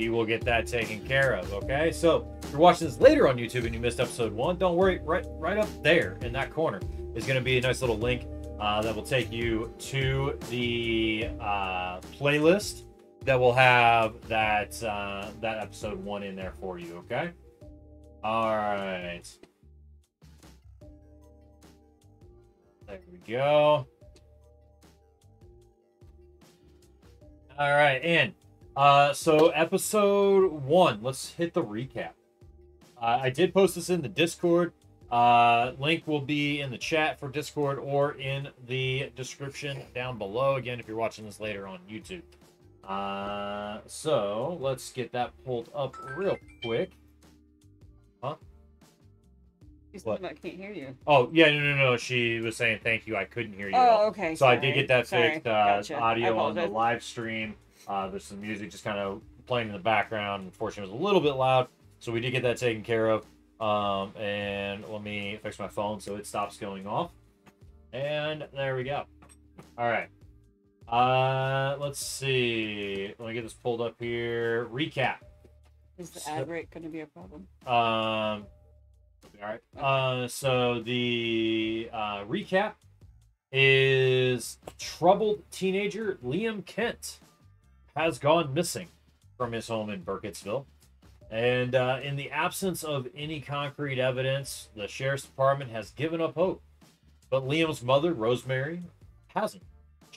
we will get that taken care of, okay? So if you're watching this later on YouTube and you missed episode 1, don't worry, right up there in that corner is going to be a nice little link that will take you to the playlist that will have that episode 1 in there for you, okay? All right. There we go. All right, and so episode 1, let's hit the recap. I did post this in the Discord. Link will be in the chat for Discord or in the description down below. Again, if you're watching this later on YouTube. So let's get that pulled up real quick. Huh? What? I can't hear you. Oh, yeah, no. She was saying thank you. I couldn't hear you. Oh, okay. So sorry. I did get that fixed. Gotcha. Audio on the live stream. There's some music just kind of playing in the background. Unfortunately, it was a little bit loud. So we did get that taken care of. And let me fix my phone so it stops going off. And there we go. All right. Let's see. Let me get this pulled up here. Recap. Is the ad rate going to be a problem? All right. So the recap is troubled teenager Liam Kent has gone missing from his home in Burkittsville. And in the absence of any concrete evidence, the sheriff's department has given up hope. But Liam's mother, Rosemary, hasn't.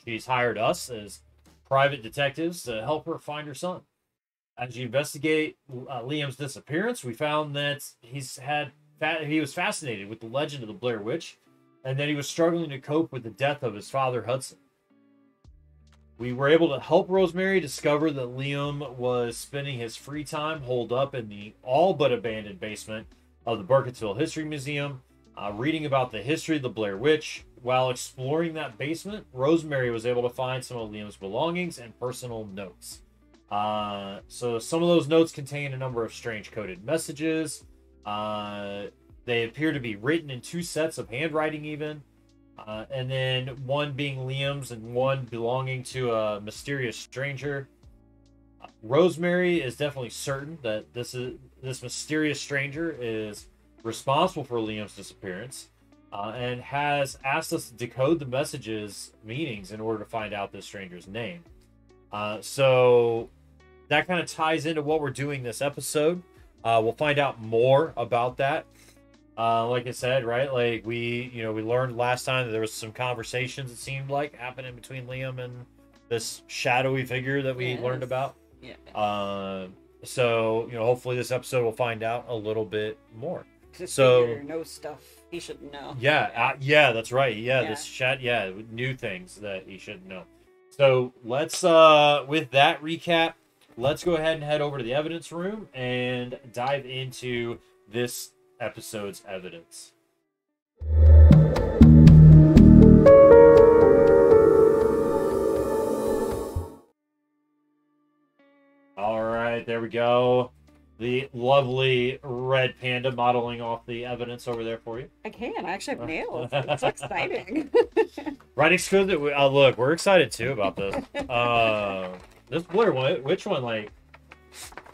She's hired us as private detectives to help her find her son. As you investigate Liam's disappearance, we found that he was fascinated with the legend of the Blair Witch, and that he was struggling to cope with the death of his father, Hudson. We were able to help Rosemary discover that Liam was spending his free time holed up in the all but abandoned basement of the Burkittsville History Museum, reading about the history of the Blair Witch. While exploring that basement, Rosemary was able to find some of Liam's belongings and personal notes. So some of those notes contain a number of strange coded messages. They appear to be written in 2 sets of handwriting even. And then one being Liam's and one belonging to a mysterious stranger. Rosemary is definitely certain that this mysterious stranger is responsible for Liam's disappearance, and has asked us to decode the messages' meanings in order to find out this stranger's name. So that kind of ties into what we're doing this episode. We'll find out more about that. Like I said, right? Like we learned last time that there was some conversations, it seemed like, happening between Liam and this shadowy figure that we learned about. Yeah. So hopefully this episode will find out a little bit more. This so figure knows stuff he shouldn't know. Yeah, that's right. This chat, new things that he shouldn't know. So let's with that recap, let's go ahead and head over to the evidence room and dive into this episode's evidence. All right, there we go. The lovely red panda modeling off the evidence over there for you. I actually have nails. It's so exciting. Writing school. Look, we're excited too about this. This Blair Witch one, like,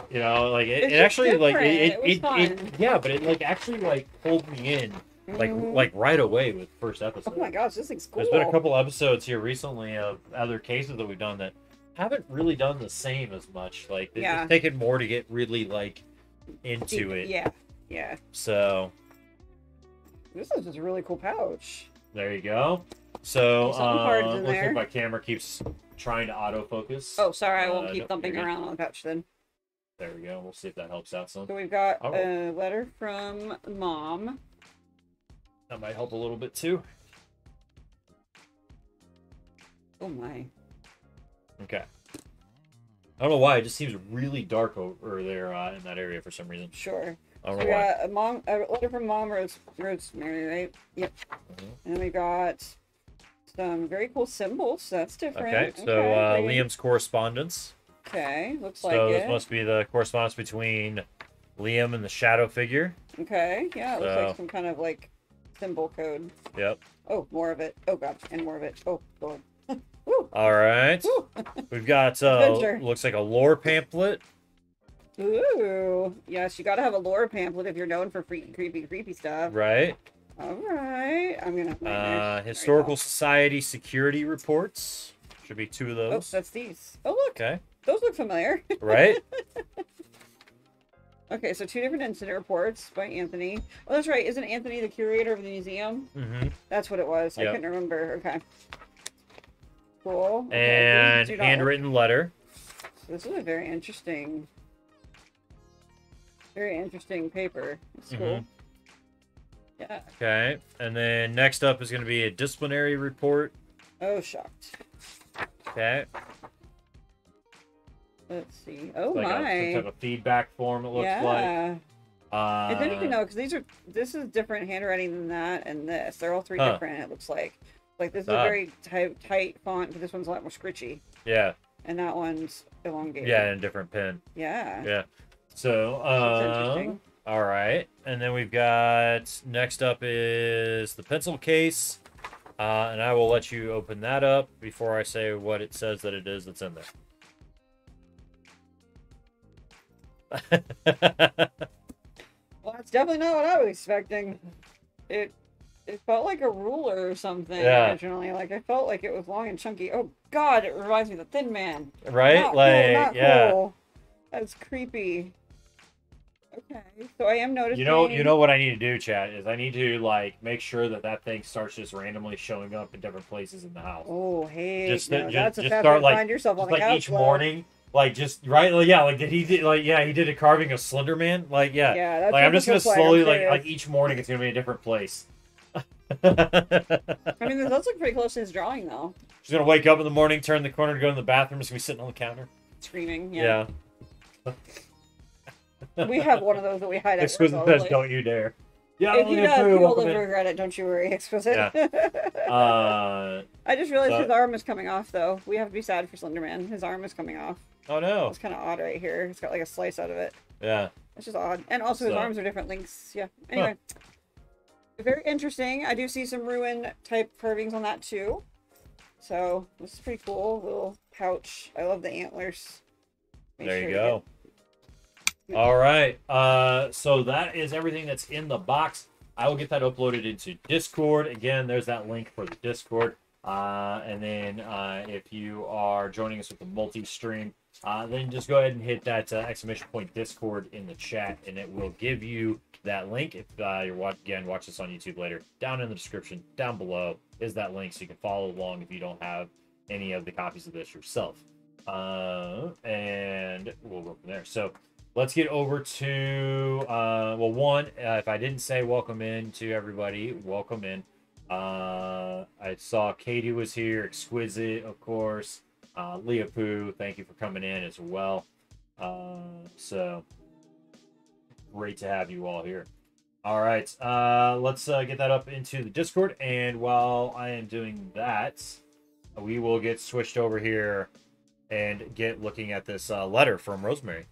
it actually different. like it but it actually pulled me in like right away with the first episode. Oh my gosh, this thing's cool. There's been a couple episodes here recently of other cases that we've done that haven't really done the same as much. Like it's taken more to get really into it. Yeah. So this is just a really cool pouch. There you go. So looks like my camera keeps trying to autofocus. Oh, sorry, I won't keep thumping around on the pouch then. There we go. We'll see if that helps out some. So we've got a letter from Mom. That might help a little bit too. Oh my. Okay. I don't know why. It just seems really dark over there in that area for some reason. Sure. I don't know why. We got a letter from Mom Rosemary, right? Yep. Mm-hmm. And then we got some very cool symbols. So that's different. Okay. So Liam's correspondence. Okay. Looks like it. So this must be the correspondence between Liam and the shadow figure. Okay. Yeah. It looks like some kind of symbol code. Yep. Oh, more of it. Oh god, and more of it. Oh god. All right. We've got looks like a lore pamphlet Ooh. Yes, you gotta have a lore pamphlet if you're known for freaky, creepy stuff. Right. All right. I'm gonna. Historical Society security reports. Should be 2 of Oh, those. that's these. Oh, look. Okay. Those look familiar. Right. Okay, so 2 different incident reports by Anthony. Oh, that's right. Isn't Anthony the curator of the museum? Mm-hmm. That's what it was. I Yep. couldn't remember. Okay. Cool. Okay, And these do not handwritten letter. So this is a very interesting paper. It's cool. Yeah. Okay. And then next up is going to be a disciplinary report. Oh, shocked. Okay. Let's see. Oh, Like some my. type of feedback form, it looks Yeah. like. It's interesting though, because this is different handwriting than that and this. They're all 3 different. It looks like this is a very tight font, but this one's a lot more scritchy, Yeah. and that one's elongated. Yeah, and a different pen. Yeah. Yeah. So, That's interesting. all right. And then we've got, next up is the pencil case. And I will let you open that up before I say what it says that it is that's in there. Well, that's definitely not what I was expecting. It felt like a ruler or something originally. Like I felt like it was long and chunky. Oh God, it reminds me of the Thin Man. Right? Not like, cool, not yeah. cool. That's creepy. Okay, so I am noticing. You know what I need to do, Chad, is I need to like make sure that thing starts just randomly showing up in different places in the house. Oh, hey, Just that's a just fast start way to like find yourself on the like couch, each love. morning, like just right, like, yeah, like he did a carving of Slender Man, like yeah, that's like I'm what just this gonna looks like, slowly I'm like serious. each morning it's gonna be a different place. I mean, this does look pretty close to his drawing though. She's gonna wake up in the morning, turn the corner to go in the bathroom, it's gonna be sitting on the counter. Screaming, Yeah. We have one of those that we hide at Exquisite work, says, like, "Don't you dare." Yeah, if you only does, two, you will welcome live to in. regret it. Don't you worry, Exquisite. Yeah. I just realized so- his arm is coming off, though. We have to be sad for Slenderman. His arm is coming off. Oh no. It's kind of odd right here. It's got like a slice out of it. Yeah. It's just odd. And also his So- arms are different lengths. Yeah. Anyway. Very interesting. I do see some ruin type carvings on that too. So this is pretty cool. Little pouch. I love the antlers. Make There sure you to go. All right. So that is everything that's in the box. I will get that uploaded into Discord. Again, there's that link for the Discord. And then if you are joining us with the multi-stream, then just go ahead and hit that exclamation point Discord in the chat, and it will give you that link. If you're watch this on YouTube later, down in the description, down below is that link, so you can follow along if you don't have any of the copies of this yourself. And we'll go from there. So let's get over to well, one, if I didn't say welcome in to everybody, welcome in. I saw Katie was here, Exquisite, of course. Leah Poo, thank you for coming in as well. So great to have you all here. All right, let's get that up into the Discord, and while I am doing that, we will get switched over here and get looking at this letter from Rosemary.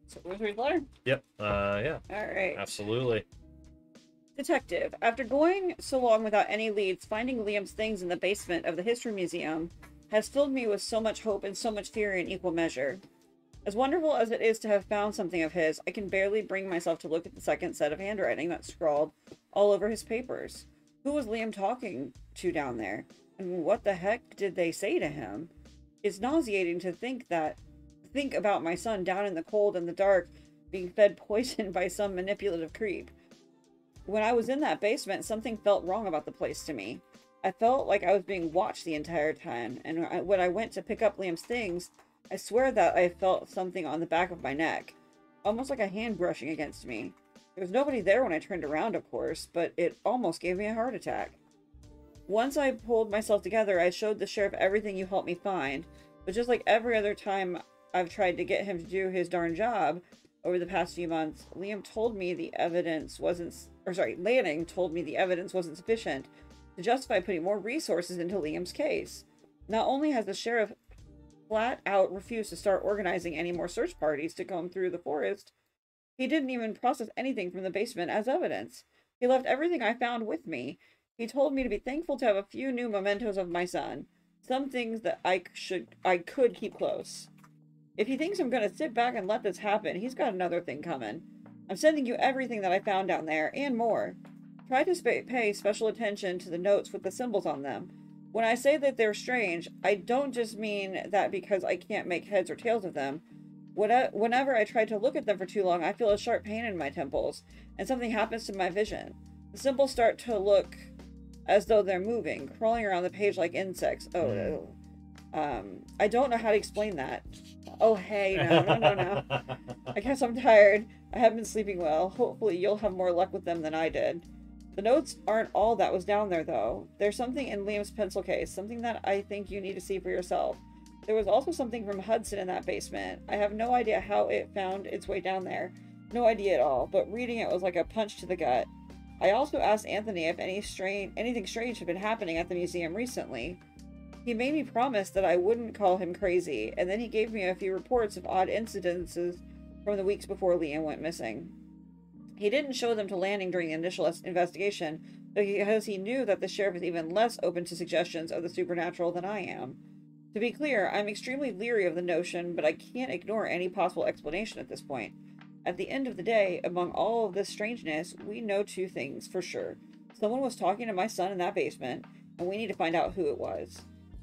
So Rosemary's letter? Yep. Yeah. All right. Absolutely. Detective, after going so long without any leads, finding Liam's things in the basement of the History Museum has filled me with so much hope and so much fear in equal measure. As wonderful as it is to have found something of his, I can barely bring myself to look at the second set of handwriting that's scrawled all over his papers. Who was Liam talking to down there? And what the heck did they say to him? It's nauseating to think about my son down in the cold and the dark, being fed poison by some manipulative creep. When I was in that basement, something felt wrong about the place to me. I felt like I was being watched the entire time, and when I went to pick up Liam's things, I swear that I felt something on the back of my neck, almost like a hand brushing against me. There was nobody there when I turned around, of course, but it almost gave me a heart attack. Once I pulled myself together, I showed the sheriff everything you helped me find, but just like every other time I've tried to get him to do his darn job over the past few months, Lanning told me the evidence wasn't sufficient to justify putting more resources into Liam's case. Not only has the sheriff flat out refused to start organizing any more search parties to comb through the forest, he didn't even process anything from the basement as evidence. He left everything I found with me. He told me to be thankful to have a few new mementos of my son. Some things that I could keep close. If he thinks I'm going to sit back and let this happen, he's got another thing coming. I'm sending you everything that I found down there, and more. Try to pay special attention to the notes with the symbols on them. When I say that they're strange, I don't just mean that because I can't make heads or tails of them. Whenever I try to look at them for too long, I feel a sharp pain in my temples, and something happens to my vision. The symbols start to look as though they're moving, crawling around the page like insects. I don't know how to explain that. Oh, hey, no. I guess I'm tired. I haven't been sleeping well. Hopefully you'll have more luck with them than I did. The notes aren't all that was down there, though. There's something in Liam's pencil case, something that I think you need to see for yourself. There was also something from Hudson in that basement. I have no idea how it found its way down there. No idea at all, but reading it was like a punch to the gut. I also asked Anthony if anything strange had been happening at the museum recently. He made me promise that I wouldn't call him crazy, and then he gave me a few reports of odd incidences from the weeks before Liam went missing. He didn't show them to Lanning during the initial investigation, because he knew that the sheriff is even less open to suggestions of the supernatural than I am. To be clear, I'm extremely leery of the notion, but I can't ignore any possible explanation at this point. At the end of the day, among all of this strangeness, we know two things for sure. Someone was talking to my son in that basement, and we need to find out who it was.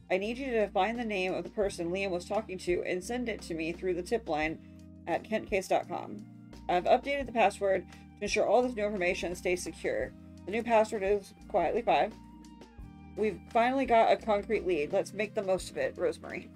I need you to find the name of the person Liam was talking to and send it to me through the tip line at kentcase.com. I've updated the password to ensure all this new information stays secure. The new password is quietly5. We've finally got a concrete lead. Let's make the most of it, Rosemary.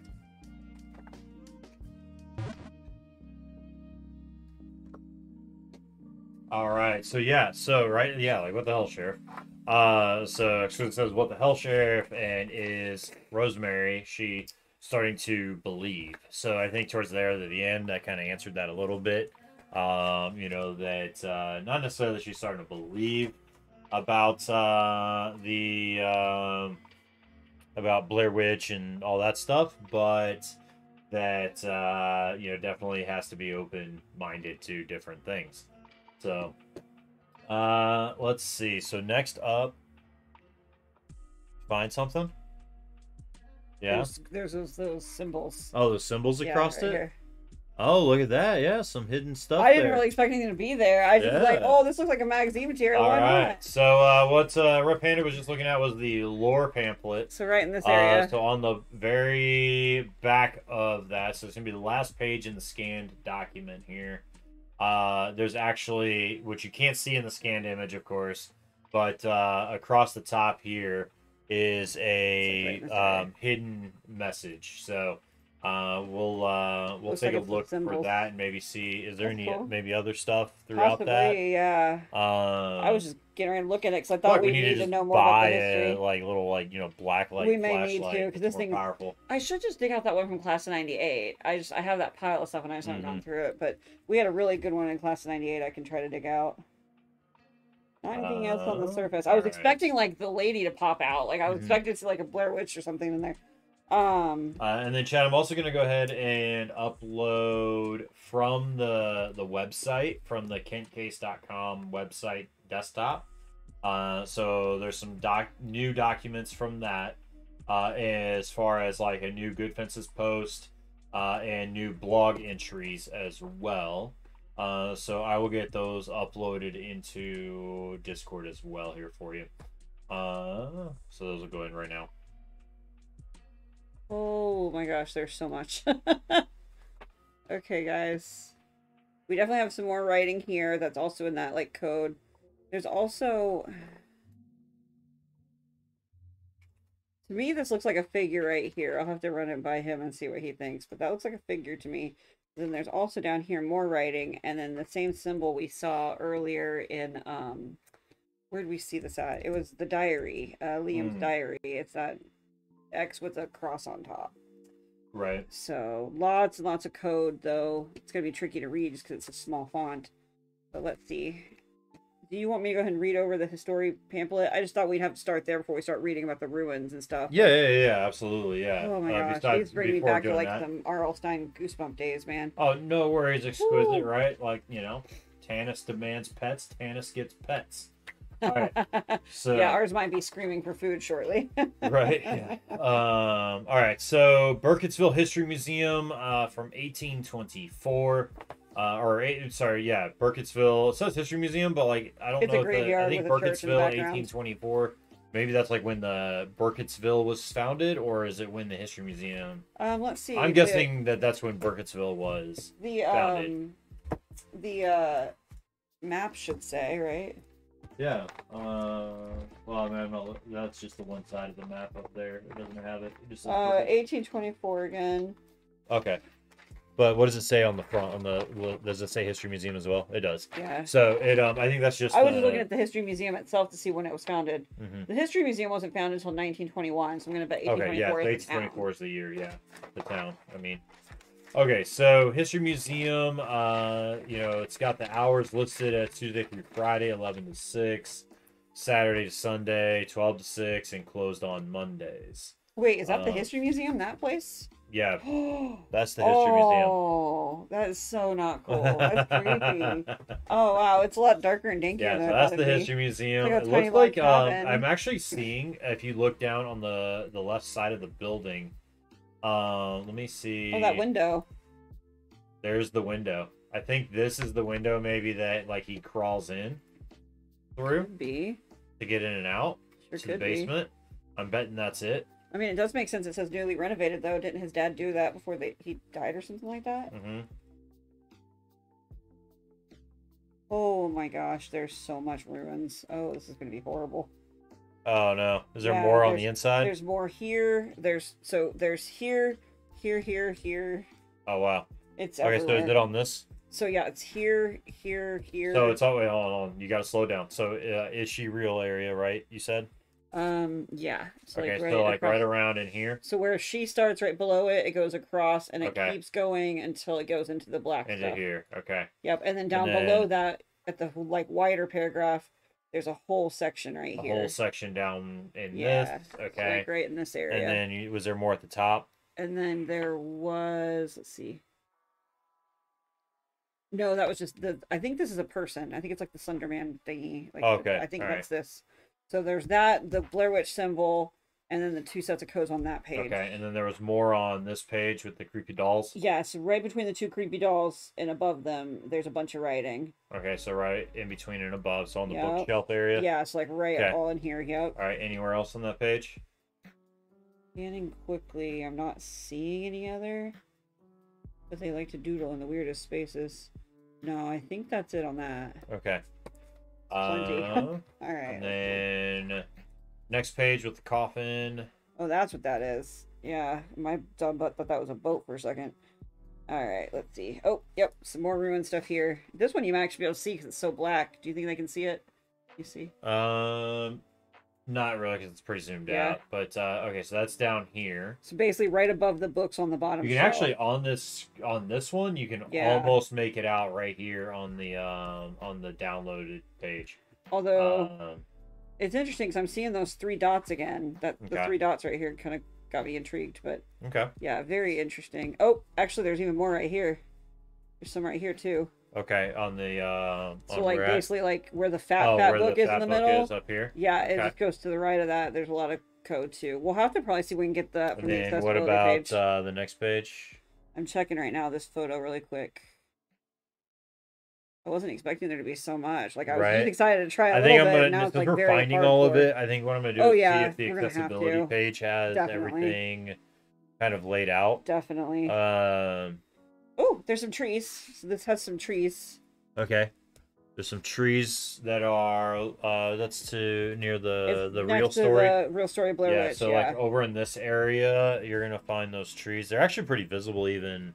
All right. So like what the hell, Sheriff? So it says what the hell, Sheriff, and is Rosemary she starting to believe? So I think towards there at the end, I kind of answered that a little bit. That not necessarily that she's starting to believe about about Blair Witch and all that stuff, but that definitely has to be open-minded to different things. So let's see. So next up, find something. Yeah. There's those symbols. Oh, those symbols across right it. Here. Oh, look at that. Yeah, some hidden stuff. I didn't really expect anything to be there. I just was like, oh, this looks like a magazine material. Why not? So what Red Panda was just looking at was the lore pamphlet. So right in this area. So on the very back of that, so it's going to be the last page in the scanned document here. There's actually, which you can't see in the scanned image, of course, but across the top here is a hidden message. So we'll take a look for that and maybe see, is there maybe other stuff throughout that? Yeah. I was just getting ready to look at it because I thought we needed to know more about the history. Like little black light. We may need to because this thing powerful. I should just dig out that one from class of '98. I have that pile of stuff and I just haven't gone through it. But we had a really good one in class of '98. I can try to dig out. Not anything else on the surface. I was expecting like the lady to pop out. Like I was expecting to see like a Blair Witch or something in there. And then Chad, I'm also going to go ahead and upload from the website, from the kentcase.com website desktop. So there's some new documents from that, as far as like a new Good Fences post, and new blog entries as well. So I will get those uploaded into Discord as well here for you. So those will go in right now. Oh my gosh, there's so much. Okay, guys. We definitely have some more writing here that's also in that, like, code. There's also... To me, this looks like a figure right here. I'll have to run it by him and see what he thinks. But that looks like a figure to me. Then there's also down here more writing. And then the same symbol we saw earlier in... where did we see this at? It was the diary. Liam's diary. It's that... X with a cross on top. Right. So lots and lots of code, though. It's going to be tricky to read just because it's a small font. But let's see. Do you want me to go ahead and read over the history pamphlet? I just thought we'd have to start there before we start reading about the ruins and stuff. Yeah, absolutely, yeah. Oh my gosh, he's bringing me back to like some R.L. Stine Goosebump days, man. Oh, no worries, exquisite, right? Like, Tanis demands pets, Tanis gets pets. All right. So yeah, ours might be screaming for food shortly. right. Yeah. All right. So Burkittsville History Museum from 1824. Sorry, yeah, Burkittsville. It says History Museum, but like I don't It's know a if graveyard I think with a church in the Burkittsville background. 1824. Maybe that's like when the Burkittsville was founded, or is it when the History Museum? Let's see. I'm guessing that that's when Burkittsville was founded. The map should say, right? Yeah. Well, no, that's just the one side of the map up there. It doesn't have it. It just says 1824 again. okay. But what does it say on the front? Does it say History Museum as well? It does. Yeah. So it I think that's just. I was just looking at the History Museum itself to see when it was founded. Mm-hmm. The History Museum wasn't founded until 1921, so I'm going to bet 1824 okay, yeah, is the 1824 town. is the year. Yeah, the town. I mean. Okay, so History Museum. It's got the hours listed as Tuesday through Friday, 11 to 6, Saturday to Sunday, 12 to 6, and closed on Mondays. Wait, is that the History Museum? That place? Yeah, that's the History Museum. Oh, that is so not cool. That's creepy. Oh wow, it's a lot darker and dinkier. Yeah, than so I that's thought the it'd be. History Museum. Like a It tiny looks like log cabin. I'm actually seeing if you look down on the left side of the building. Let me see. Oh, that window. There's the window. I think this is the window maybe that like he crawls in through Could be. to get in and out Sure to the could be. basement. I'm betting that's it. I mean, it does make sense. It says newly renovated, though. Didn't his dad do that before he died or something like that? Mm-hmm. Oh my gosh, there's so much ruins. Oh, this is going to be horrible. Oh no. Is there Yeah, more on the inside? There's more here. There's here, here. Oh wow. It's Okay, everywhere. so is it on this? So yeah, it's here. So it's all wait, hold on. You gotta slow down. So is she real area, right? You said? Yeah. So Okay, like so like across. right around in here. So where she starts, right below it, it goes across, and it Okay. keeps going until it goes into the black Into stuff. here. Okay. Yep, and then down then- below that, at the like wider paragraph, there's a whole section right A here. whole section down in Yeah, this. so, Okay. like right in this area. And then was there more at the top? And then there was, let's see. No, that was just I think this is a person. I think it's like the Slenderman thingy. Like, Okay, I think all that's this. So there's that, the Blair Witch symbol, and then the two sets of codes on that page. Okay, and then there was more on this page with the creepy dolls. Yeah, so right between the two creepy dolls and above them, there's a bunch of writing. Okay, so right in between and above, so on the Yep. bookshelf area. Yeah, it's like right Okay. all in here. Yep. All right, anywhere else on that page? Scanning quickly, I'm not seeing any other. But they like to doodle in the weirdest spaces. No, I think that's it on that. Okay. Plenty. All right. And then next page with the coffin. Oh, that's what that is. Yeah, my dumb butt thought that was a boat for a second. All right, let's see. Oh, yep, some more ruined stuff here. This one you might actually be able to see because it's so black. Do you think they can see it? You see? Not really because it's pretty zoomed Yeah. out. But okay, so that's down here. So basically, right above the books on the bottom. You can shelf. actually on this one you can Yeah. almost make it out right here on the downloaded page. Although it's interesting because I'm seeing those three dots again. The Okay. three dots right here kind of got me intrigued. But Okay. yeah, very interesting. Oh, actually, there's even more right here. There's some right here too. Okay, on the So on like where at? basically like where the fat Oh, fat where book the is fat in the book middle. is up here. Yeah, it Okay. just goes to the right of that. There's a lot of code too. We'll have to probably see if we can get that from And the then accessibility what about page. the next page? I'm checking right now this photo really quick. I wasn't expecting there to be so much. Like I was Right. just excited to try a I little think I'm bit. gonna And now it's since like we're very finding all of hardcore. it. I think what I'm gonna do Oh, is yeah, see if the we're gonna have accessibility to. page has Definitely. everything kind of laid out. Definitely. Um. Oh, there's some trees. So this has some trees. Okay. There's some trees that are that's to near It's the next real to story. The real story Blair Yeah, Witch. so Yeah. like over in this area, you're gonna find those trees. They're actually pretty visible. Even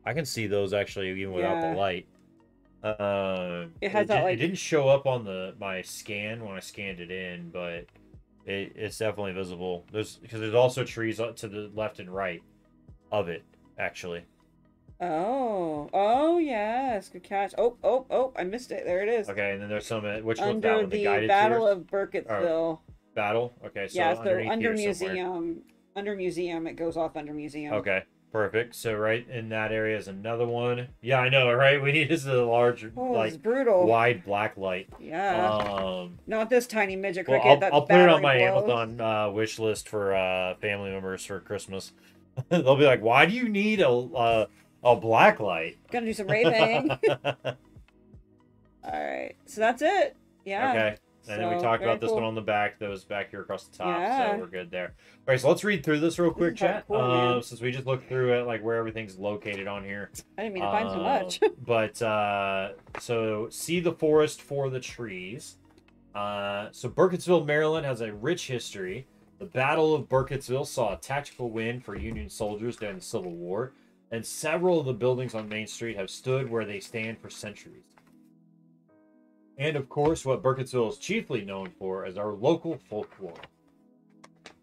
I can see those actually even without Yeah. the light. It has that, like- it didn't show up on my scan when I scanned it in, but it's definitely visible. There's also trees to the left and right of it actually. Oh, yes. Good catch. Oh, I missed it. There it is. Okay, and then there's some which one's that Under one? The the guided Battle tours? of Burkittsville. Battle. Okay, so Yeah, so underneath under here somewhere. museum. Under museum, it goes off under museum. Okay. Perfect. So right in that area is another one. Yeah, I know, right? We need this is a large, Oh, like it's brutal. wide black light. Yeah. Not this tiny midget Well, cricket that I'll put it on battery my blows. Amazon wish list for family members for Christmas. They'll be like, "Why do you need a black light?" Gonna do some raping. All right, so that's it. Yeah. Okay. And then we talked about this one on the back that was back here across the top, Yeah. so we're good there. All right, so let's read through this real quick, chat. Cool, Since we just looked through it, like where everything's located on here. I didn't mean to find so much. But so see the forest for the trees. So Burkittsville, Maryland has a rich history. The Battle of Burkittsville saw a tactical win for Union soldiers during the Civil War, and several of the buildings on Main Street have stood where they stand for centuries. And of course, what Burkittsville is chiefly known for is our local folklore.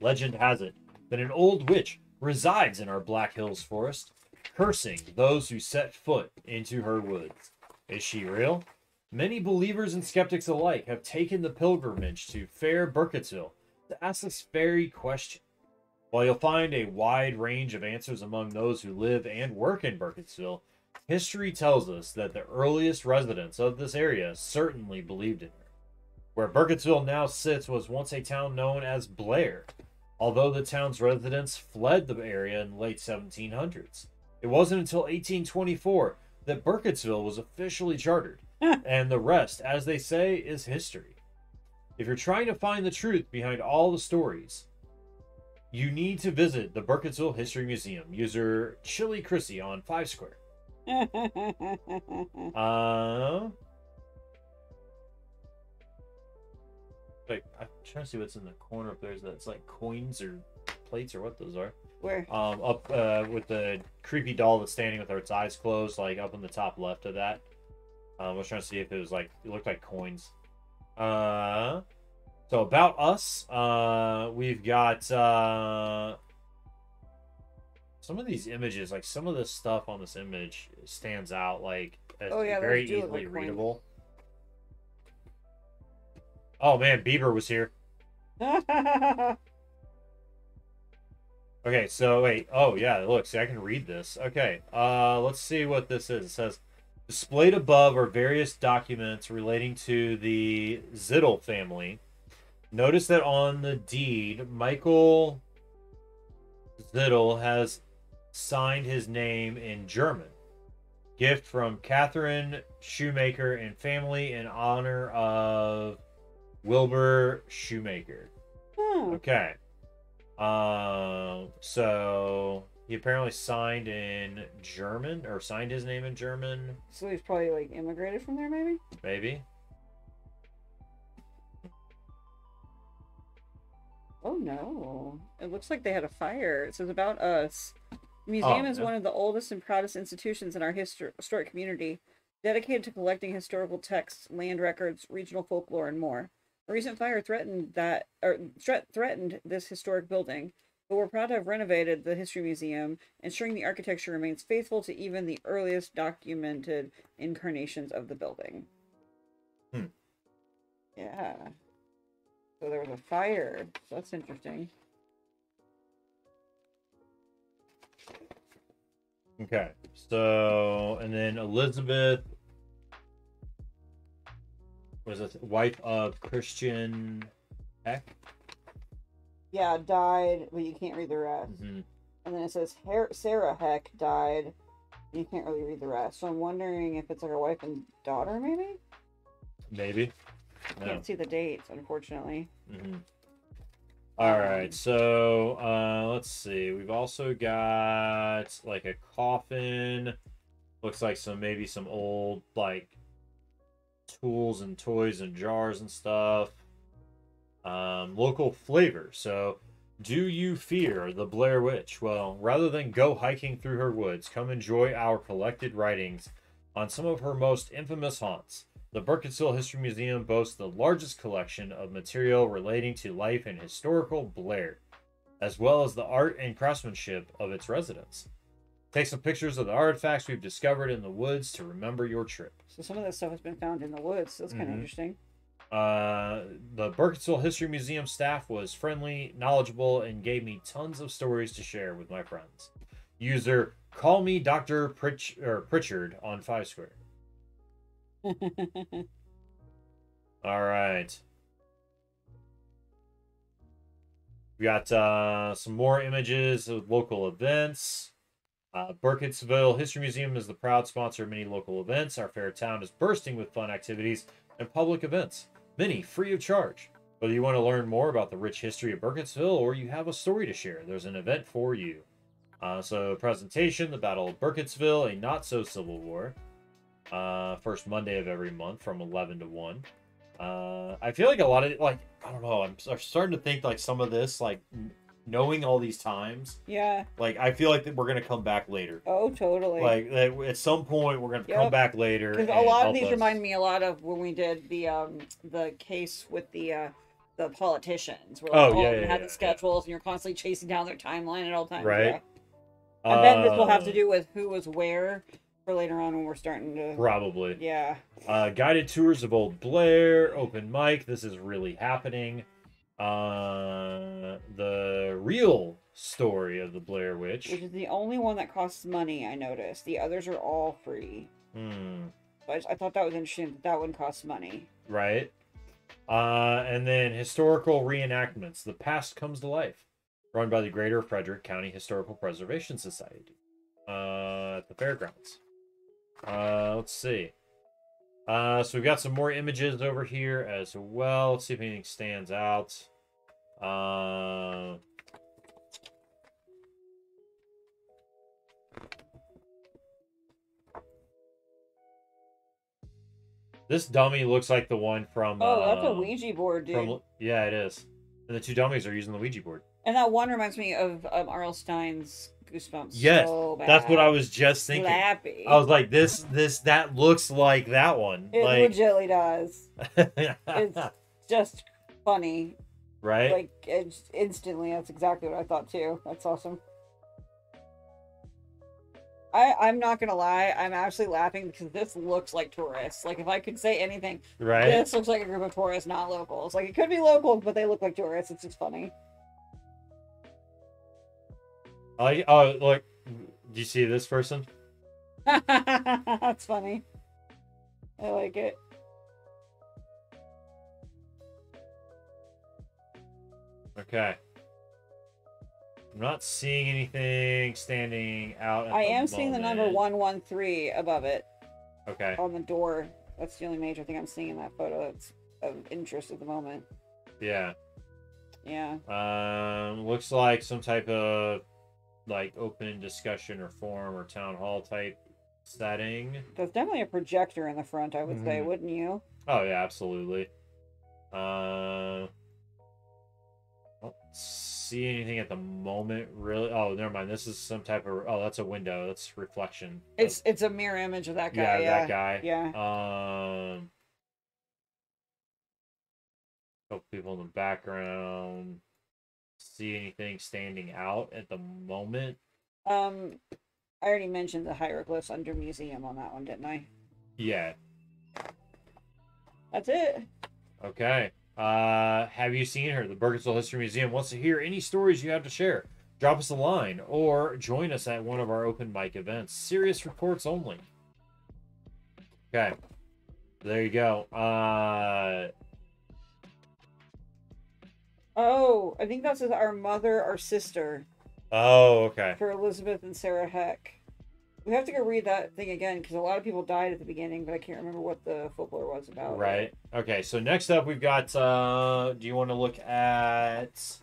Legend has it that an old witch resides in our Black Hills forest, cursing those who set foot into her woods. Is she real? Many believers and skeptics alike have taken the pilgrimage to fair Burkittsville to ask this very question. While you'll find a wide range of answers among those who live and work in Burkittsville, history tells us that the earliest residents of this area certainly believed in her. Where Burkittsville now sits was once a town known as Blair, although the town's residents fled the area in the late 1700s. It wasn't until 1824 that Burkittsville was officially chartered, and the rest, as they say, is history. If you're trying to find the truth behind all the stories, you need to visit the Burkittsville History Museum. User Chili Chrissy on 5 Square. Like, I'm trying to see what's in the corner up there. That's like coins or plates or what those are. Where? Up with the creepy doll that's standing with its eyes closed, like up in the top left of that. I was trying to see if it was like, it looked like coins. So about us, we've got some of these images, like some of this stuff on this image stands out, like as very easily readable. Oh man, Bieber was here. Okay, so wait. Oh yeah, look, see, I can read this. Okay, let's see what this is. It says, displayed above are various documents relating to the Zittel family. Notice that on the deed, Michael Zittel has signed his name in German. Gift from Catherine Shoemaker and family in honor of Wilbur Shoemaker. Okay. So he apparently signed in German, or signed his name in German. So he's probably like immigrated from there, maybe? Maybe. Oh no. It looks like they had a fire. It says about us. The museum is one of the oldest and proudest institutions in our historic community, dedicated to collecting historical texts, land records, regional folklore, and more. A recent fire threatened this historic building, but we're proud to have renovated the History Museum, ensuring the architecture remains faithful to even the earliest documented incarnations of the building. Yeah. So there was a fire. So that's interesting. Okay. So, and then Elizabeth was a wife of Christian Heck. Yeah, died, but you can't read the rest. And then it says Sarah Heck died. You can't really read the rest. So I'm wondering if it's like her wife and daughter, maybe? Maybe. I can't see the dates, unfortunately. All right, so let's see. We've also got like a coffin. Looks like maybe some old like tools and toys and jars and stuff. Local flavor. So, do you fear the Blair Witch? Well, rather than go hiking through her woods, come enjoy our collected writings on some of her most infamous haunts. The Burkittsville History Museum boasts the largest collection of material relating to life and historical Blair, as well as the art and craftsmanship of its residents. Take some pictures of the artifacts we've discovered in the woods to remember your trip. So some of this stuff has been found in the woods. So that's kind of interesting. The Burkittsville History Museum staff was friendly, knowledgeable, and gave me tons of stories to share with my friends. User call me Dr. Pritchard on 5 Square. All right. We got some more images of local events. Burkittsville History Museum is the proud sponsor of many local events. Our fair town is bursting with fun activities and public events, many free of charge. Whether you want to learn more about the rich history of Burkittsville or you have a story to share, there's an event for you. So, presentation, the Battle of Burkittsville, a not-so-civil war. First Monday of every month from 11 to 1. I feel like a lot of, like, I don't know, I'm starting to think, like, some of this, like, knowing all these times. Yeah. Like, I feel like that we're going to come back later. Oh, totally. Like, at some point, we're going to come back later. Because a lot of these remind me a lot of when we did the case with the politicians. Where, like, all of them had the schedules, and you're constantly chasing down their timeline at all times. Right. Yeah. And then this will have to do with who was where for later on when we're starting to... Probably. Yeah. Guided tours of Old Blair, open mic. This is really happening. The real story of the Blair Witch. Which is the only one that costs money, I noticed. The others are all free. But I thought that was interesting that one costs money. Right. And then historical reenactments. The past comes to life. Run by the Greater Frederick County Historical Preservation Society. At the fairgrounds. Let's see. So we've got some more images over here as well. Let's see if anything stands out. This dummy looks like the one from... Oh, that's a Ouija board, dude. Yeah, it is. And the two dummies are using the Ouija board. And that one reminds me of R.L. Stein's Goosebumps. Yes, so bad. that's what I was just thinking. Slappy. I was like, that looks like that one. It like... legitimately does. It's just funny. Right? Like, it's instantly, that's exactly what I thought too. That's awesome. I'm not gonna lie, I'm actually laughing because this looks like tourists. Like, if I could say anything, right? This looks like a group of tourists, not locals. Like, it could be locals, but they look like tourists. It's just funny. Oh, look, do you see this person? That's funny. I like it. Okay. I'm not seeing anything standing out at I the am moment. seeing the number 113 above it. Okay. On the door. That's the only major thing I'm seeing in that photo that's of interest at the moment. Yeah. Yeah. Looks like some type of like open discussion or forum or town hall type setting. There's definitely a projector in the front, I would say, wouldn't you? Oh yeah, absolutely. Don't see anything at the moment, really. Oh, never mind. This is some type of... Oh, that's a window. That's reflection. It's a mirror image of that guy. Yeah, that guy. Yeah. Couple people in the background. See anything standing out at the moment? I already mentioned the hieroglyphs under museum on that one, didn't I? Yeah. That's it. Okay. Have you seen her? The Burkittsville History Museum wants to hear any stories you have to share. Drop us a line or join us at one of our open mic events. Serious reports only. Okay. There you go. Oh, I think that says our mother, our sister. Oh, okay. For Elizabeth and Sarah Heck. We have to go read that thing again because a lot of people died at the beginning, but I can't remember what the folklore was about. Right. Okay, so next up we've got, do you want to look at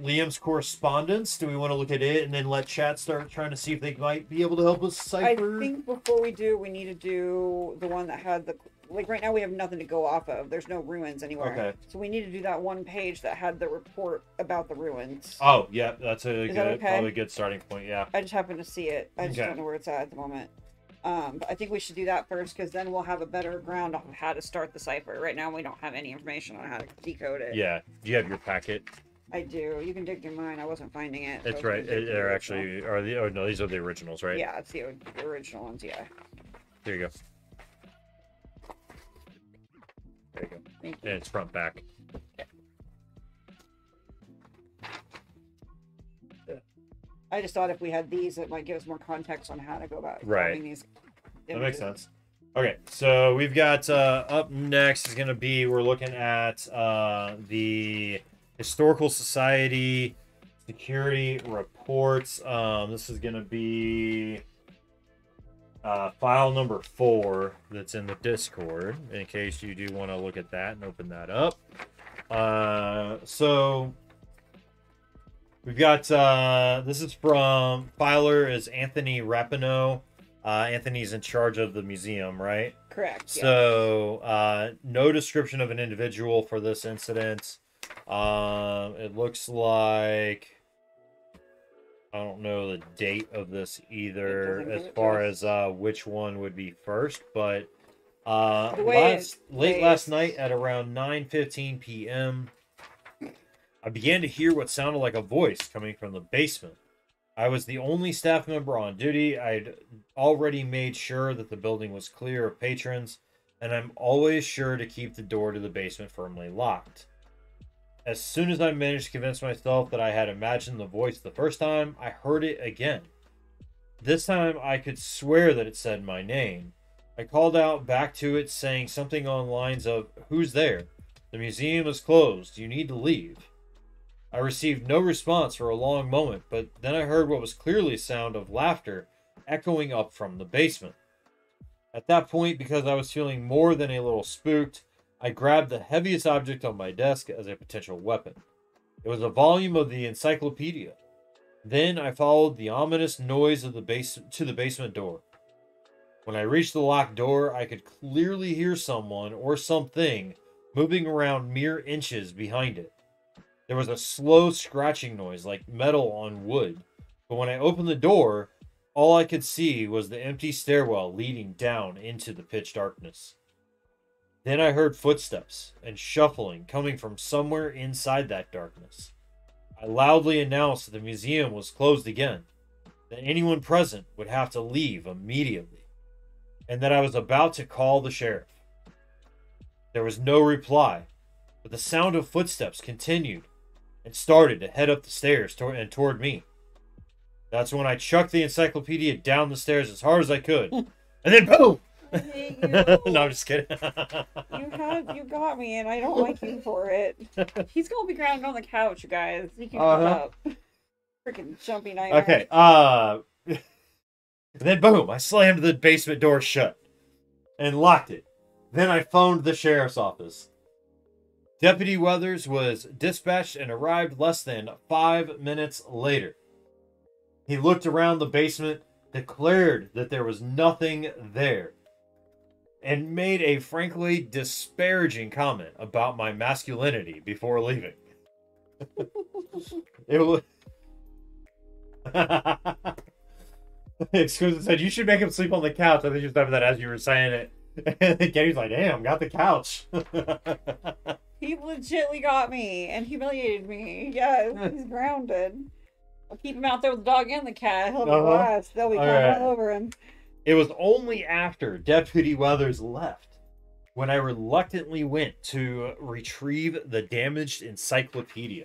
Liam's correspondence? Do we want to look at it and then let chat start trying to see if they might be able to help us cipher? I think before we do, we need to do the one that had the... Like, right now we have nothing to go off of. There's no ruins anywhere. Okay. So we need to do that one page that had the report about the ruins. Oh, yeah, that's a Is that okay? probably a good starting point, yeah. I just happen to see it. I just don't know where it's at the moment. But I think we should do that first because then we'll have a better ground on how to start the cipher. Right now we don't have any information on how to decode it. Yeah. Do you have your packet? I do. You can dig through mine. I wasn't finding it. That's so right. They're actually... Oh, no, these are the originals, right? Yeah, it's the original ones, yeah. There you go. There you go. Thank you. And it's front back. Yeah. I just thought if we had these, it might give us more context on how to go about Right. finding these That makes images. sense. Okay, so we've got up next is going to be we're looking at the Historical Society security reports. This is going to be file number 4 that's in the Discord, in case you do want to look at that and open that up. So we've got this is from filer is Anthony Rapinoe. Anthony's in charge of the museum, right? Correct. So, no description of an individual for this incident. It looks like I don't know the date of this either, as far as which one would be first, but late last night at around 9:15 p.m., I began to hear what sounded like a voice coming from the basement. I was the only staff member on duty. I'd already made sure that the building was clear of patrons, and I'm always sure to keep the door to the basement firmly locked. As soon as I managed to convince myself that I had imagined the voice the first time, I heard it again. This time I could swear that it said my name. I called out back to it saying something on lines of, "Who's there? The museum is closed. You need to leave." I received no response for a long moment, but then I heard what was clearly a sound of laughter echoing up from the basement. At that point, because I was feeling more than a little spooked, I grabbed the heaviest object on my desk as a potential weapon. It was a volume of the encyclopedia. Then I followed the ominous noise of to the basement door. When I reached the locked door, I could clearly hear someone or something moving around mere inches behind it. There was a slow scratching noise like metal on wood, but when I opened the door, all I could see was the empty stairwell leading down into the pitch darkness. Then I heard footsteps and shuffling coming from somewhere inside that darkness. I loudly announced that the museum was closed again, that anyone present would have to leave immediately, and that I was about to call the sheriff. There was no reply, but the sound of footsteps continued and started to head up the stairs toward me. That's when I chucked the encyclopedia down the stairs as hard as I could, and then boom! I hate you. No, I'm just kidding. You got me, and I don't like you for it. He's gonna be grounded on the couch, you guys. He can come up. Freaking jumpy nightmare. Okay. Then boom! I slammed the basement door shut and locked it. Then I phoned the sheriff's office. Deputy Weathers was dispatched and arrived less than 5 minutes later. He looked around the basement, declared that there was nothing there, and made a frankly disparaging comment about my masculinity before leaving. It was... Excuse me, said, "You should make him sleep on the couch." I think you remember that as you were saying it. And Kenny's like, "Damn, got the couch." He legitly got me and humiliated me. Yeah, he's grounded. I'll keep him out there with the dog and the cat. He'll be blessed. They'll be climbing all over him. It was only after Deputy Weathers left when I reluctantly went to retrieve the damaged encyclopedia.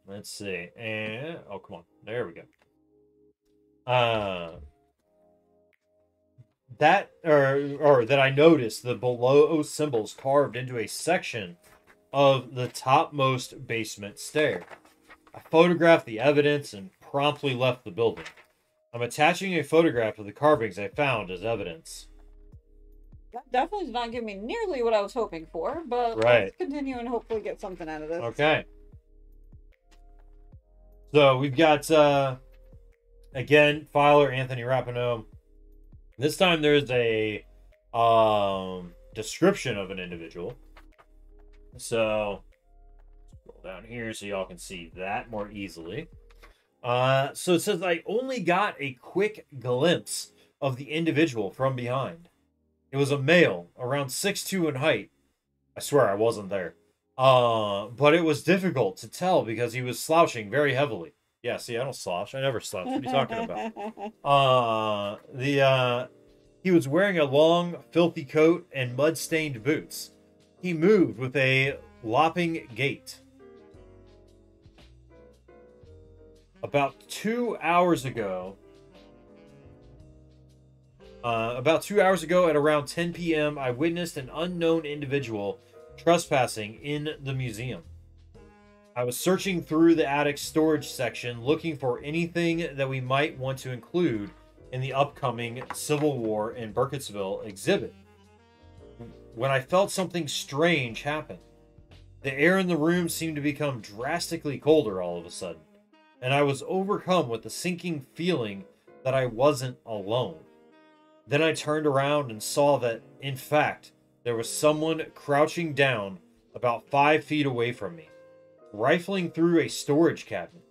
Let's see. And oh, come on. There we go. That I noticed the below symbols carved into a section of the topmost basement stair. I photographed the evidence and promptly left the building. I'm attaching a photograph of the carvings I found as evidence. That definitely did not give me nearly what I was hoping for, but let's continue and hopefully get something out of this. Okay. So we've got, again, filer Anthony Rapinoe. This time there's a description of an individual. So, scroll down here so y'all can see that more easily. So it says, I only got a quick glimpse of the individual from behind. It was a male, around 6'2" in height. I swear I wasn't there. But it was difficult to tell because he was slouching very heavily. Yeah, see, I don't slouch. I never slouch. What are you talking about? He was wearing a long, filthy coat and mud-stained boots. He moved with a lopping gait. About 2 hours ago, at around 10 p.m., I witnessed an unknown individual trespassing in the museum. I was searching through the attic storage section looking for anything that we might want to include in the upcoming Civil War in Burkittsville exhibit when I felt something strange happen. The air in the room seemed to become drastically colder all of a sudden, and I was overcome with the sinking feeling that I wasn't alone. Then I turned around and saw that, in fact, there was someone crouching down about 5 feet away from me, rifling through a storage cabinet.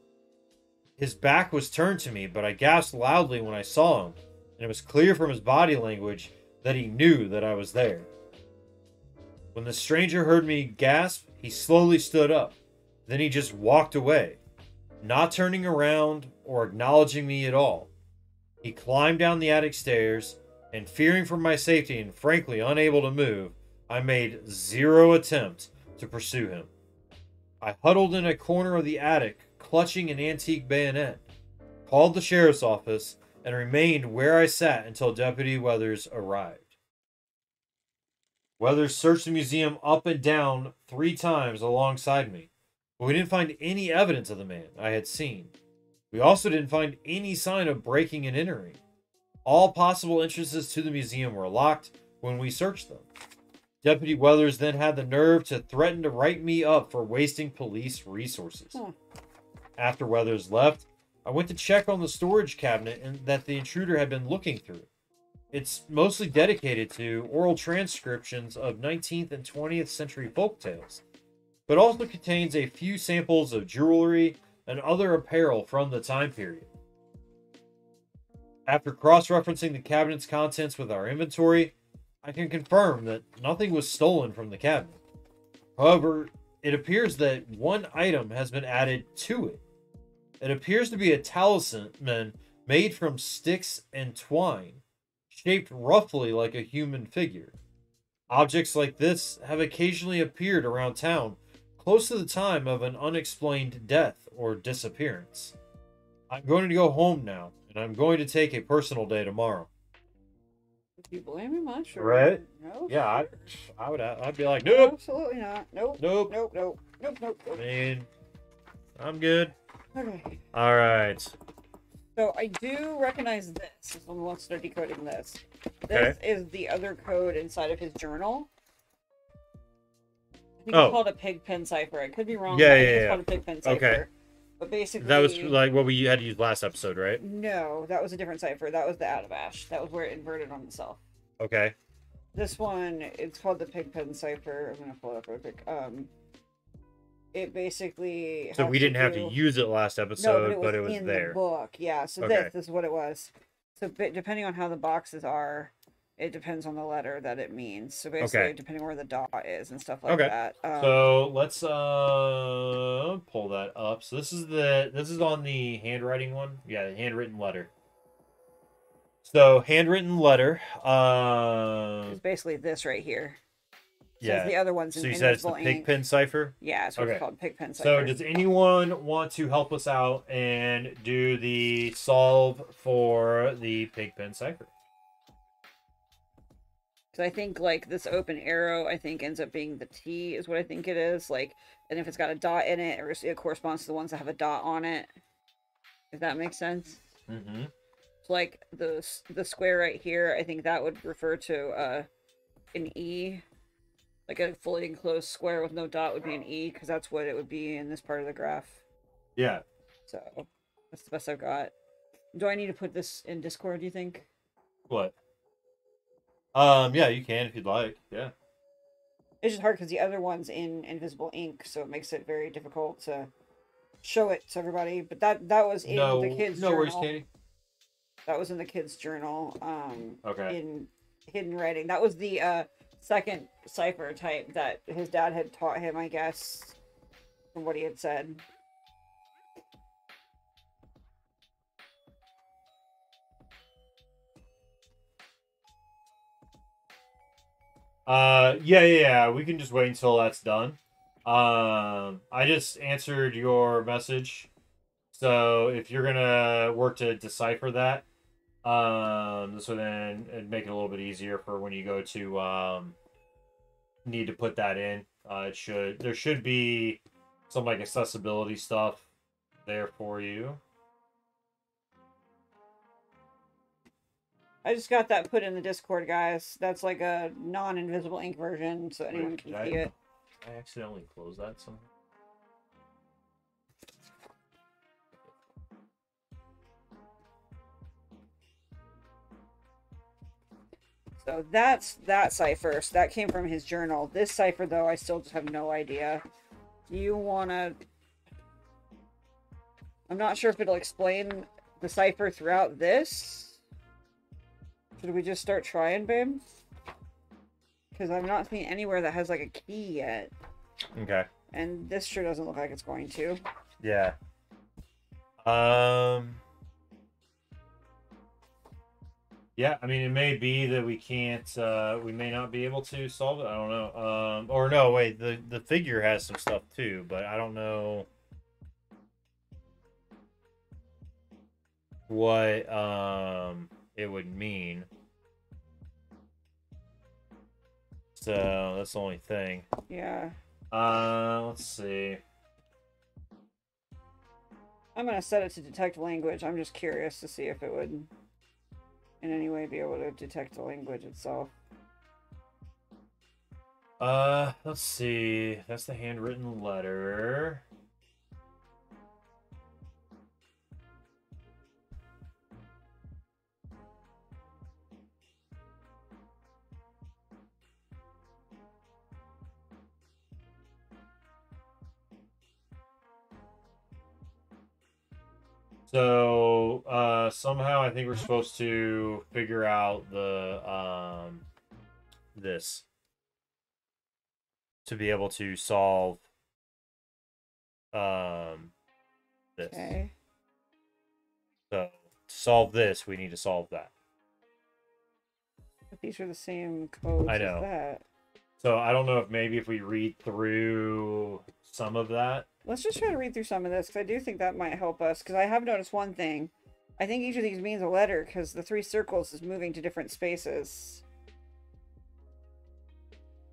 His back was turned to me, but I gasped loudly when I saw him, and it was clear from his body language that he knew that I was there. When the stranger heard me gasp, he slowly stood up. Then he just walked away, not turning around or acknowledging me at all. He climbed down the attic stairs, and fearing for my safety and frankly unable to move, I made zero attempt to pursue him. I huddled in a corner of the attic, clutching an antique bayonet, called the sheriff's office, and remained where I sat until Deputy Weathers arrived. Weathers searched the museum up and down 3 times alongside me, but we didn't find any evidence of the man I had seen. We also didn't find any sign of breaking and entering. All possible entrances to the museum were locked when we searched them. Deputy Weathers then had the nerve to threaten to write me up for wasting police resources. After Weathers left, I went to check on the storage cabinet and that the intruder had been looking through. It's mostly dedicated to oral transcriptions of 19th and 20th century folk tales, but also contains a few samples of jewelry and other apparel from the time period. After cross-referencing the cabinet's contents with our inventory, I can confirm that nothing was stolen from the cabinet. However, it appears that one item has been added to it. It appears to be a talisman made from sticks and twine, shaped roughly like a human figure. Objects like this have occasionally appeared around town close to the time of an unexplained death or disappearance. I'm going to go home now, and I'm going to take a personal day tomorrow. Do you blame me much? Or... Right? No. Yeah, I'd be like, nope. Absolutely not. Nope. Nope. Nope. Nope. Nope. Nope. I mean, I'm good. Okay. All right. So I do recognize this. If someone wants to start decoding this. Okay. This is the other code inside of his journal. I think Oh. it's called a pig pen cipher. I could be wrong. Yeah, but I yeah, think it's yeah. called a pig pen cipher. Okay. But basically, That was like what we had to use last episode, right? No, that was a different cipher. That was the out of ash. That was where it inverted on itself. Okay. This one, it's called the pig pen cipher. I'm gonna pull it up real quick. It basically. So we didn't have to use it last episode, no, but it was in there. the book. Yeah. So Okay. this is what it was. So depending on how the boxes are, it depends on the letter that it means. So basically, Okay. depending on where the dot is and stuff like Okay. that. So let's pull that up. So this is on the handwriting one. Yeah, the handwritten letter. So handwritten letter. It's basically this right here. Yeah. The other one's So in you said it's the invisible ink. pigpen cipher. Yeah, it's what Okay. it's called, pigpen cipher. So does anyone want to help us out and do the solve for the pigpen cipher? So I think like this open arrow, I think ends up being the T is what I think it is. Like, and if it's got a dot in it, or it corresponds to the ones that have a dot on it. If that makes sense. Mm-hmm. So like the square right here, I think that would refer to an E. Like a fully enclosed square with no dot would be an E, because that's what it would be in this part of the graph. Yeah. So that's the best I've got. Do I need to put this in Discord, do you think? What? Yeah, you can if you'd like. Yeah. It's just hard because the other one's in invisible ink, so it makes it very difficult to show it to everybody. But that was in the kids' journal. No worries, Katie. That was in the kids' journal. Okay. In hidden writing. That was the second cipher type that his dad had taught him, I guess, from what he had said. Yeah. We can just wait until that's done. I just answered your message. So if you're gonna work to decipher that, this would then it'd make it a little bit easier for when you go to need to put that in. There should be some like accessibility stuff there for you. I just got that put in the Discord, guys. That's like a non-invisible ink version, so anyone can see it. I accidentally closed that somehow. So that's that cipher. So that came from his journal. This cipher, though, I still just have no idea. Do you want to... I'm not sure if it'll explain the cipher throughout this. Should we just start trying, babe? Because I'm not seeing anywhere that has, like, a key yet. Okay. And this sure doesn't look like it's going to. Yeah. Yeah, I mean, it may be that we can't, we may not be able to solve it. I don't know. Or no, wait, the figure has some stuff too, but I don't know what, it would mean. So, that's the only thing. Yeah. Let's see. I'm going to set it to detect language. I'm just curious to see if it would in any way be able to detect the language itself. Let's see. That's the handwritten letter. So, somehow I think we're supposed to figure out the, this. To be able to solve, this. Okay. So, to solve this, we need to solve that. But these are the same codes I know. as that. So, I don't know if maybe if we read through some of that. Let's just try to read through some of this, because I do think that might help us. Because I have noticed one thing. I think each of these means a letter, because the 3 circles is moving to different spaces.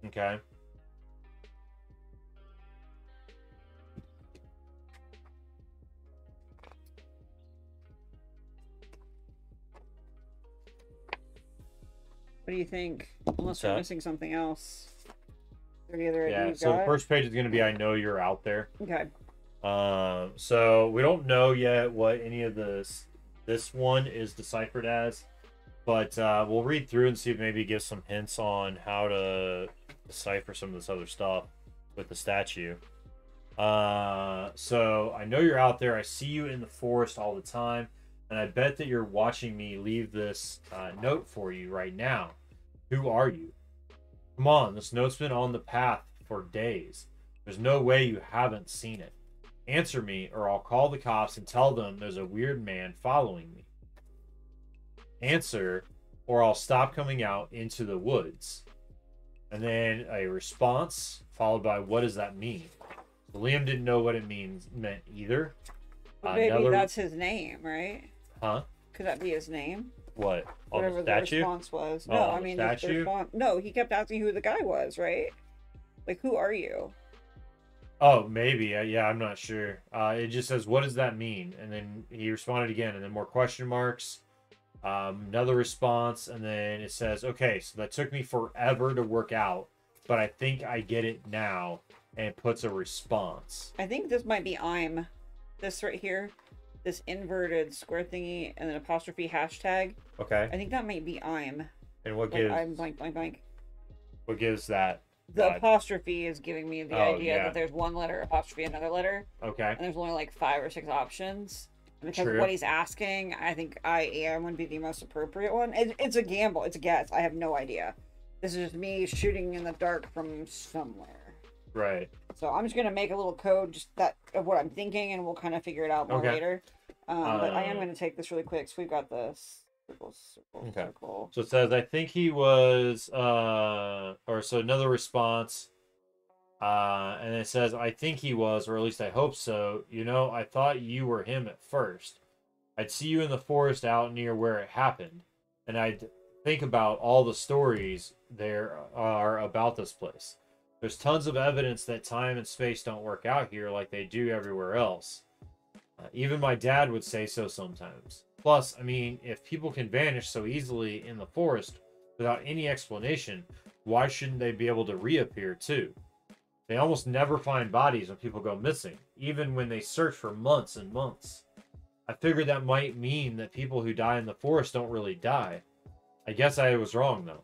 Okay. What do you think? Unless we're missing something else. Is there any other Yeah, so the first page is going to be I know you're out there. Okay. So we don't know yet what any of this one is deciphered as, but we'll read through and see if maybe it gives some hints on how to decipher some of this other stuff with the statue. So I know you're out there. I see you in the forest all the time, and I bet that you're watching me leave this note for you right now. Who are you? Come on, this note's been on the path for days. There's no way you haven't seen it. Answer me, or I'll call the cops and tell them there's a weird man following me. Answer, or I'll stop coming out into the woods. And then a response, followed by, what does that mean? So Liam didn't know what it meant either. Maybe that's his name, right? Huh? Could that be his name? What? On Whatever the statue? response was. Oh, No, on I mean, the the statue? response. No, he kept asking who the guy was, right? Like, who are you? Oh, maybe. Yeah, I'm not sure. It just says, what does that mean? And then he responded again, and then more question marks. Another response, and then it says, okay, so that took me forever to work out, but I think I get it now, and it puts a response. I think this might be I'm. This right here. This inverted square thingy and then apostrophe hashtag. Okay. I think that might be I'm. And what Like, gives... I'm blank, blank, blank. What gives that? The apostrophe is giving me the idea yeah. that there's one letter, apostrophe, another letter. Okay. And there's only like 5 or 6 options. And because of True. what he's asking, I think I am would be the most appropriate one. It's a gamble. It's a guess. I have no idea. This is just me shooting in the dark from somewhere. Right. So I'm just going to make a little code just that of what I'm thinking, and we'll kind of figure it out more later. But I am going to take this really quick. So we've got this. Circle, circle. So it says, I think he was, so another response. And it says, I think he was, or at least I hope so. You know, I thought you were him at first. I'd see you in the forest out near where it happened, and I'd think about all the stories there are about this place. There's tons of evidence that time and space don't work out here like they do everywhere else. Even my dad would say so sometimes. Plus, I mean, if people can vanish so easily in the forest without any explanation, why shouldn't they be able to reappear too? They almost never find bodies when people go missing, even when they search for months and months. I figured that might mean that people who die in the forest don't really die. I guess I was wrong though.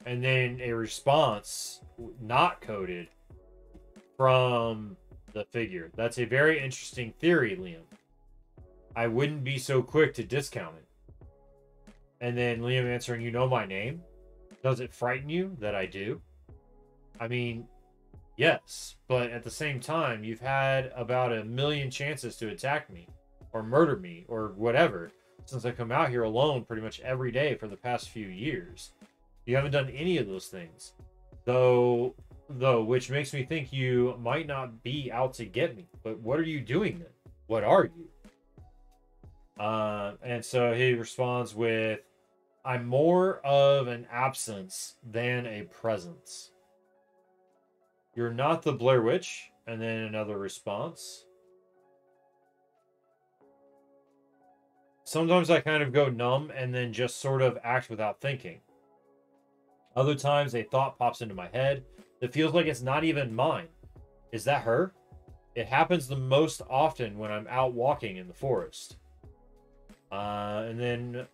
And then a response, not coded, from the figure. That's a very interesting theory, Liam. I wouldn't be so quick to discount it. And then Liam answering, you know my name? Does it frighten you that I do? I mean, yes, but at the same time, you've had about 1,000,000 chances to attack me, or murder me, or whatever, since I come out here alone pretty much every day for the past few years. You haven't done any of those things. Though, which makes me think you might not be out to get me. But what are you doing then? What are you? And so he responds with, I'm more of an absence than a presence. You're not the Blair Witch. And then another response. Sometimes I kind of go numb and then just sort of act without thinking. Other times a thought pops into my head that feels like it's not even mine. Is that her? It happens the most often when I'm out walking in the forest. And then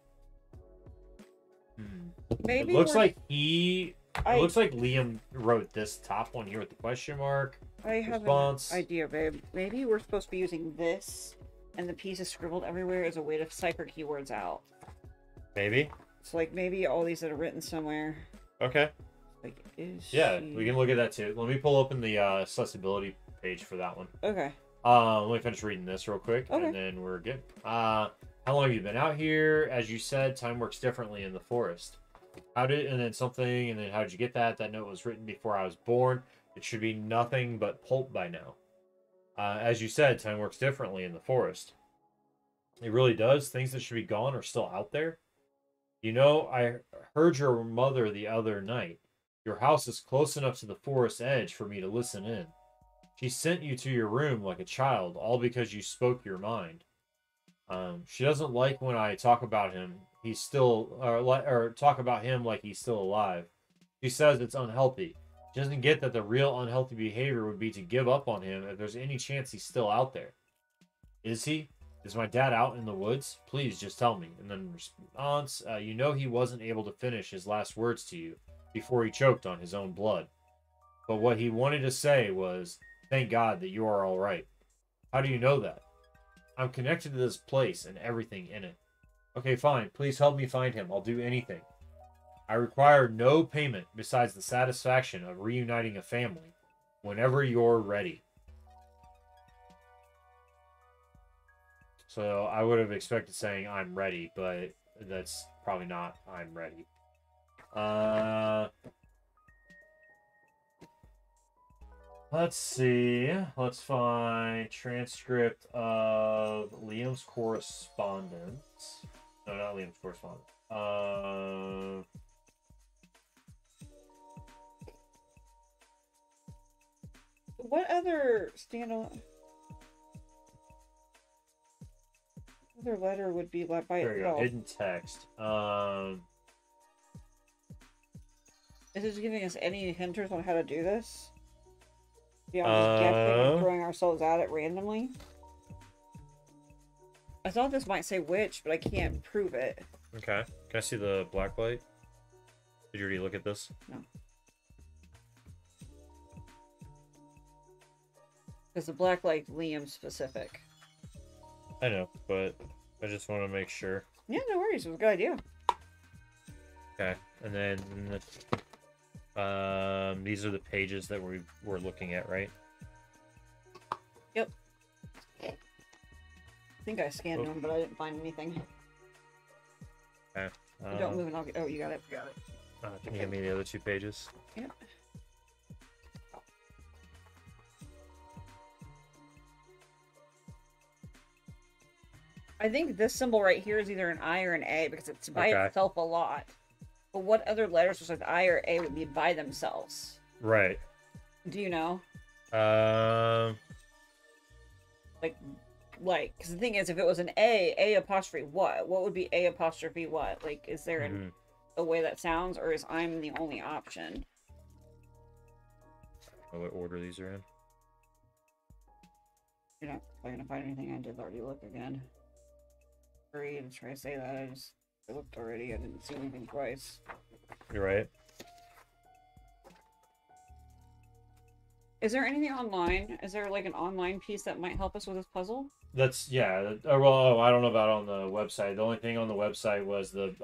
Maybe it looks like Liam wrote this top one here with the question mark. I have response. An idea, babe. Maybe we're supposed to be using this and the pieces scribbled everywhere as a way to cipher keywords out. Maybe. So, like, maybe all these that are written somewhere. Okay. Like, yeah, we can look at that too. Let me pull open the accessibility page for that one. Okay. Let me finish reading this real quick, okay. And then we're good. How long have you been out here? As you said, time works differently in the forest. And then something, and then how did you get that? That note was written before I was born. It should be nothing but pulp by now. As you said, time works differently in the forest. It really does. Things that should be gone are still out there. You know, I heard your mother the other night. Your house is close enough to the forest edge for me to listen in. She sent you to your room like a child, all because you spoke your mind. She doesn't like when I talk about him. He's still, or talk about him like he's still alive. She says it's unhealthy. She doesn't get that the real unhealthy behavior would be to give up on him if there's any chance he's still out there. Is he? Is my dad out in the woods? Please just tell me. And then in response, you know he wasn't able to finish his last words to you before he choked on his own blood. But what he wanted to say was, thank God that you are all right. How do you know that? I'm connected to this place and everything in it. Okay, fine. Please help me find him. I'll do anything. I require no payment besides the satisfaction of reuniting a family whenever you're ready. So I would have expected saying I'm ready, but that's probably not I'm ready. Let's see. Let's find transcript of Liam's correspondence. No, not Liam's correspondence. What other standalone? Other letter would be like by there you itself. go. Hidden text. Is this giving us any hinters on how to do this? Beyond just guessing and throwing ourselves at it randomly? I thought this might say witch, but I can't prove it. Okay. Can I see the black light? Did you already look at this? No. Because the black light Liam specific. I know, but I just want to make sure. Yeah, no worries. It was a good idea. Okay. And then these are the pages that we're looking at, right? Yep. I think I scanned them, but I didn't find anything. Okay. Don't move and I'll get... Oh, you got it. Got it. Can you give me the other two pages? Yep. I think this symbol right here is either an I or an A because it's by itself a lot. But what other letters besides I or A would be by themselves? Right. Do you know? Like, because the thing is, if it was an A apostrophe what? What would be A apostrophe what? Like, is there a way that sounds, or is I'm the only option? What order these are in? You're not probably gonna find anything. I did already look again. Sorry to try to say that. I looked already. I didn't see anything twice. You're right. Is there anything online? Is there like an online piece that might help us with this puzzle? That's well, I don't know about on the website. The only thing on the website was the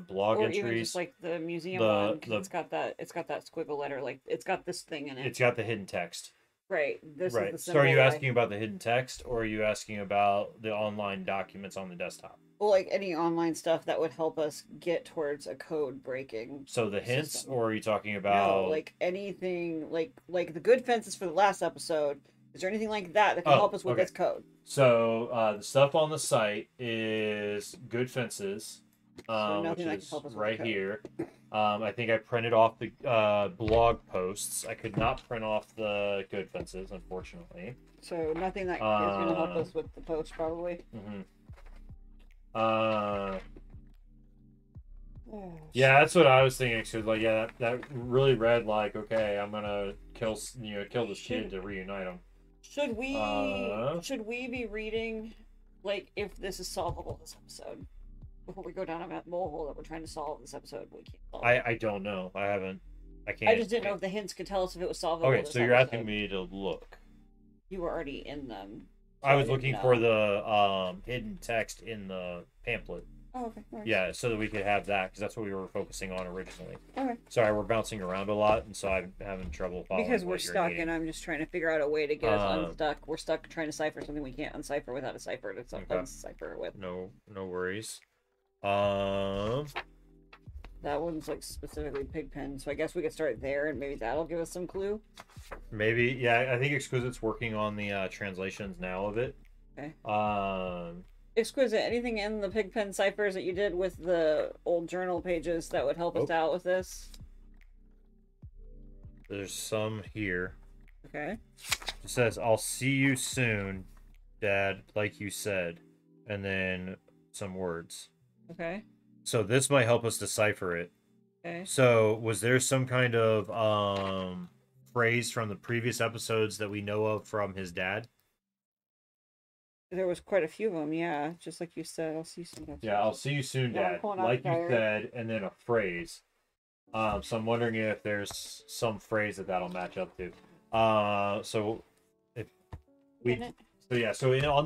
blog or entries. Even just like the museum one. It's got that squiggle letter. Like it's got this thing in it. It's got the hidden text. Right. This right. is the So are you asking about the hidden text, or are you asking about the online documents on the desktop? Well, like any online stuff that would help us get towards a code breaking. So the hints, system. Or are you talking about like anything like the good fences for the last episode? Is there anything like that can help us with this code? So the stuff on the site is good fences, which is right here. I think I printed off the blog posts. I could not print off the good fences, unfortunately. So nothing that is going to help us with the post, probably. Yeah, that's what I was thinking. Cause like, yeah, that really read like, okay, I'm gonna kill this kid to reunite him. Should we be reading, like, if this is solvable this episode before we go down a mole hole that we're trying to solve this episode? We can't solve I don't know. I can't. I just didn't know if the hints could tell us if it was solvable. Okay, so you're asking me to look. You were already in them. So I was looking for the hidden text in the pamphlet. Oh, okay. Nice. Yeah, so that we could have that, because that's what we were focusing on originally. Okay. Sorry, we're bouncing around a lot, and so I'm having trouble following. Because we're stuck, and I'm just trying to figure out a way to get us unstuck. We're stuck trying to cipher something we can't uncipher without a cipher to uncipher with. No worries. That one's like specifically Pigpen, so I guess we could start there, and maybe that'll give us some clue. Maybe, yeah. I think Exquisite's working on the translations now of it. Okay. Exquisite, anything in the Pigpen ciphers that you did with the old journal pages that would help us out with this? There's some here. Okay. It says, "I'll see you soon, Dad, like you said," and then some words. Okay. So this might help us decipher it. Okay. So was there some kind of phrase from the previous episodes that we know of from his dad? There was quite a few of them, yeah. Just like you said, I'll see you soon. Yeah, I'll see you soon, Dad. Like you said, and then a phrase. So I'm wondering if there's some phrase that'll match up to. So on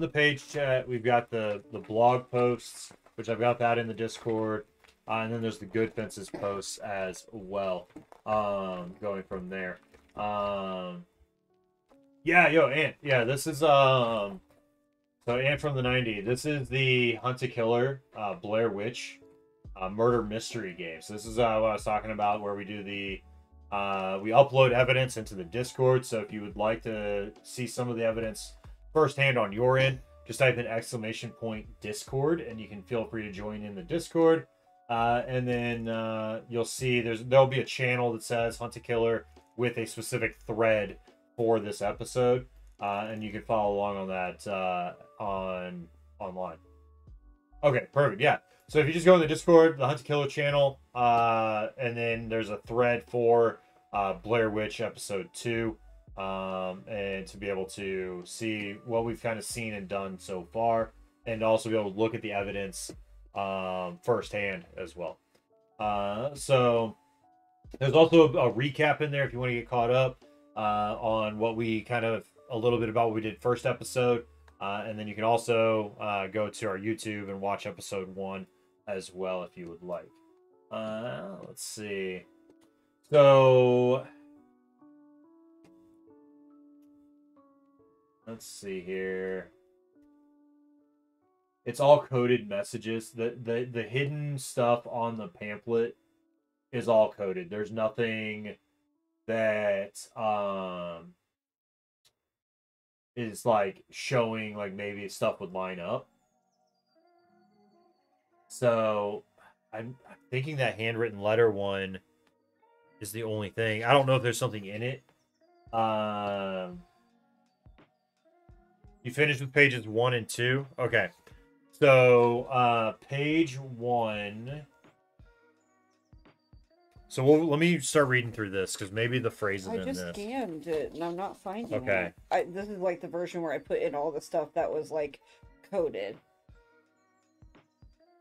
the page chat, we've got the blog posts, which I've got that in the Discord, and then there's the Good Fences posts as well. Going from there. Ant. Yeah, this is So, and from the 90s, this is the Hunt a Killer, Blair Witch, murder mystery game. So this is what I was talking about, where we do we upload evidence into the Discord. So if you would like to see some of the evidence firsthand on your end, just type in !Discord, and you can feel free to join in the Discord. And then you'll see there'll be a channel that says Hunt a Killer with a specific thread for this episode. And you can follow along on that online. Okay, perfect. Yeah. So if you just go in the Discord, the Hunt a Killer channel, and then there's a thread for Blair Witch episode 2, and to be able to see what we've kind of seen and done so far, and also be able to look at the evidence firsthand as well. So there's also a recap in there if you want to get caught up on what we a little bit about what we did first episode, and then you can also go to our YouTube and watch episode 1 as well if you would like. Let's see. So let's see here. It's all coded messages. The hidden stuff on the pamphlet is all coded. There's nothing that is like showing like maybe stuff would line up. So I'm thinking that handwritten letter one is the only thing. I don't know if there's something in it. You finished with pages 1 and 2? Okay. So, page 1. So let me start reading through this because maybe the phrases in this. I just scanned it and I'm not finding Okay. it. This is like the version where I put in all the stuff that was like coded.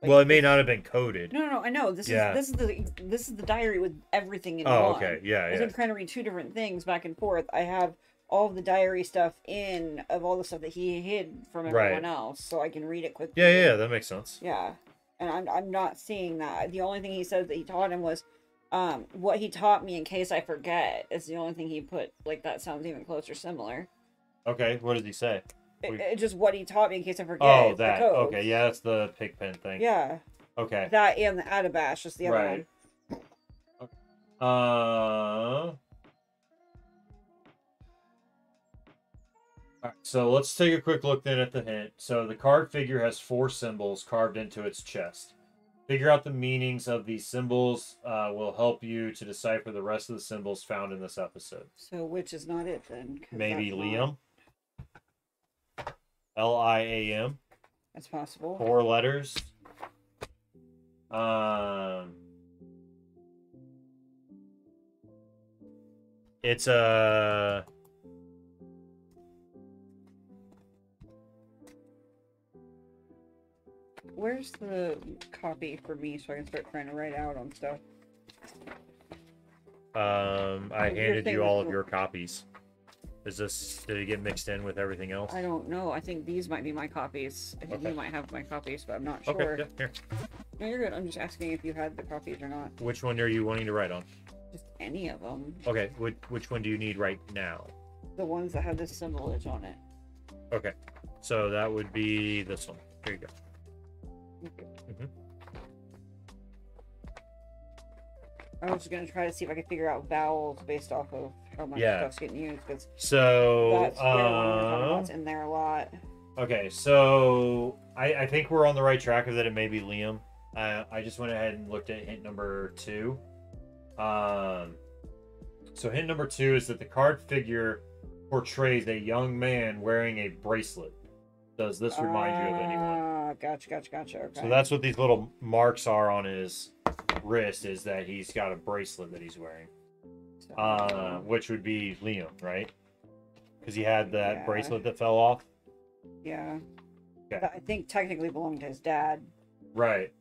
Well, it may not have been coded. No, I know. This is the diary with everything in one. Oh, okay. Yeah, I'm trying to read two different things back and forth. I have all of the diary stuff of all the stuff that he hid from everyone else, so I can read it quickly. Yeah, that makes sense. Yeah, and I'm not seeing that. The only thing he says that he taught him was, what he taught me in case I forget is the only thing he put. Like that sounds even close or similar. Okay, what did he say? It just what he taught me in case I forget. Oh, that. Okay, yeah, that's the pig pen thing. Yeah. Okay. That and the Adabash, just the other one. Alright, so let's take a quick look then at the hint. So the card figure has 4 symbols carved into its chest. Figure out the meanings of these symbols will help you to decipher the rest of the symbols found in this episode. So which is not it then? Maybe Liam. Liam. That's possible. 4 letters. It's a... Where's the copy for me so I can start trying to write out on stuff? I handed you all of your copies. Did it get mixed in with everything else? I don't know. I think these might be my copies. I think you might have my copies, but I'm not sure. Okay, yeah, here. No, you're good. I'm just asking if you had the copies or not. Which one are you wanting to write on? Just any of them. Okay, which one do you need right now? The ones that have this symbolage on it. Okay, so that would be this one. Here you go. Okay. Mm-hmm. I was just gonna try to see if I could figure out vowels based off of how much stuff's getting used, because that's in there a lot. Okay, so I think we're on the right track of that. It may be Liam. I just went ahead and looked at hint number 2. So hint number 2 is that the card figure portrays a young man wearing a bracelet. Does this remind you of anyone? Gotcha. Okay. So that's what these little marks are on his wrist, is that he's got a bracelet that he's wearing. Which would be Liam, right? Because he had that bracelet that fell off. Yeah. Okay. That I think technically belonged to his dad. Right.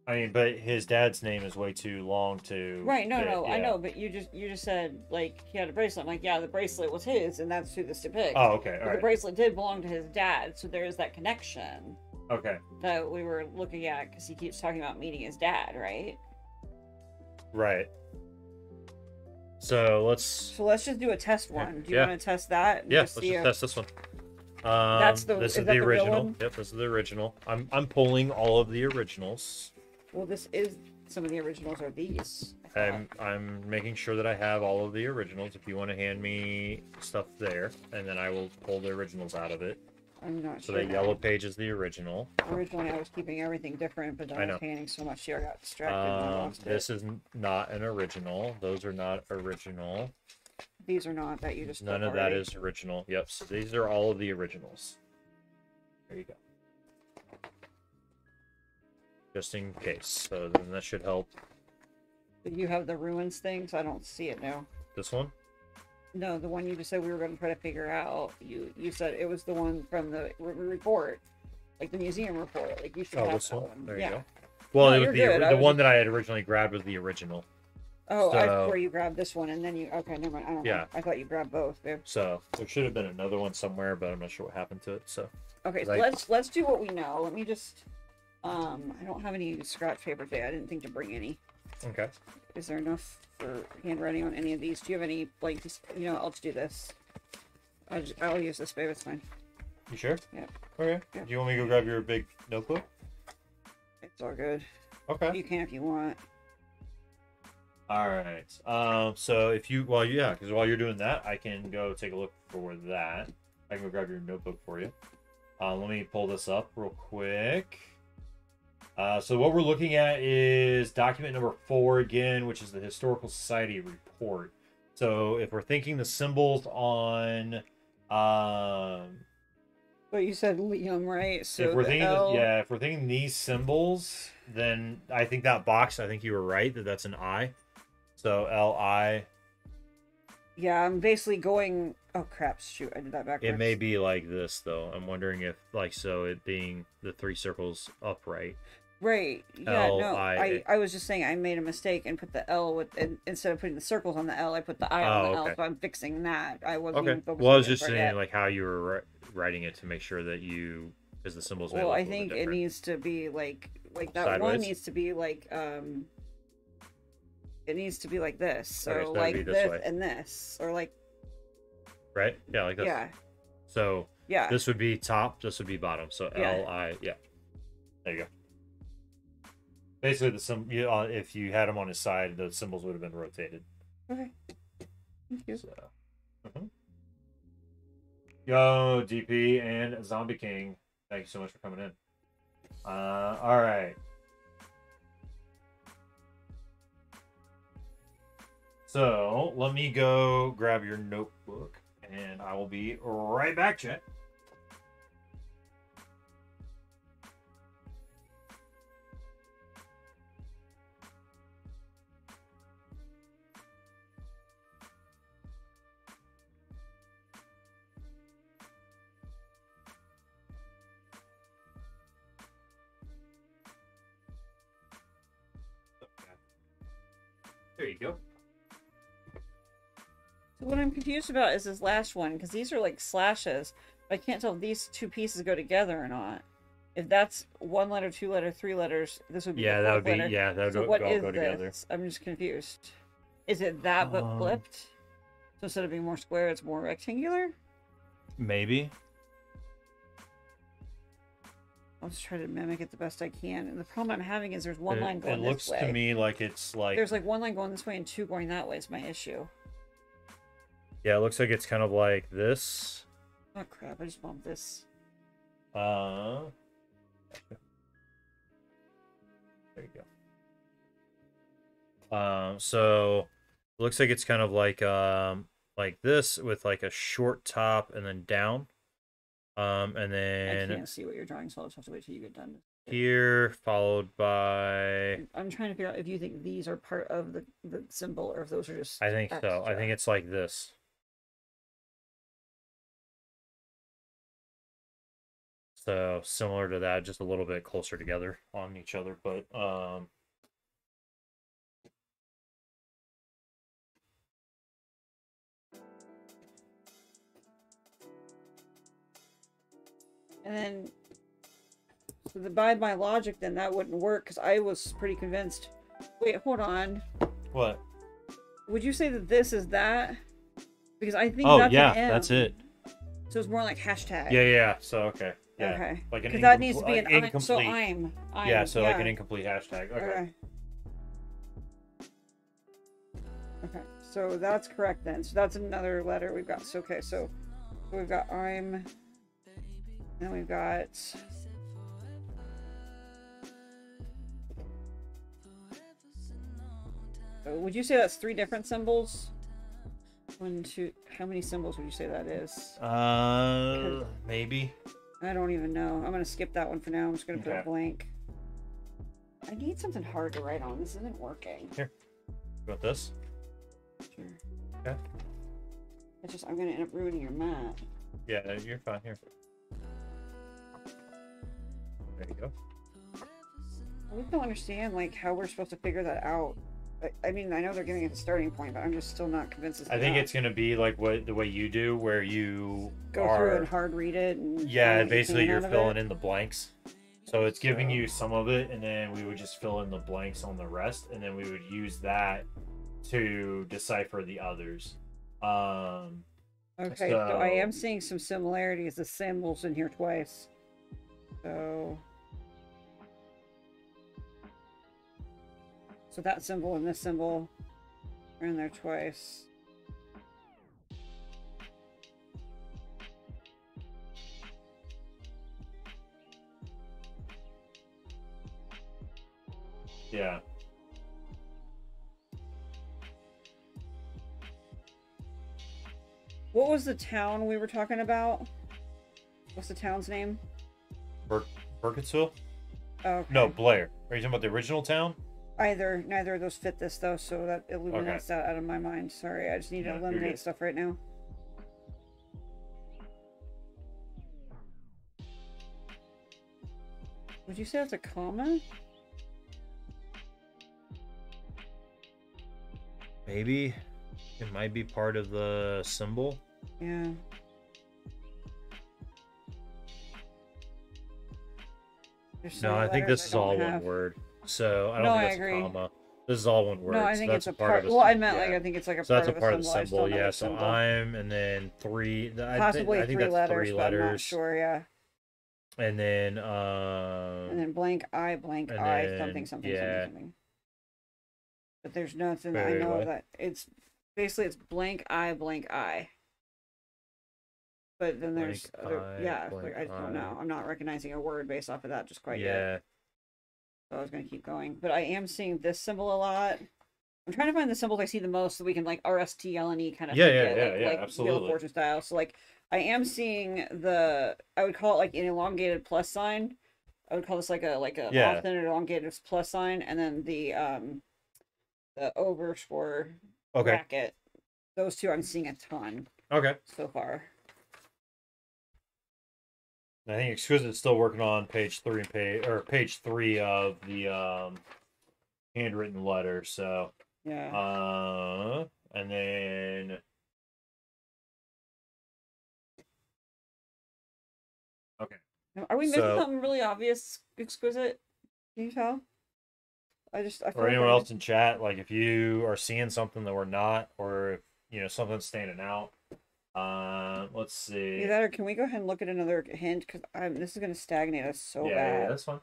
I mean, but his dad's name is way too long to. Right. No. Yeah. I know, but you just said like he had a bracelet. I'm like, yeah, the bracelet was his, and that's who this depicts. Oh, okay. All right. The bracelet did belong to his dad, so there is that connection. Okay. That we were looking at because he keeps talking about meeting his dad, right? Right. So let's just do a test one. Do you want to test that? Yeah, let's just test this one. This is the original. Yep, this is the original. I'm pulling all of the originals. Well, this is some of the originals are these. I'm making sure that I have all of the originals. If you want to hand me stuff there, and then I will pull the originals out of it. I'm not sure. So the yellow page is the original. Originally, I was keeping everything different, but then I was handing so much here, I got distracted and I lost it. This is not an original. Those are not original. These are not that you just. None of that is original. Yep. So these are all of the originals. There you go. Just in case. So then that should help. But you have the ruins thing, so I don't see it now. This one? No, the one you just said we were going to try to figure out. You said it was the one from the report, like the museum report. Like you should have this that one. There you go. Well, no, it was the one that I had originally grabbed was the original. Oh, so, I swear you grabbed this one and then you. Okay, never mind. I don't know. I thought you grabbed both, babe. So there should have been another one somewhere, but I'm not sure what happened to it. So. Okay, so let's do what we know. Let me just. I don't have any scratch paper today. I didn't think to bring any. Okay. Is there enough for handwriting on any of these? Do you have any blanks? I'll just do this. I'll use this, babe. It's fine. You sure? Yeah. Okay. Yeah. Do you want me to go grab your big notebook? It's all good. Okay. You can if you want. All right. So if you, while you're doing that, I can go take a look for that. I can go grab your notebook for you. Let me pull this up real quick. So what we're looking at is document number 4 again, which is the Historical Society report. So if we're thinking the symbols on, But you said Liam, right? So if we're the thinking, L. yeah, if we're thinking these symbols, then I think that box. I think you were right that's an I. So L-I. Yeah, I'm basically going. Oh crap! Shoot, I did that backwards. It may be like this though. I'm wondering if like so it being the 3 circles upright. Right. Yeah. L, No. I. I was just saying I made a mistake and put the L with instead of putting the circles on the L, I put the I on the L. Okay. So I'm fixing that. I wasn't Okay. even focusing. Well, I was on the just part saying yet. like how you were writing it to make sure that you, because the symbols. May Well, look I a little think bit it different. needs to be like that Sideways? one needs to be like it needs to be like this. So, Okay, so that'd be like this this way. and this, or like Right? Yeah, like this. yeah, So yeah. this would be top. This would be bottom. So Yeah. L-I. Yeah. There you go. Basically, if you had them on his side, the symbols would have been rotated. Okay. Thank you. So, Yo, DP and Zombie King. Thank you so much for coming in. All right. So let me go grab your notebook, and I will be right back, chat. There you go. So what I'm confused about is this last one because these are like slashes. But I can't tell if these two pieces go together or not. If that's 1 letter, 2 letter, 3 letters, this would be Yeah, the that fourth would be letter. yeah, that would So all what go is together. this? I'm just confused. Is it that but flipped? So instead of being more square, it's more rectangular? Maybe. I'll just try to mimic it the best I can. And the problem I'm having is there's one line going It this looks way. to me like it's like There's like one line going this way and 2 going that way is my issue. yeah, it looks like it's kind of like this. Oh crap, I just bumped this. There you go. So it looks like it's kind of like this with like a short top and then down. And I then can't see what you're drawing, so I'll just have to wait till you get done. here, followed by I'm trying to figure out if you think these are part of the symbol or if those are just I think so. I extra. think it's like this. So similar to that, just a little bit closer together on each other, but And then, so by my logic, then that wouldn't work because I was pretty convinced. Wait, hold on. what? Would you say that this is that? Because I think Oh that's yeah, an M. that's it. So it's more like hashtag. Yeah. So okay. Yeah. Okay. Like an Because that needs to be an incomplete. so I'm. Yeah, so like an incomplete hashtag. Okay. Okay. So that's correct then. So that's another letter we've got. So okay, so we've got I'm. Then we've got. Would you say that's 3 different symbols? 1, 2. How many symbols would you say that is? Maybe. I don't even know. I'm gonna skip that one for now. I'm just gonna put a Okay. blank. I need something hard to write on. This isn't working. Here. You want this? Sure. Okay. It's just I'm gonna end up ruining your mat. Yeah, you're fine here. There you go. I just don't understand like how we're supposed to figure that out. I mean, I know they're giving us a starting point, but I'm just still not convinced. It's I think enough. it's gonna be like the way you do, where you Go through and hard read it. And yeah, find what you basically can you're out of filling it. in the blanks. So it's giving you some of it, and then we would just fill in the blanks on the rest, and then we would use that to decipher the others. Okay, so I am seeing some similarities. The symbols in here twice. So that symbol and this symbol are in there twice. Yeah. What was the town we were talking about? What's the town's name? Burkittsville? Okay. No, Blair. Are you talking about the original town? Neither of those fit this though, so that eliminates that out of my mind. Sorry, I just need to eliminate stuff right now. Would you say that's a comma? Maybe. It might be part of the symbol. Yeah. No, I think this is all one word. So I don't think that's a comma. This is all one word. No, I think it's a part of the, well, I meant like I think it's like a part of the symbol. Yeah, so I'm and then three. Possibly I think three that's letters, 3 but letters. I'm not sure. Yeah. And then blank I something. But there's nothing. I know that it's basically it's blank I. But then there's I don't know. I'm not recognizing a word based off of that just quite yet. So I was gonna keep going, but I am seeing this symbol a lot. I'm trying to find the symbols I see the most so we can like RSTLNE kind of like absolutely. Wheel of Fortune style. So like I am seeing I would call it like an elongated plus sign. I would call this like a often an elongated plus sign, and then the overscore bracket. Those two I'm seeing a ton. Okay. So far. I think Exquisite's still working on page 3 of the handwritten letter. So yeah. And then okay. Are we missing something really obvious, Exquisite? Can you tell? I feel or anyone else in chat, like if you are seeing something that we're not, or if something's standing out. Let's see. Either that or can we go ahead and look at another hint? Because this is going to stagnate us so bad. Yeah, that's fine.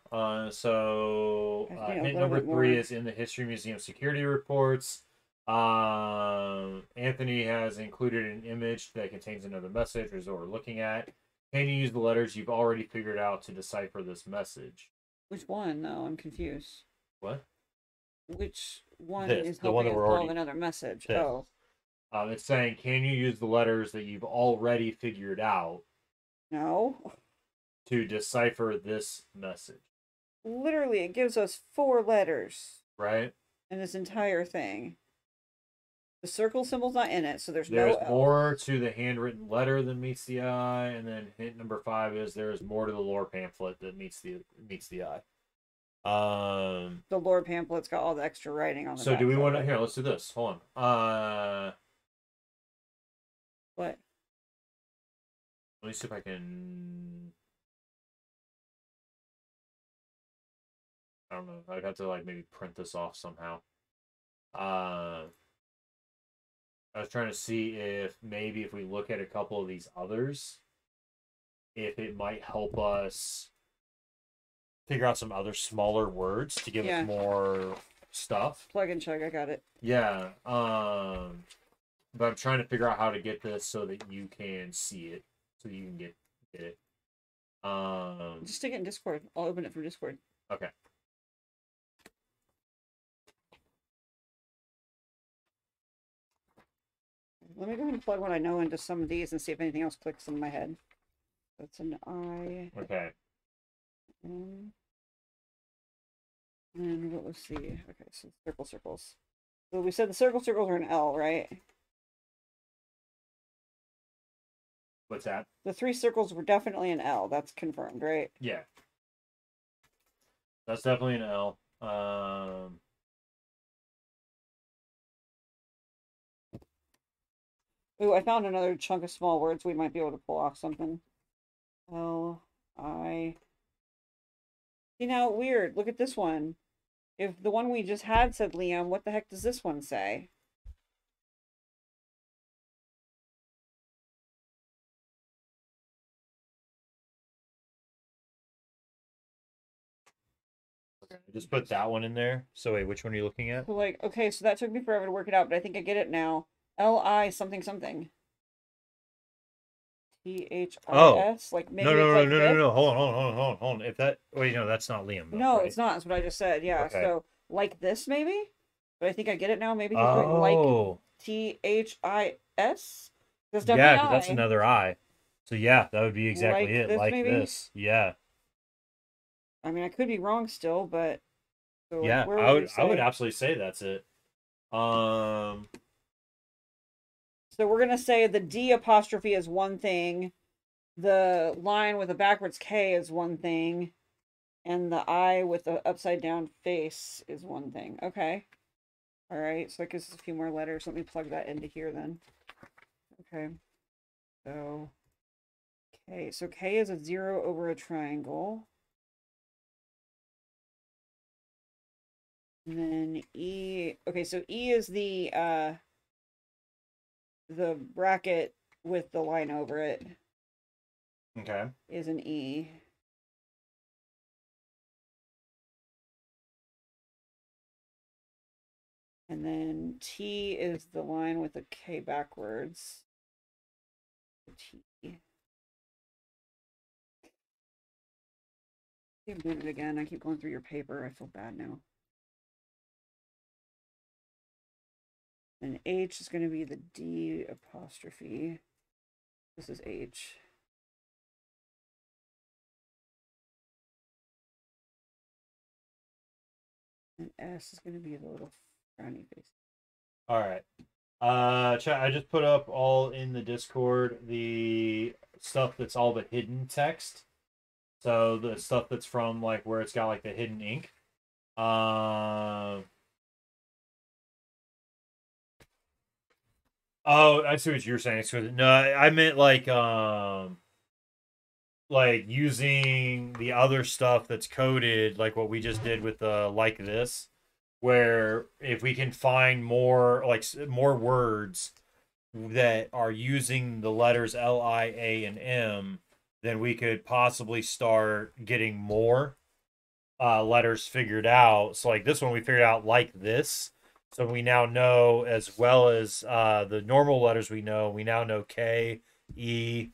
So hint number 3 is in the History Museum security reports. Anthony has included an image that contains another message, which is what we're looking at. Can you use the letters you've already figured out to decipher this message? Which one? No, I'm confused. What? Which one is helping us solve another message? This. Oh. It's saying, can you use the letters that you've already figured out? No. To decipher this message. Literally, it gives us 4 letters. Right. In this entire thing. The circle symbol's not in it, so there's no L. More to the handwritten letter than meets the eye, and then hint number 5 is there is more to the lore pamphlet that meets the eye. The lore pamphlet's got all the extra writing on the back. So do we want to here? Let's do this. Hold on. What? Let me see if I can. I don't know. I'd have to maybe print this off somehow. I was trying to see if maybe if we look at a couple of these others, if it might help us figure out some other smaller words to give us more stuff. Plug and chug, I got it. Yeah. But I'm trying to figure out how to get this so that you can see it, so that you can get it. Just stick it in Discord. I'll open it from Discord. Okay. Let me go ahead and plug what I know into some of these and see if anything else clicks in my head. That's an I. Okay. And what was the... Okay, so circles. So we said the circles are an L, right? What's that? The 3 circles were definitely an L. That's confirmed, right? Yeah. That's definitely an L. Ooh, I found another chunk of small words. We might be able to pull off something. L-I... See, now, weird. Look at this one. If the one we just had said Liam, what the heck does this one say? Okay, just put that one in there. So wait, which one are you looking at? So okay, so that took me forever to work it out, but I think I get it now. L-I something something. T-H-I-S? Oh. Maybe no. Hold on. If that... Wait, no, that's not Liam, though, no, right? it's not. That's what I just said. Yeah, okay. So like this, maybe? But I think I get it now. Maybe he's going like Oh. THIS? That's Yeah, definitely because that's I. another I. So yeah, that would be exactly Like it. this, Like maybe? this. Yeah. I mean, I could be wrong still, but so like, Yeah, where would we I would say? absolutely say that's it. Um So we're gonna say the D apostrophe is one thing, the line with a backwards K is one thing, and the I with the upside down face is one thing. Okay. All right. So that gives us a few more letters. Let me plug that into here then. Okay. So K. So K is a 0 over a triangle. And then E. Okay, so E is the bracket with the line over it okay. is an E. And then T is the line with a K backwards. T. I'm doing it again. I keep going through your paper. I feel bad now. And H is going to be the D apostrophe. This is H. And S is going to be the little frowny face. All right. Chat, I just put up all in the Discord the stuff that's all but hidden text. So the stuff that's from like where it's got like the hidden ink. Oh, I see what you're saying. So no, I meant like using the other stuff that's coded, like what we just did with the like this, where if we can find more like more words that are using the letters L, I, A, and M, then we could possibly start getting more letters figured out. So like this one we figured out like this. So we now know, as well as the normal letters we now know K, E,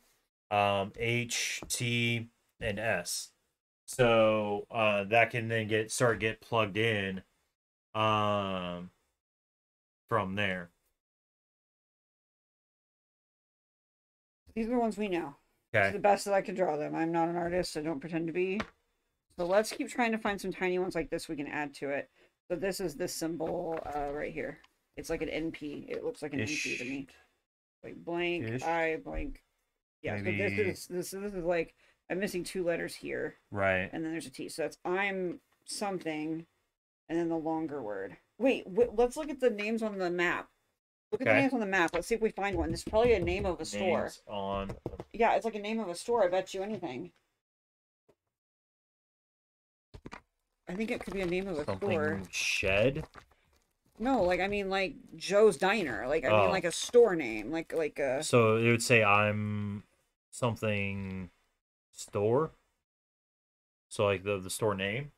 H, T, and S. So that can then get plugged in um, from there. These are the ones we know. Okay. It's the best that I can draw them. I'm not an artist. I don't pretend to be. So let's keep trying to find some tiny ones like this we can add to it. So this is this symbol right here. It's like an NP. It looks like an NP to me. Like blank, Ish. I blank. Yeah, Maybe... so this is like I'm missing two letters here. Right. And then there's a T. So that's I'm something and then the longer word. Wait, let's look at the names on the map. Look at the names on the map. Let's see if we find one. This is probably a name of a store. Names on... Yeah, it's like a name of a store. I bet you anything. I think it could be a name of a store. Shed? No, like I mean like Joe's Diner. Like I mean like a store name. Like a So it would say I'm something store. So like the store name.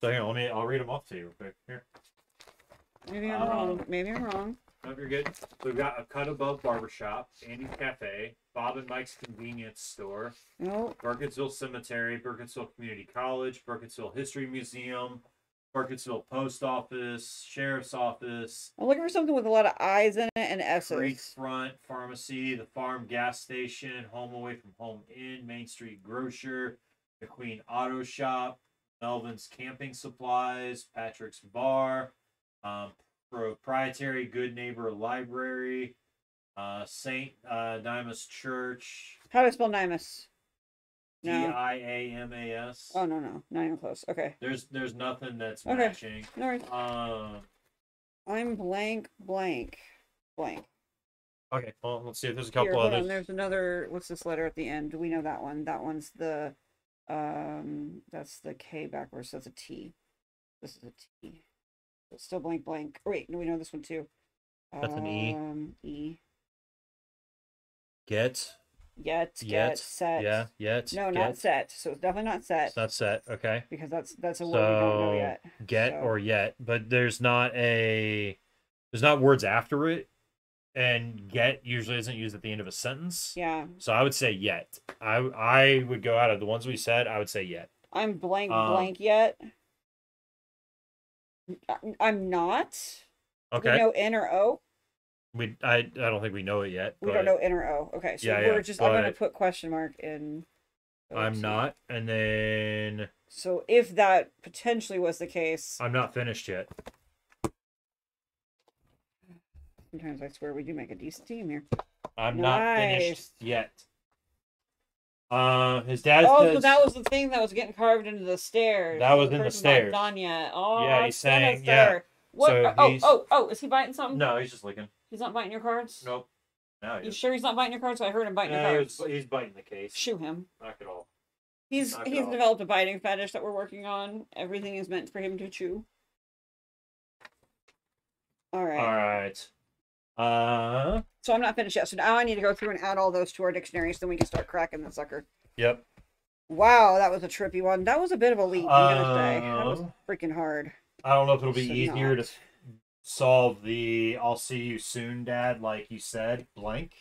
So here, I'll read them off to you real quick. Here. Maybe I'm wrong. Maybe I'm wrong. Nope, you're good. So we've got a Cut Above Barbershop, Andy's Cafe, Bob and Mike's Convenience Store, No. Burkittsville Cemetery, Burkittsville Community College, Burkittsville History Museum, Burkittsville Post Office, Sheriff's Office. I'm looking for something with a lot of I's in it and S's. Creek Front Pharmacy, the Farm Gas Station, Home Away from Home Inn, Main Street Grocer, the Queen Auto Shop, Melvin's Camping Supplies, Patrick's Bar, Proprietary Good Neighbor Library, St. Dimas Church. How do I spell Nimus? No. Diamas. Oh no, not even close. Okay. There's nothing that's okay. matching. No worries. I'm blank. Okay, well, let's see if there's a couple others. There's another. What's this letter at the end? Do we know that one? That one's the. That's the K backwards. So that's a T. This is a T. It's still blank. Oh, wait, no, we know this one too. That's an E. E. Get, set. Yeah, yet. No, not set. So it's definitely not set. It's not set. Okay. Because that's a word we don't know yet. Get or yet, but there's not words after it, and get usually isn't used at the end of a sentence. Yeah. So I would say yet. I would go out of the ones we said. I would say yet. I'm blank yet. I'm not. We Okay. know N or O. I don't think we know it yet, We don't but know N or O. Okay, so yeah, we're yeah. just. I'm gonna But put question mark in I'm OT. not, and then So if that potentially was the case, I'm not finished yet. sometimes I swear we do make a decent team here. I'm not finished Nice. yet. His dad Oh, so says that was the thing that was getting carved into the stairs. that So was the in the person's not stairs. done yet. Oh, Yeah, that's he's saying, yeah. sinister. What? So Oh, he's oh, oh! Is he biting something? no, he's just licking. He's not biting your cards. Nope. No, You sure he's not biting your cards? I heard him biting your yeah, cards. he's biting the case. Shoo him. Knock it off. He's Knock it he's off. developed a biting fetish that we're working on. Everything is meant for him to chew. All right. All right. So I'm not finished yet. So now I need to go through and add all those to our dictionary so then we can start cracking the sucker. Yep. Wow, that was a trippy one. That was a bit of a leap, I'm gonna say. That was freaking hard. I don't know if it'll be Should easier not. to solve the "I'll see you soon, Dad," like you said. Blank.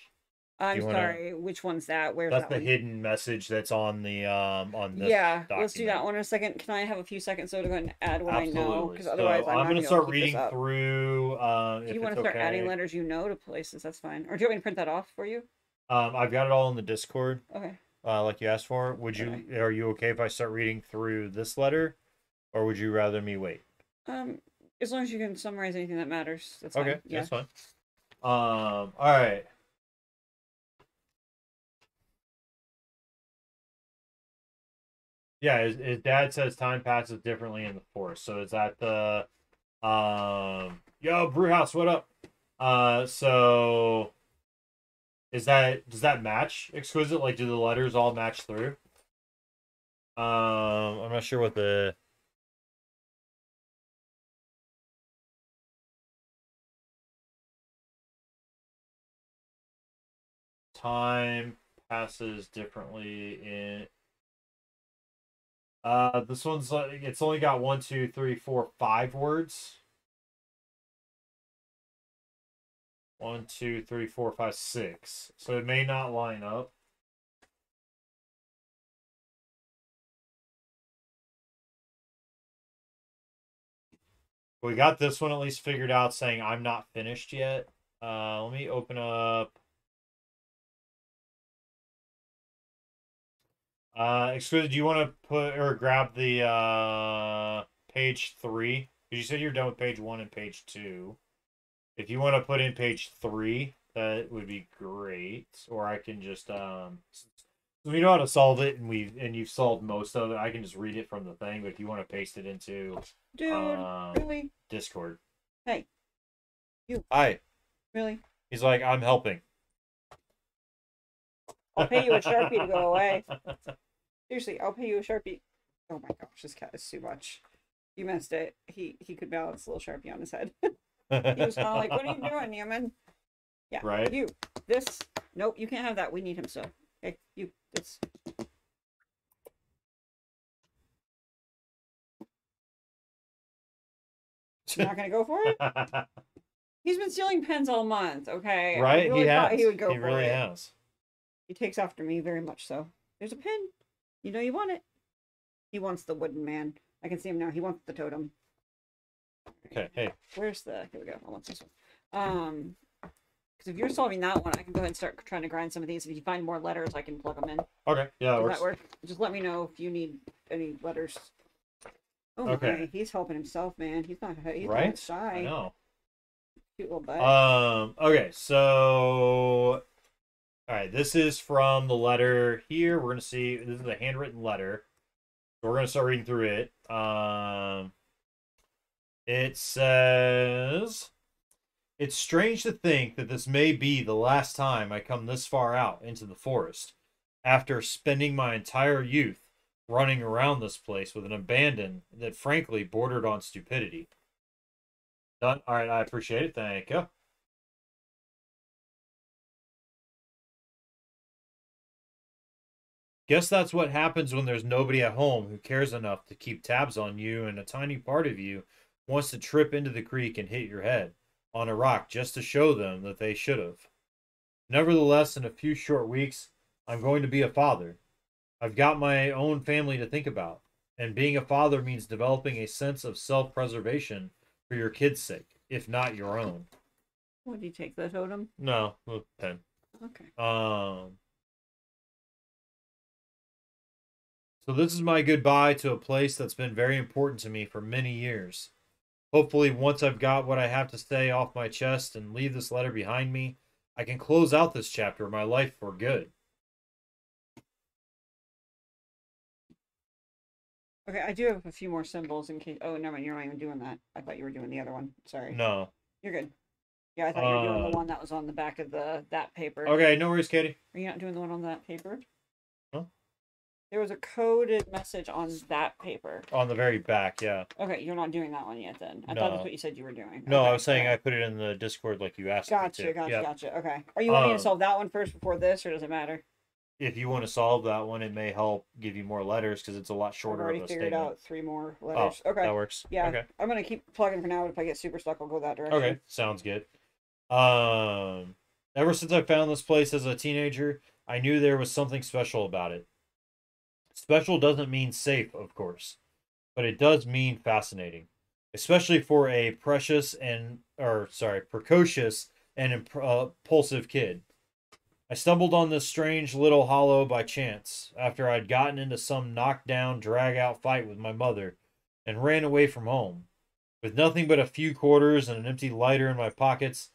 I'm You wanna- sorry. Which one's that? Where's That's that the one? hidden message that's on the on this. Yeah, let's do document. that one in a second. Can I have a few seconds so to go ahead and add what I know? Absolutely. Because So otherwise, I'm I'm not gonna gonna start keep this reading up. through. Do If you want it's to start adding okay. letters you know to places? That's fine. Or do you want me to print that off for you? I've got it all in the Discord. Okay. Like you asked for. Would you? Are you okay if I start reading through this letter, or would you rather me wait? As long as you can summarize anything that matters, that's Okay, fine. Yeah. that's fine. All right. Yeah, his dad says time passes differently in the forest. So is that the yo, Brewhouse, what up? So does that match Exquisite? Like, do the letters all match through? I'm not sure what the time passes differently in this one's like it's only got 1, 2, 3, 4, 5 words. 1, 2, 3, 4, 5, 6. So it may not line up. We got this one at least figured out saying I'm not finished yet. Let me open up. Excuse, do you want to put or grab the page 3? Because you said you're done with page 1 and page 2. If you want to put in page 3, that would be great. Or I can just we know how to solve it, and you've solved most of it. I can just read it from the thing. But if you want to paste it into Dude, really? Discord, Hey, you. hi. Really? He's like, I'm helping. I'll pay you a Sharpie to go away. Seriously, I'll pay you a Sharpie. Oh my gosh, this cat is too much. You missed it. He could balance a little Sharpie on his head. He was kind of like, "What are you doing, Newman?" Yeah, Right. You. This. Nope, you can't have that. We need him still. Okay, you. This. You're not gonna go for it? He's been stealing pens all month. Okay. Right? I really thought he would go He for really it. has. He takes after me very much so. There's a pin. You know you want it. He wants the wooden man. I can see him now. He wants the totem. Okay. Hey. Where's the? Here we go. I want this one. Because if you're solving that one, I can go ahead and start trying to grind some of these. If you find more letters, I can plug them in. Okay. Yeah, that Does works. that work? Just let me know if you need any letters. Oh Okay. my, he's helping himself, man. He's not Right? not shy. I know. Cute little butt. Okay, so all right, this is from the letter here. We're gonna see this is a handwritten letter. So we're gonna start reading through it. It says, "It's strange to think that this may be the last time I come this far out into the forest, after spending my entire youth running around this place with an abandon that frankly bordered on stupidity." Done. All right, I appreciate it. Thank you. Guess that's what happens when there's nobody at home who cares enough to keep tabs on you, and a tiny part of you wants to trip into the creek and hit your head on a rock just to show them that they should have. Nevertheless, in a few short weeks, I'm going to be a father. I've got my own family to think about. And being a father means developing a sense of self-preservation for your kids' sake, if not your own. What do you take, the totem? No, a pen. Okay. So this is my goodbye to a place that's been very important to me for many years. Hopefully, once I've got what I have to say off my chest and leave this letter behind me, I can close out this chapter of my life for good. Okay, I do have a few more symbols in case. Oh, never mind. You're not even doing that. I thought you were doing the other one. Sorry. No. You're good. Yeah, I thought you were doing the one that was on the back of that paper. Okay, no worries, Katie. Are you not doing the one on that paper? Huh? There was a coded message on that paper. On the very back, yeah. Okay, you're not doing that one yet then. I No. thought that's what you said you were doing. No, okay, I was saying okay. I put it in the Discord like you asked me to. Gotcha. Okay. Are you wanting to solve that one first before this, or does it matter? If you want to solve that one, it may help give you more letters because it's a lot I've shorter already of a figured statement. out 3 more letters. Oh, okay. that works. Yeah. Okay. I'm gonna keep plugging for now. If I get super stuck, I'll go that direction. Okay, sounds good. Ever since I found this place as a teenager, I knew there was something special about it. Special doesn't mean safe, of course, but it does mean fascinating, especially for a precocious and impulsive kid. I stumbled on this strange little hollow by chance after I'd gotten into some knockdown, drag-out fight with my mother and ran away from home. With nothing but a few quarters and an empty lighter in my pockets,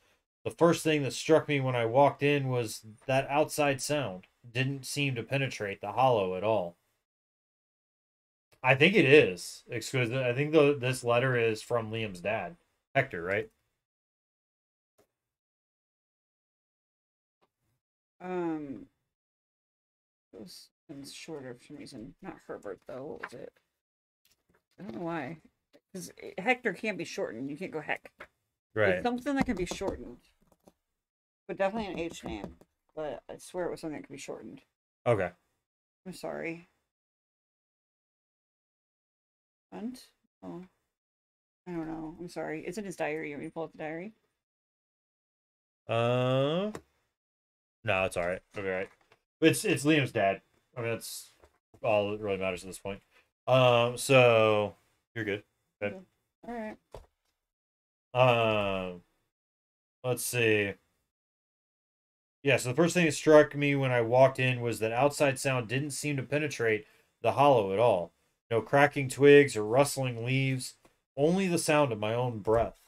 the first thing that struck me when I walked in was that outside sound didn't seem to penetrate the hollow at all. I think it is exquisite. I think this letter is from Liam's dad, Hector, right? It was shorter for some reason. Not Herbert though. What was it? I don't know why. Because Hector can't be shortened. You can't go Heck. Right. It's something that can be shortened, but definitely an H name. But I swear it was something that could be shortened. Okay. I'm sorry. Hunt? Oh, I don't know. I'm sorry. It's in his diary. You want me to pull up the diary? No, it's all right. Okay, right. It's Liam's dad. I mean, that's all that really matters at this point. So you're good. Okay. All right. Let's see. Yeah, so the first thing that struck me when I walked in was that outside sound didn't seem to penetrate the hollow at all. No cracking twigs or rustling leaves, only the sound of my own breath.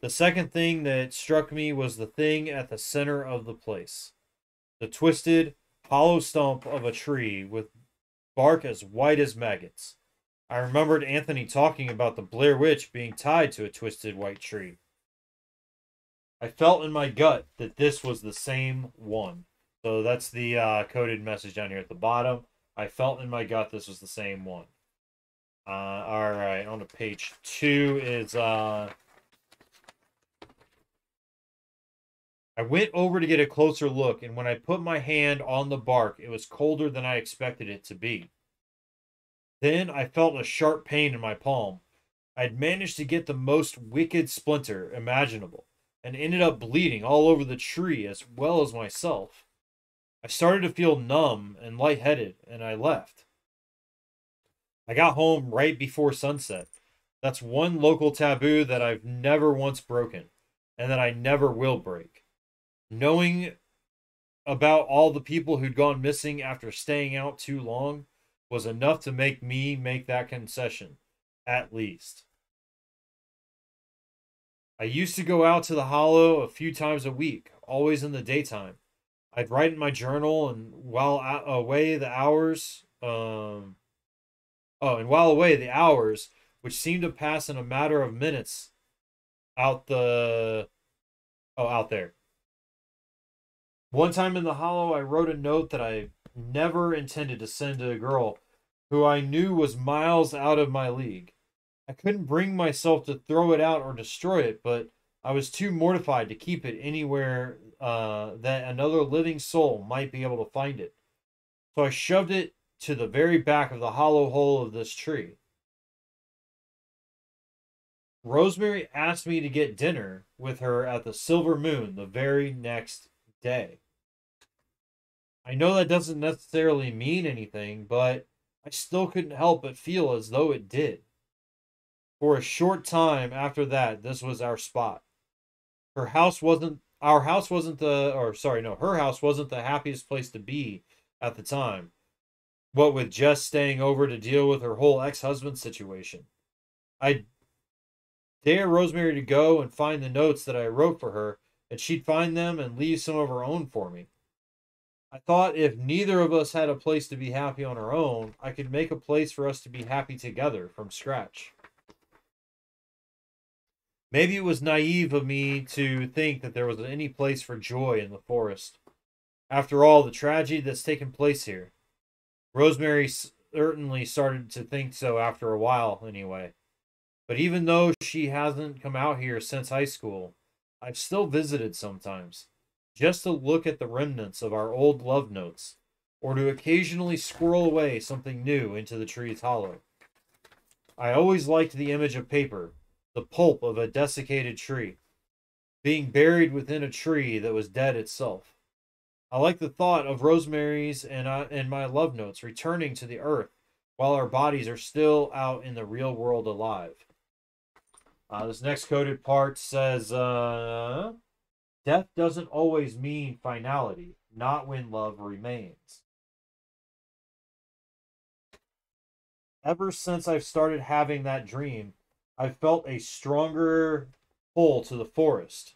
The second thing that struck me was the thing at the center of the place. The twisted, hollow stump of a tree with bark as white as maggots. I remembered Anthony talking about the Blair Witch being tied to a twisted white tree. I felt in my gut that this was the same one. So that's the coded message down here at the bottom. I felt in my gut this was the same one. All right, on to page 2 is I went over to get a closer look, and when I put my hand on the bark, it was colder than I expected it to be. Then I felt a sharp pain in my palm. I'd managed to get the most wicked splinter imaginable, and ended up bleeding all over the tree as well as myself. I started to feel numb and lightheaded, and I left. I got home right before sunset. That's one local taboo that I've never once broken, and that I never will break. Knowing about all the people who'd gone missing after staying out too long was enough to make me make that concession, at least. I used to go out to the hollow a few times a week, always in the daytime. I'd write in my journal, and while away the hours, which seemed to pass in a matter of minutes, out there. One time in the hollow, I wrote a note that I never intended to send to a girl who I knew was miles out of my league. I couldn't bring myself to throw it out or destroy it, but I was too mortified to keep it anywhere that another living soul might be able to find it. So I shoved it to the very back of the hollow hole of this tree. Rosemary asked me to get dinner with her at the Silver Moon the very next day. I know that doesn't necessarily mean anything, but I still couldn't help but feel as though it did. For a short time after that, this was our spot. Her house wasn't our house wasn't the or sorry, no, her house wasn't the happiest place to be at the time. What with Jess staying over to deal with her whole ex-husband situation. I dare Rosemary to go and find the notes that I wrote for her, and she'd find them and leave some of her own for me. I thought if neither of us had a place to be happy on our own, I could make a place for us to be happy together from scratch. Maybe it was naive of me to think that there was any place for joy in the forest. After all, the tragedy that's taken place here. Rosemary certainly started to think so after a while, anyway. But even though she hasn't come out here since high school, I've still visited sometimes, just to look at the remnants of our old love notes, or to occasionally squirrel away something new into the tree's hollow. I always liked the image of paper, the pulp of a desiccated tree, being buried within a tree that was dead itself. I like the thought of Rosemary's and my love notes returning to the earth while our bodies are still out in the real world alive. This next coded part says, death doesn't always mean finality, not when love remains. Ever since I've started having that dream, I've felt a stronger pull to the forest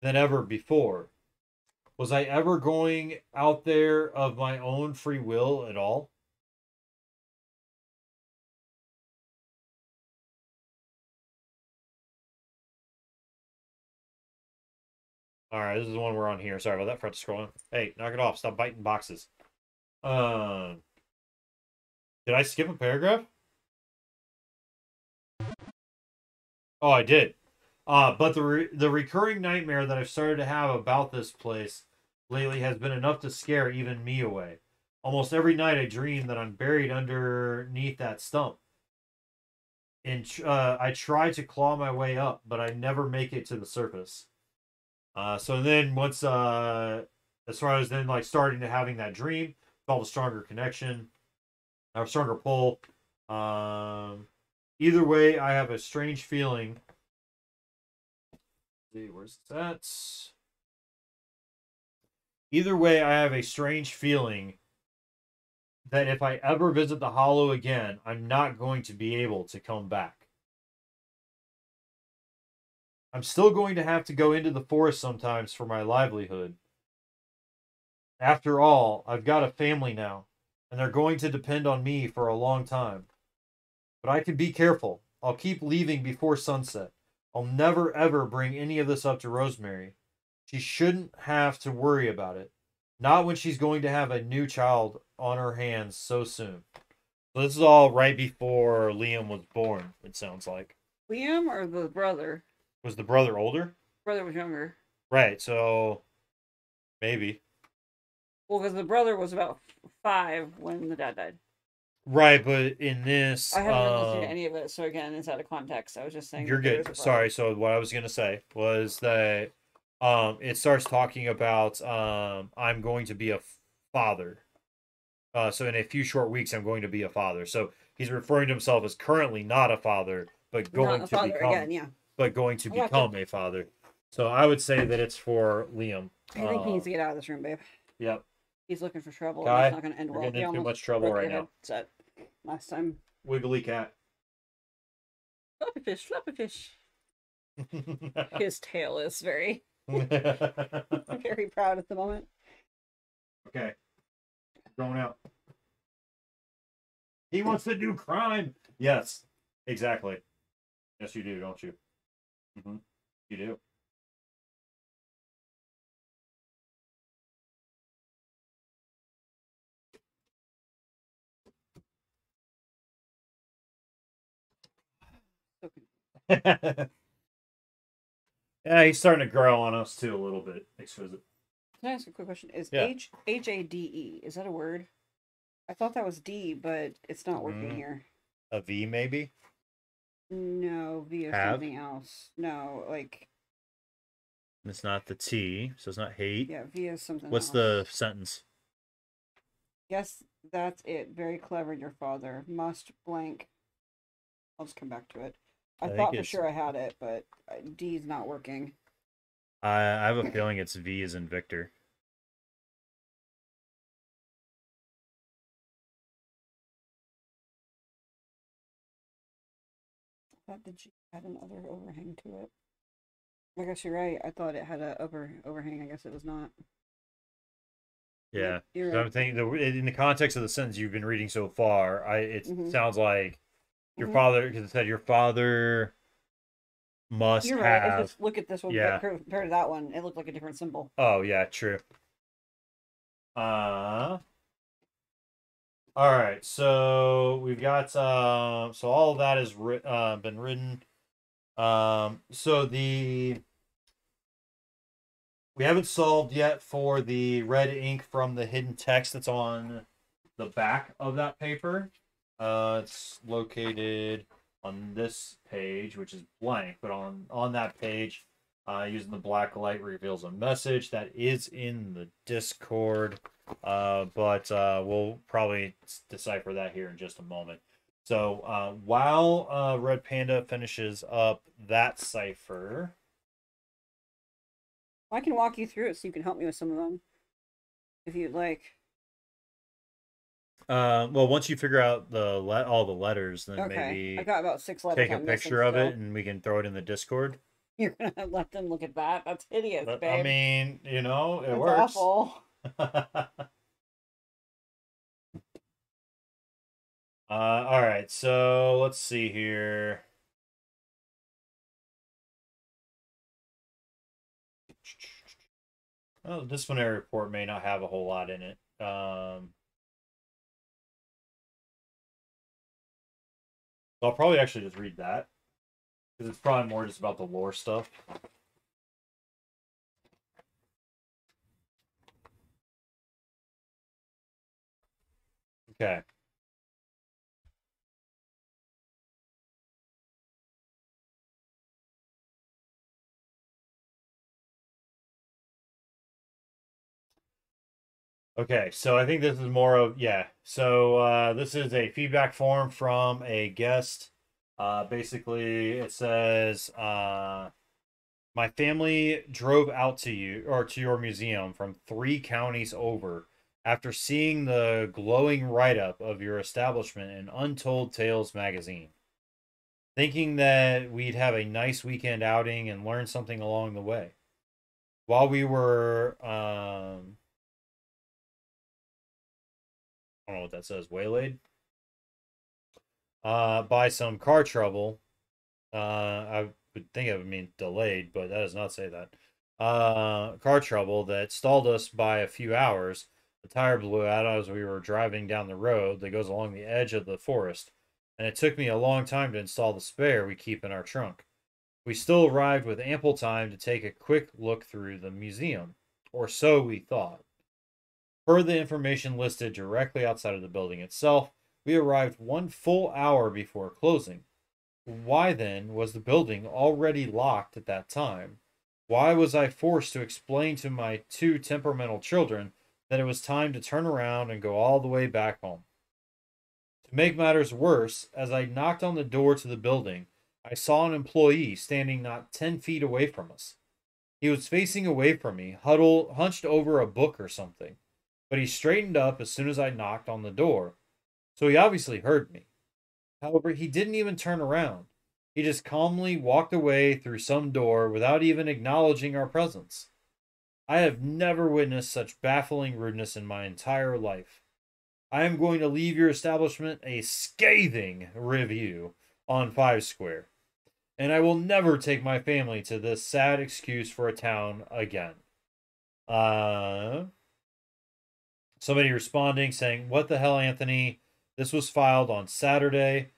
than ever before. Was I ever going out there of my own free will at all? All right, this is the one we're on here. Sorry about that. Forgot to scroll in. Hey, knock it off. Stop biting boxes. Um, did I skip a paragraph? Oh, I did. But the recurring nightmare that I've started to have about this place lately has been enough to scare even me away. Almost every night I dream that I'm buried underneath that stump. And I try to claw my way up, but I never make it to the surface. So then once as far as then like starting to having that dream, felt a stronger connection, or stronger pull. Either way, I have a strange feeling. Let's see, where's that? Either way, I have a strange feeling that if I ever visit the Hollow again, I'm not going to be able to come back. I'm still going to have to go into the forest sometimes for my livelihood. After all, I've got a family now, and they're going to depend on me for a long time. But I can be careful. I'll keep leaving before sunset. I'll never ever bring any of this up to Rosemary. She shouldn't have to worry about it. Not when she's going to have a new child on her hands so soon. So this is all right before Liam was born, it sounds like. Liam or the brother? Was the brother older? Brother was younger. Right, so maybe. Well, because the brother was about 5 when the dad died. Right, but in this, I haven't listened to any of it, so again, it's out of context. I was just saying. You're good. Sorry. So what I was gonna say was that it starts talking about I'm going to be a father. So in a few short weeks, I'm going to be a father. So he's referring to himself as currently not a father, but going to become again, yeah. But going to become a father. So I would say that it's for Liam. I think he needs to get out of this room, babe. Yep. He's looking for trouble. Kai, and it's not going to end well. You're getting in too much trouble right now. Set last time. Wiggly cat. Floppy fish, floppy fish. His tail is very, very proud at the moment. Okay. Going out. He wants to do crime. Yes, exactly. Yes, you do, don't you? Mm-hmm. You do. Okay. Yeah, he's starting to grow on us too a little bit. Exquisite. Can I ask a quick question? Is Yeah. HADE, is that a word? I thought that was D, but it's not working here. A V, maybe? No, V is something else. No, like... It's not the T, so it's not hate. Yeah, V is something What's else. the sentence? Yes, That's it. Very clever, your father. Must blank. I'll just come back to it. I I think thought for it's. sure I had it, but D's not working. I have a feeling it's V as in Victor. I thought the G had another overhang to it. I guess you're right. I thought it had a overhang. I guess it was not. Yep, Yeah. you're So right. I'm thinking in the context of the sentence you've been reading so far, it Mm-hmm. sounds like your Mm-hmm. father, because it said your father must You're right. It's have. just look at this one Yeah. compared to that one. It looked like a different symbol. Oh yeah, true. Uh all right. So we've got so all of that has been written. So the we haven't solved yet for the red ink from the hidden text that's on the back of that paper. It's located on this page, which is blank, but on that page, using the black light reveals a message that is in the Discord. But we'll probably decipher that here in just a moment. So while Red Panda finishes up that cipher. I can walk you through it so you can help me with some of them if you'd like. Well, once you figure out all the letters, then Okay, I've maybe got about 6 letters take a I'm missing picture of it still. and we can throw it in the Discord. You're gonna let them look at that? That's hideous, But I babe. mean, it That's works. awful. All right, so let's see here. Oh, the disciplinary report may not have a whole lot in it. So I'll probably actually just read that because it's probably more just about the lore stuff. Okay. Okay, so I think this is more of yeah. So this is a feedback form from a guest. Basically, it says my family drove out to you or to your museum from 3 counties over after seeing the glowing write-up of your establishment in Untold Tales magazine, thinking that we'd have a nice weekend outing and learn something along the way. While we were I don't know what that says, waylaid by some car trouble. I would think it would mean delayed, but that does not say that. Car trouble that stalled us by a few hours. The tire blew out as we were driving down the road that goes along the edge of the forest, and it took me a long time to install the spare we keep in our trunk. We still arrived with ample time to take a quick look through the museum, or so we thought. Per the information listed directly outside of the building itself, we arrived 1 full hour before closing. Why then was the building already locked at that time? Why was I forced to explain to my 2 temperamental children that it was time to turn around and go all the way back home? To make matters worse, as I knocked on the door to the building, I saw an employee standing not 10 feet away from us. He was facing away from me, hunched over a book or something, but he straightened up as soon as I knocked on the door, so he obviously heard me. However, he didn't even turn around. He just calmly walked away through some door without even acknowledging our presence. I have never witnessed such baffling rudeness in my entire life. I am going to leave your establishment a scathing review on Five Square, and I will never take my family to this sad excuse for a town again. Uh, Somebody responding saying, "What the hell, Anthony? This was filed on Saturday.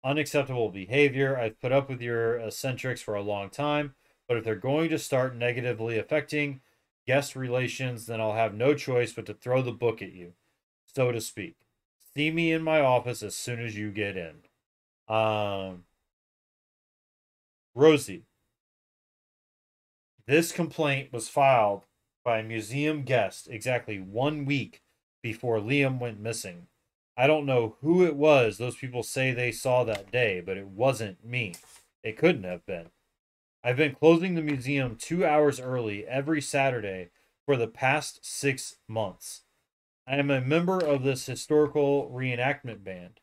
Unacceptable behavior. I've put up with your eccentrics for a long time, but if they're going to start negatively affecting guest relations, then I'll have no choice but to throw the book at you, so to speak. See me in my office as soon as you get in." Um, Rosie, this complaint was filed by a museum guest exactly 1 week before Liam went missing. I don't know who it was those people say they saw that day, but it wasn't me. It couldn't have been. I've been closing the museum 2 hours early every Saturday for the past 6 months. I am a member of this historical reenactment band,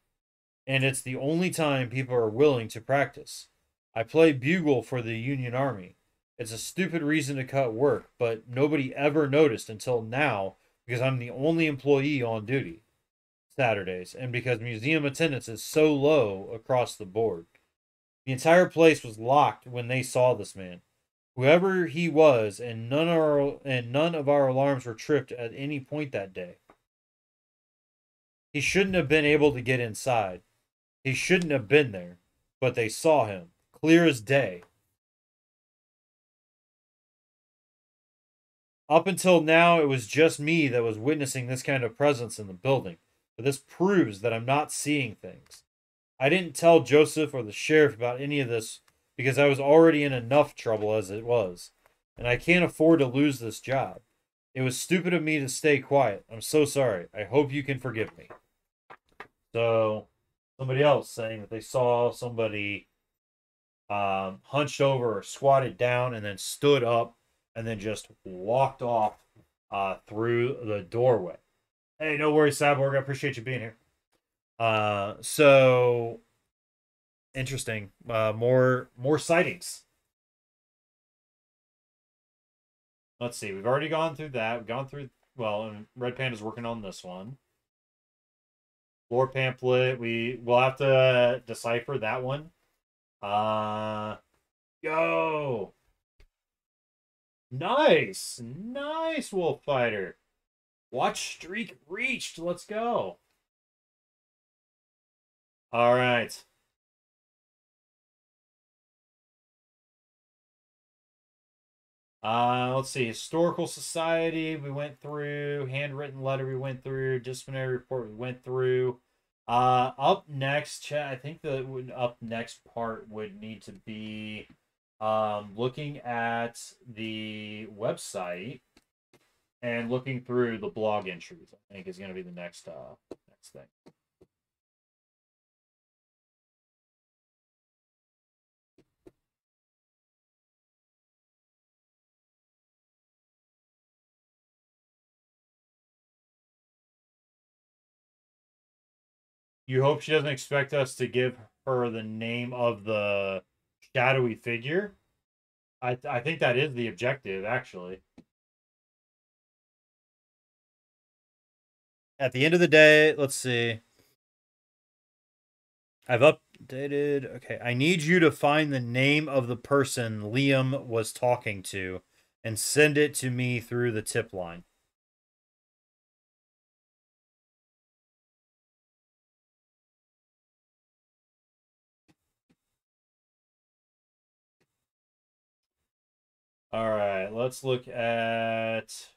and it's the only time people are willing to practice. I play bugle for the Union Army. It's a stupid reason to cut work, but nobody ever noticed until now because I'm the only employee on duty Saturdays and because museum attendance is so low across the board. The entire place was locked when they saw this man. Whoever he was, and none of our alarms were tripped at any point that day. He shouldn't have been able to get inside. He shouldn't have been there, but they saw him, clear as day. Up until now, it was just me that was witnessing this kind of presence in the building, but this proves that I'm not seeing things. I didn't tell Joseph or the sheriff about any of this because I was already in enough trouble as it was, and I can't afford to lose this job. It was stupid of me to stay quiet. I'm so sorry. I hope you can forgive me. So, somebody else saying that they saw somebody hunched over or squatted down and then stood up and then just walked off through the doorway. Hey, no worries, Cyborg. I appreciate you being here. So interesting. More sightings. Let's see. We've already gone through that. We've gone through, well, and Red Panda's working on this one. Lore pamphlet. We'll have to decipher that one. Yo. Nice, Wolf Fighter. Watch streak reached. Let's go. All right. Let's see. Historical Society, we went through. Handwritten letter, we went through. Disciplinary report, we went through. Up next, I think the up next part would need to be looking at the website and looking through the blog entries. I think is going to be the next thing. You hope she doesn't expect us to give her the name of the shadowy figure. I think that is the objective, actually. At the end of the day, let's see. I've updated. Okay, I need you to find the name of the person Liam was talking to and send it to me through the tip line. All right, let's look at.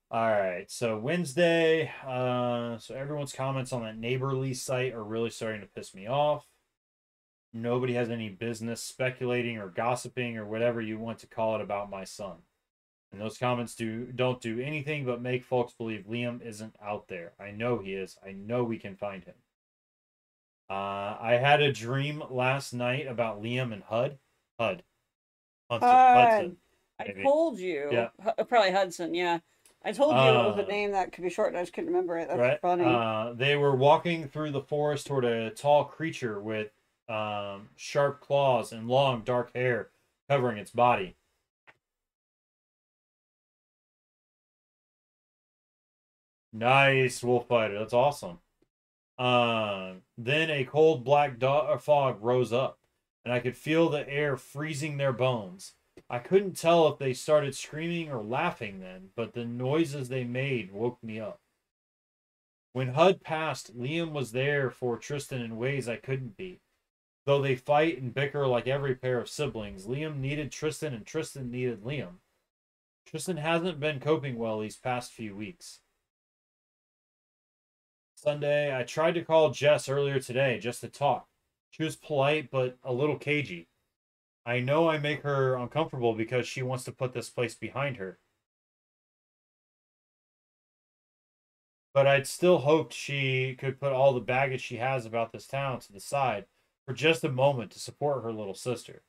All right, so Wednesday. So everyone's comments on that neighborly site are really starting to piss me off. Nobody has any business speculating or gossiping or whatever you want to call it about my son. And those comments don't do anything but make folks believe Liam isn't out there. I know he is. I know we can find him. I had a dream last night about Liam and Hud. Hudson. I Maybe. told you. Yeah. Probably Hudson, yeah. I told you it was a name that could be short, and I just couldn't remember it. That's right? funny. They were walking through the forest toward a tall creature with sharp claws and long dark hair covering its body. Nice, Wolf Fighter. That's awesome. Then a cold black fog rose up, and I could feel the air freezing their bones. I couldn't tell if they started screaming or laughing then, but the noises they made woke me up. When Hud passed, Liam was there for Tristan in ways I couldn't be. Though they fight and bicker like every pair of siblings, Liam needed Tristan and Tristan needed Liam. Tristan hasn't been coping well these past few weeks. Sunday, I tried to call Jess earlier today just to talk. She was polite but a little cagey. I know I make her uncomfortable because she wants to put this place behind her. But I'd still hoped she could put all the baggage she has about this town to the side for just a moment to support her little sister.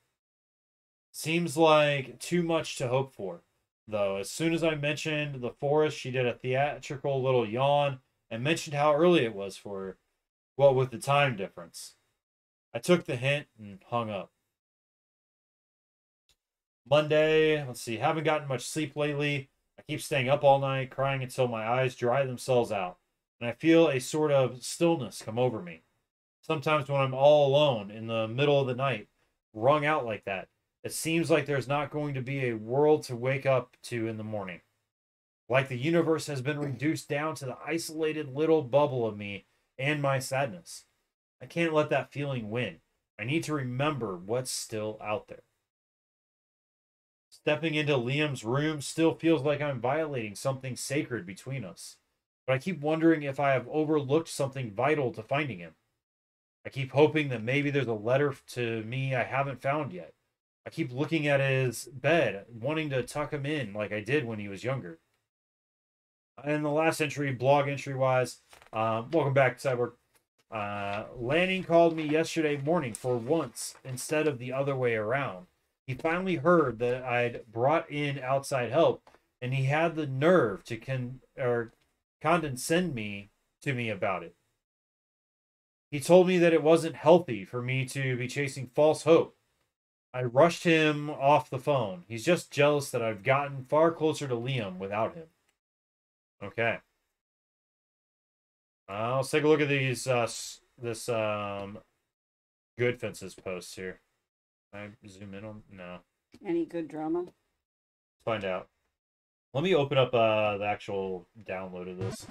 Seems like too much to hope for, though. As soon as I mentioned the forest, she did a theatrical little yawn and mentioned how early it was for her, what with the time difference. I took the hint and hung up. Monday, let's see, haven't gotten much sleep lately. I keep staying up all night, crying until my eyes dry themselves out, and I feel a sort of stillness come over me. Sometimes when I'm all alone in the middle of the night, wrung out like that, it seems like there's not going to be a world to wake up to in the morning. Like the universe has been reduced down to the isolated little bubble of me and my sadness. I can't let that feeling win. I need to remember what's still out there. Stepping into Liam's room still feels like I'm violating something sacred between us. But I keep wondering if I have overlooked something vital to finding him. I keep hoping that maybe there's a letter to me I haven't found yet. I keep looking at his bed, wanting to tuck him in like I did when he was younger. And the last entry, blog entry wise, welcome back, Cyborg. Lanning called me yesterday morning for once instead of the other way around. He finally heard that I'd brought in outside help, and he had the nerve to condescend to me about it. He told me that it wasn't healthy for me to be chasing false hope. I rushed him off the phone. He's just jealous that I've gotten far closer to Liam without him. Okay. Let's take a look at these this good fences posts here. Can I zoom in on? No. Any good drama? Let's find out. Let me open up the actual download of this.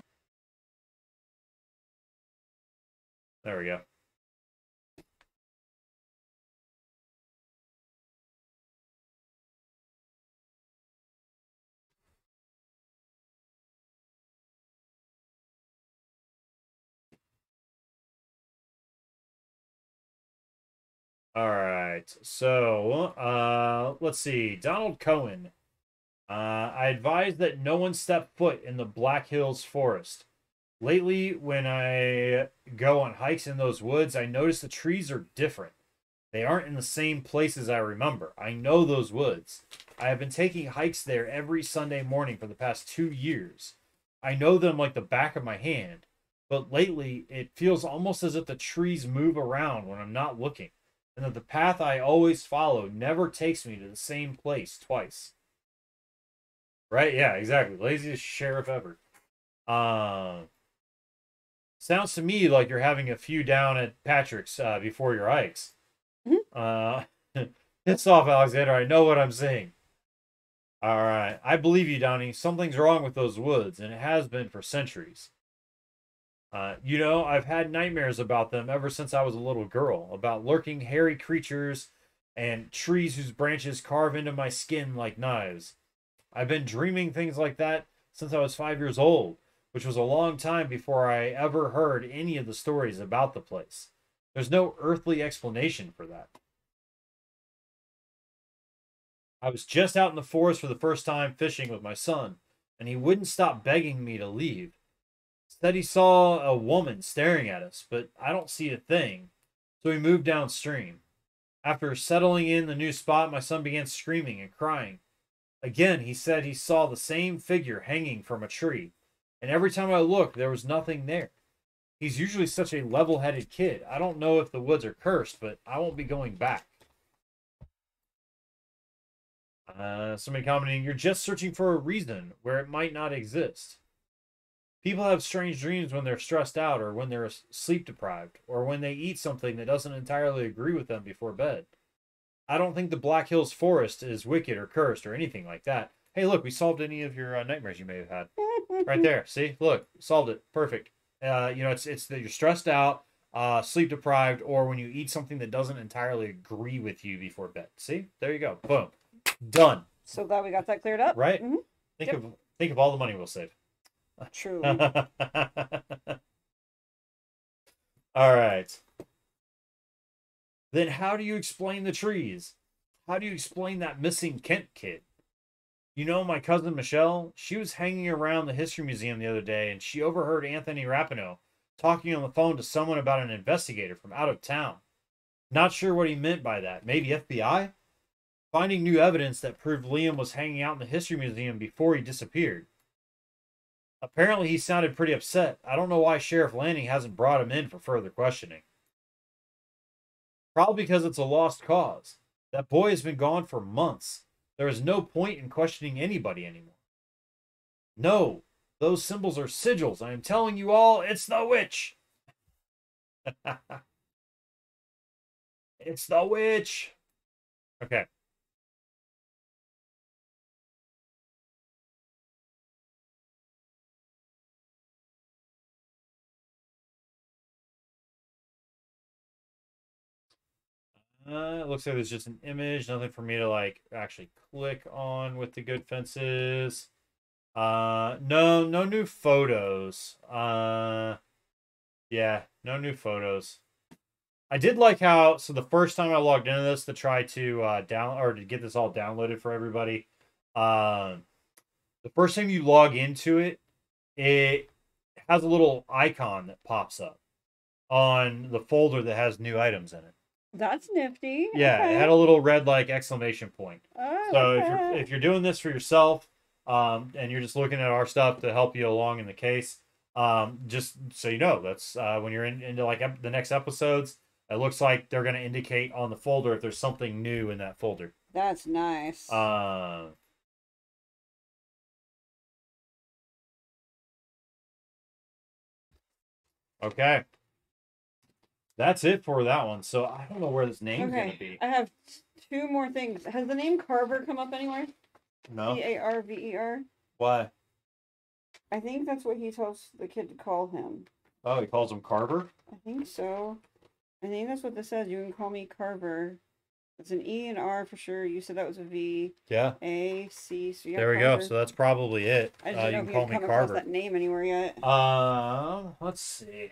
There we go. All right. So, let's see. Donald Cohen. I advise that no one step foot in the Black Hills Forest. Lately, when I go on hikes in those woods, I notice the trees are different. They aren't in the same places I remember. I know those woods. I have been taking hikes there every Sunday morning for the past 2 years. I know them like the back of my hand. But lately, it feels almost as if the trees move around when I'm not looking, and that the path I always follow never takes me to the same place twice. Right? Yeah, exactly. Laziest sheriff ever. Sounds to me like you're having a few down at Patrick's before your hikes. Piss off, Alexander. I know what I'm saying. All right. I believe you, Donnie. Something's wrong with those woods, and it has been for centuries. I've had nightmares about them ever since I was a little girl, about lurking hairy creatures and trees whose branches carve into my skin like knives. I've been dreaming things like that since I was 5 years old, which was a long time before I ever heard any of the stories about the place. There's no earthly explanation for that. I was just out in the forest for the first time fishing with my son, and he wouldn't stop begging me to leave. Said he saw a woman staring at us, but I don't see a thing, so we moved downstream. After settling in the new spot, my son began screaming and crying. Again, he said he saw the same figure hanging from a tree, and every time I looked, there was nothing there. He's usually such a level-headed kid. I don't know if the woods are cursed, but I won't be going back. Somebody commenting, you're just searching for a reason where it might not exist. People have strange dreams when they're stressed out, or when they're sleep deprived, or when they eat something that doesn't entirely agree with them before bed. I don't think the Black Hills Forest is wicked or cursed or anything like that. Hey, look, we solved any of your nightmares you may have had. Right there. See? Look, solved it. Perfect. It's that you're stressed out, sleep deprived, or when you eat something that doesn't entirely agree with you before bed. See? There you go. Boom. Done. So glad we got that cleared up. Right? Mm-hmm. Think of all the money we'll save. True. All right. Then how do you explain the trees? How do you explain that missing Kent kid? You know, my cousin Michelle, she was hanging around the History Museum the other day and she overheard Anthony Rapinoe talking on the phone to someone about an investigator from out of town. Not sure what he meant by that. Maybe FBI? Finding new evidence that proved Liam was hanging out in the History Museum before he disappeared. Apparently, he sounded pretty upset. I don't know why Sheriff Lanning hasn't brought him in for further questioning. Probably because it's a lost cause. That boy has been gone for months. There is no point in questioning anybody anymore. No, those symbols are sigils. I am telling you all, it's the witch. It's the witch. Okay. It looks like there's just an image, nothing for me to like actually click on with the good fences. No new photos. Yeah, no new photos. I did like how, so the first time I logged into this to try to to get this all downloaded for everybody, the first time you log into it, it has a little icon that pops up on the folder that has new items in it. That's nifty. Yeah, Okay. it had a little red like exclamation point. Oh, So okay. if you're doing this for yourself, and you're just looking at our stuff to help you along in the case, just so you know, that's when you're into like the next episodes, it looks like they're going to indicate on the folder if there's something new in that folder. That's nice. Okay. That's it for that one. So I don't know where this name's going to be. I have two more things. Has the name Carver come up anywhere? No. Carver. Why? I think that's what he tells the kid to call him. Oh, he calls him Carver? I think so. I think that's what this says. You can call me Carver. It's an E and R for sure. You said that was a V. Yeah. A, C. So there we go. So that's probably it. I just don't know if you come across that name anywhere yet. Let's see.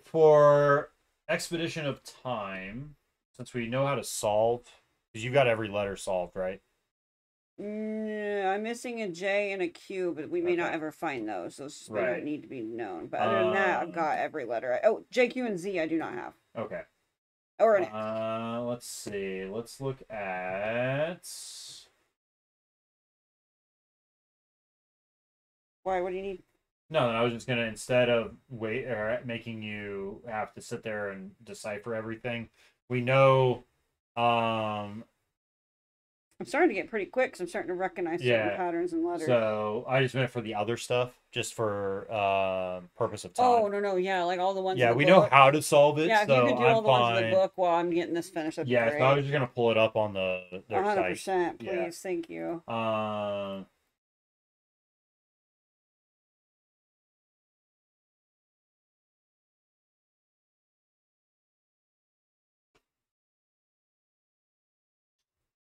For Expedition of Time, since we know how to solve, because you got every letter solved, right? I'm missing a J and a Q, but we may not ever find those. Those they don't need to be known. But other than that, I've got every letter. Oh, J, Q, and Z I do not have. Okay. Or an X. Let's see. Let's look at... Why? What do you need? No, I was just gonna, instead of making you have to sit there and decipher everything, we know. I'm starting to get pretty quick because I'm starting to recognize certain patterns and letters. So I just meant for the other stuff, just for purpose of time. Oh no, yeah, like all the ones. Yeah, in the we book. know how to solve it. Yeah, if you could do all the ones in the book while I'm getting this finished. Yeah, so I was just gonna pull it up on their 100%, site. Please, thank you.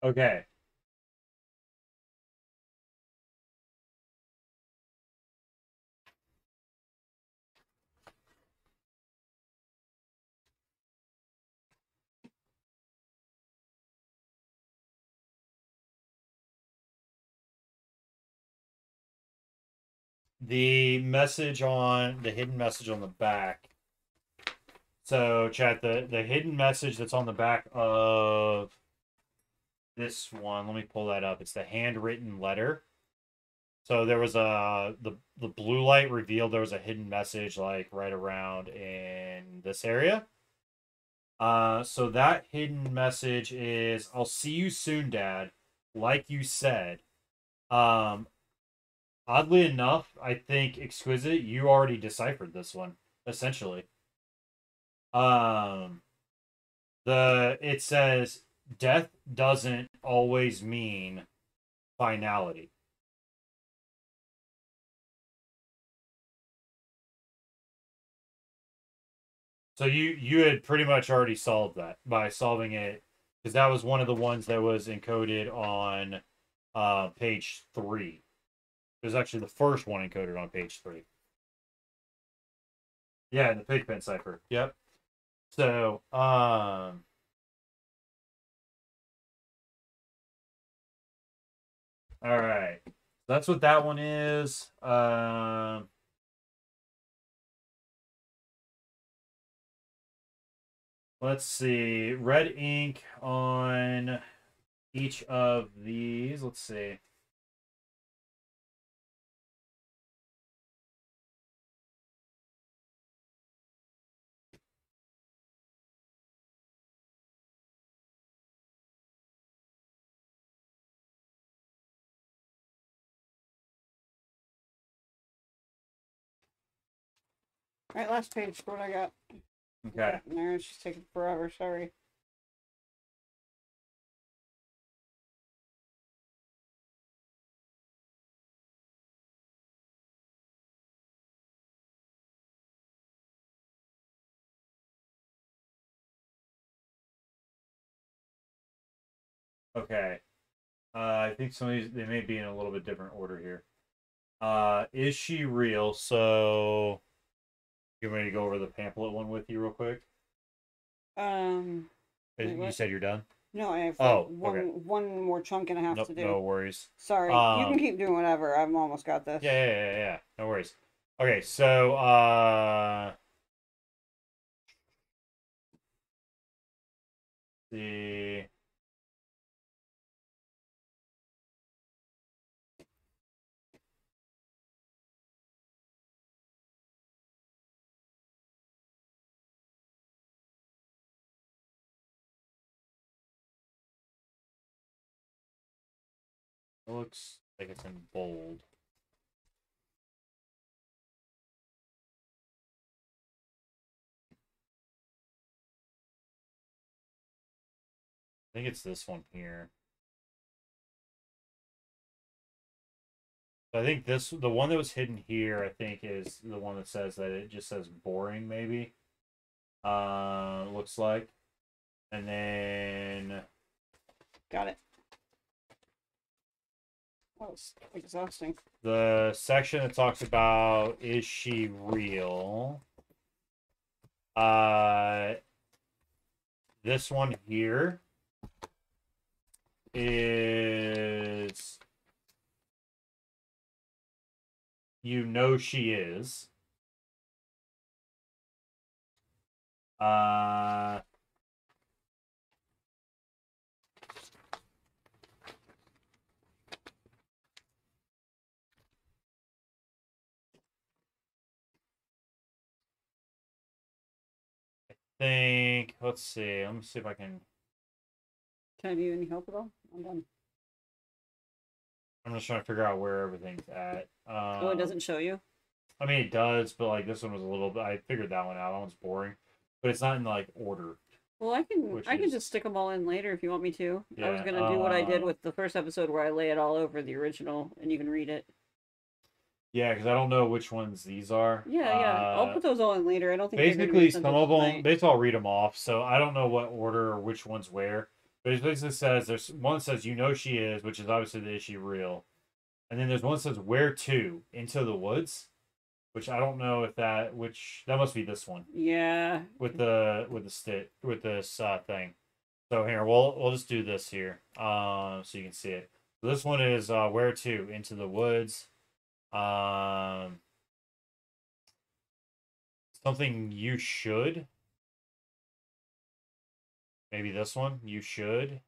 Okay. The message on the hidden message on the back. So, chat, the hidden message that's on the back of this one, let me pull that up. It's the handwritten letter. So there was the blue light revealed there was a hidden message like right around in this area. So that hidden message is, I'll see you soon, Dad. Like you said. Oddly enough, I think Exquisite, you already deciphered this one, essentially. It says death doesn't always mean finality. So you had pretty much already solved that by solving it, because that was one of the ones that was encoded on page 3. It was actually the first one encoded on page 3. Yeah, in the Pigpen cipher. Yep. So All right. That's what that one is. Let's see. Red ink on each of these. Let's see. All right, last page. What I got? Okay. No, it's just taking forever. Sorry. Okay. I think some of these they may be in a little bit different order here. Is she real? So you want me to go over the pamphlet one with you real quick? Wait, You what? said you're done? No, I have Oh, one okay. one more chunk and a half Nope, to do. no worries. Sorry, you can keep doing whatever. I've almost got this. Yeah. No worries. Okay, so the it looks like it's in bold. I think it's this one here. So I think the one that was hidden here, I think, is the one that says that it just says boring, maybe. Looks like. And then Got it. That was exhausting. the section that talks about is she real? This one here is you know she is. I think, let's see. Let me see if I can. Can I be any help at all? I'm done. I'm just trying to figure out where everything's at. Oh, it doesn't show you? I mean, it does, but like this one was a little bit. I figured that one out. That one's boring, but it's not in like order. Well, I can is... just stick them all in later if you want me to. Yeah, I was gonna do what I did with the first episode where I lay it all over the original and you can read it. Yeah, because I don't know which ones these are. Yeah. I'll put those all in later. I don't think basically some of them. Basically, I'll read them off. So I don't know what order or which one's where. But it basically says there's one that says you know she is, which is obviously the is she real, and then there's one that says where to into the woods, which I don't know if that that must be this one. Yeah. With this thing. So here we'll just do this here, so you can see it. So this one is where to into the woods. Something you should. Maybe this one you should.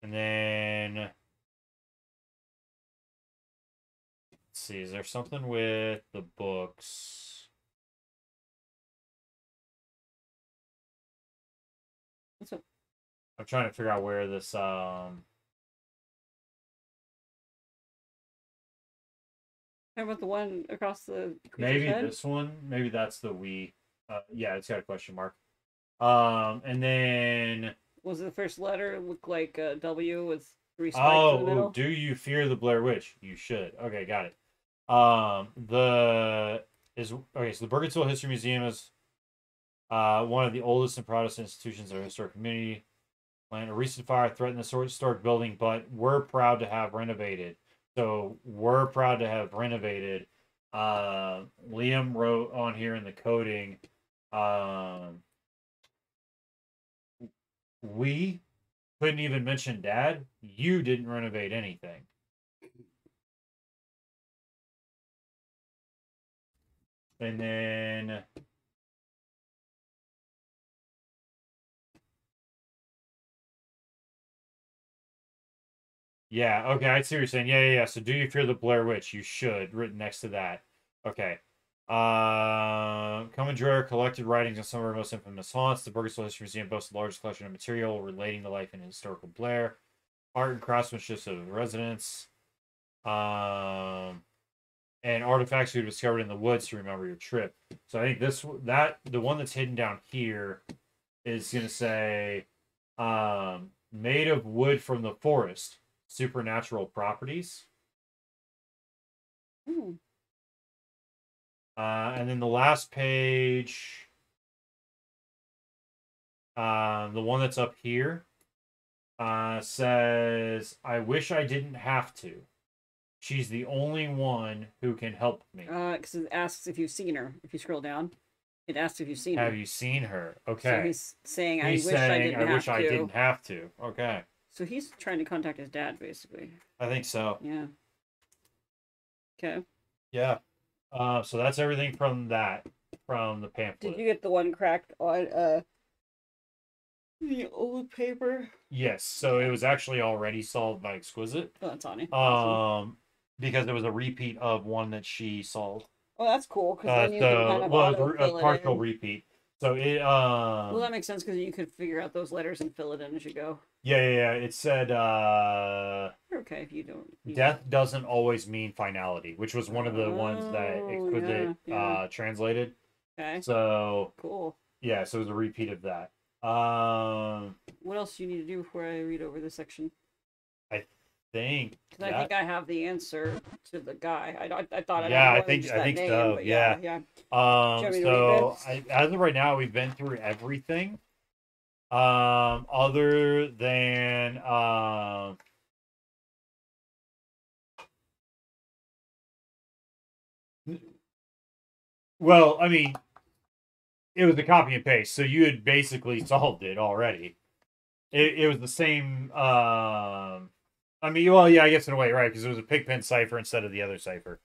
And then let's see, is there something with the books? What's up? I'm trying to figure out where this How about the one across the maybe head? this one? Maybe that's the we. Yeah, it's got a question mark. And then was the first letter look like a W with 3 spikes in the middle? Do you fear the Blair Witch? You should. Okay, got it. So the Burkittsville History Museum is one of the oldest and proudest institutions of our historic community. Land a recent fire threatened the historic building, but we're proud to have renovated. So we're proud to have renovated. Liam wrote on here in the coding. We couldn't even mention Dad. You didn't renovate anything. And then yeah, okay, I see what you're saying. Yeah. So do you fear the Blair Witch? You should, written next to that. Okay. Commandeer collected writings on some of our most infamous haunts. The Burkittsville History Museum boasts the largest collection of material relating to life in historical Blair. Art and craftsmanship of the residents. And artifacts you discovered in the woods to remember your trip. So I think the one that's hidden down here is gonna say made of wood from the forest, supernatural properties. Hmm. And then the last page, the one that's up here, says, I wish I didn't have to. She's the only one who can help me. Because it asks if you've seen her. If you scroll down, it asks if you've seen her. Have you seen her? Okay. So he's saying, I He's wish I saying, didn't I wish have I to. didn't have to. Okay. So he's trying to contact his dad, basically. I think so. Yeah. Okay. Yeah. So that's everything from the pamphlet. Did you get the one cracked on the old paper? Yes. So it was actually already solved by Exquisite. Oh, that's on it. Because it was a repeat of one that she solved. Oh, that's cool. Because then you can kind of well, it was autofill a it partial in. repeat. So it Well, that makes sense because you could figure out those letters and fill it in as you go. Yeah. It said You're okay if you don't. death doesn't always mean finality, which was one of the ones that Exquisite translated. Okay. So cool. Yeah, so it was a repeat of that. What else do you need to do before I read over this section? I think I think I have the answer to the guy. I thought. Yeah, I think so. Yeah. So as of right now, we've been through everything. Other than well, I mean, it was a copy and paste, so you had basically solved it already. It was the same. I mean, well, yeah, I guess in a way, right? Because it was a pigpen cipher instead of the other cipher.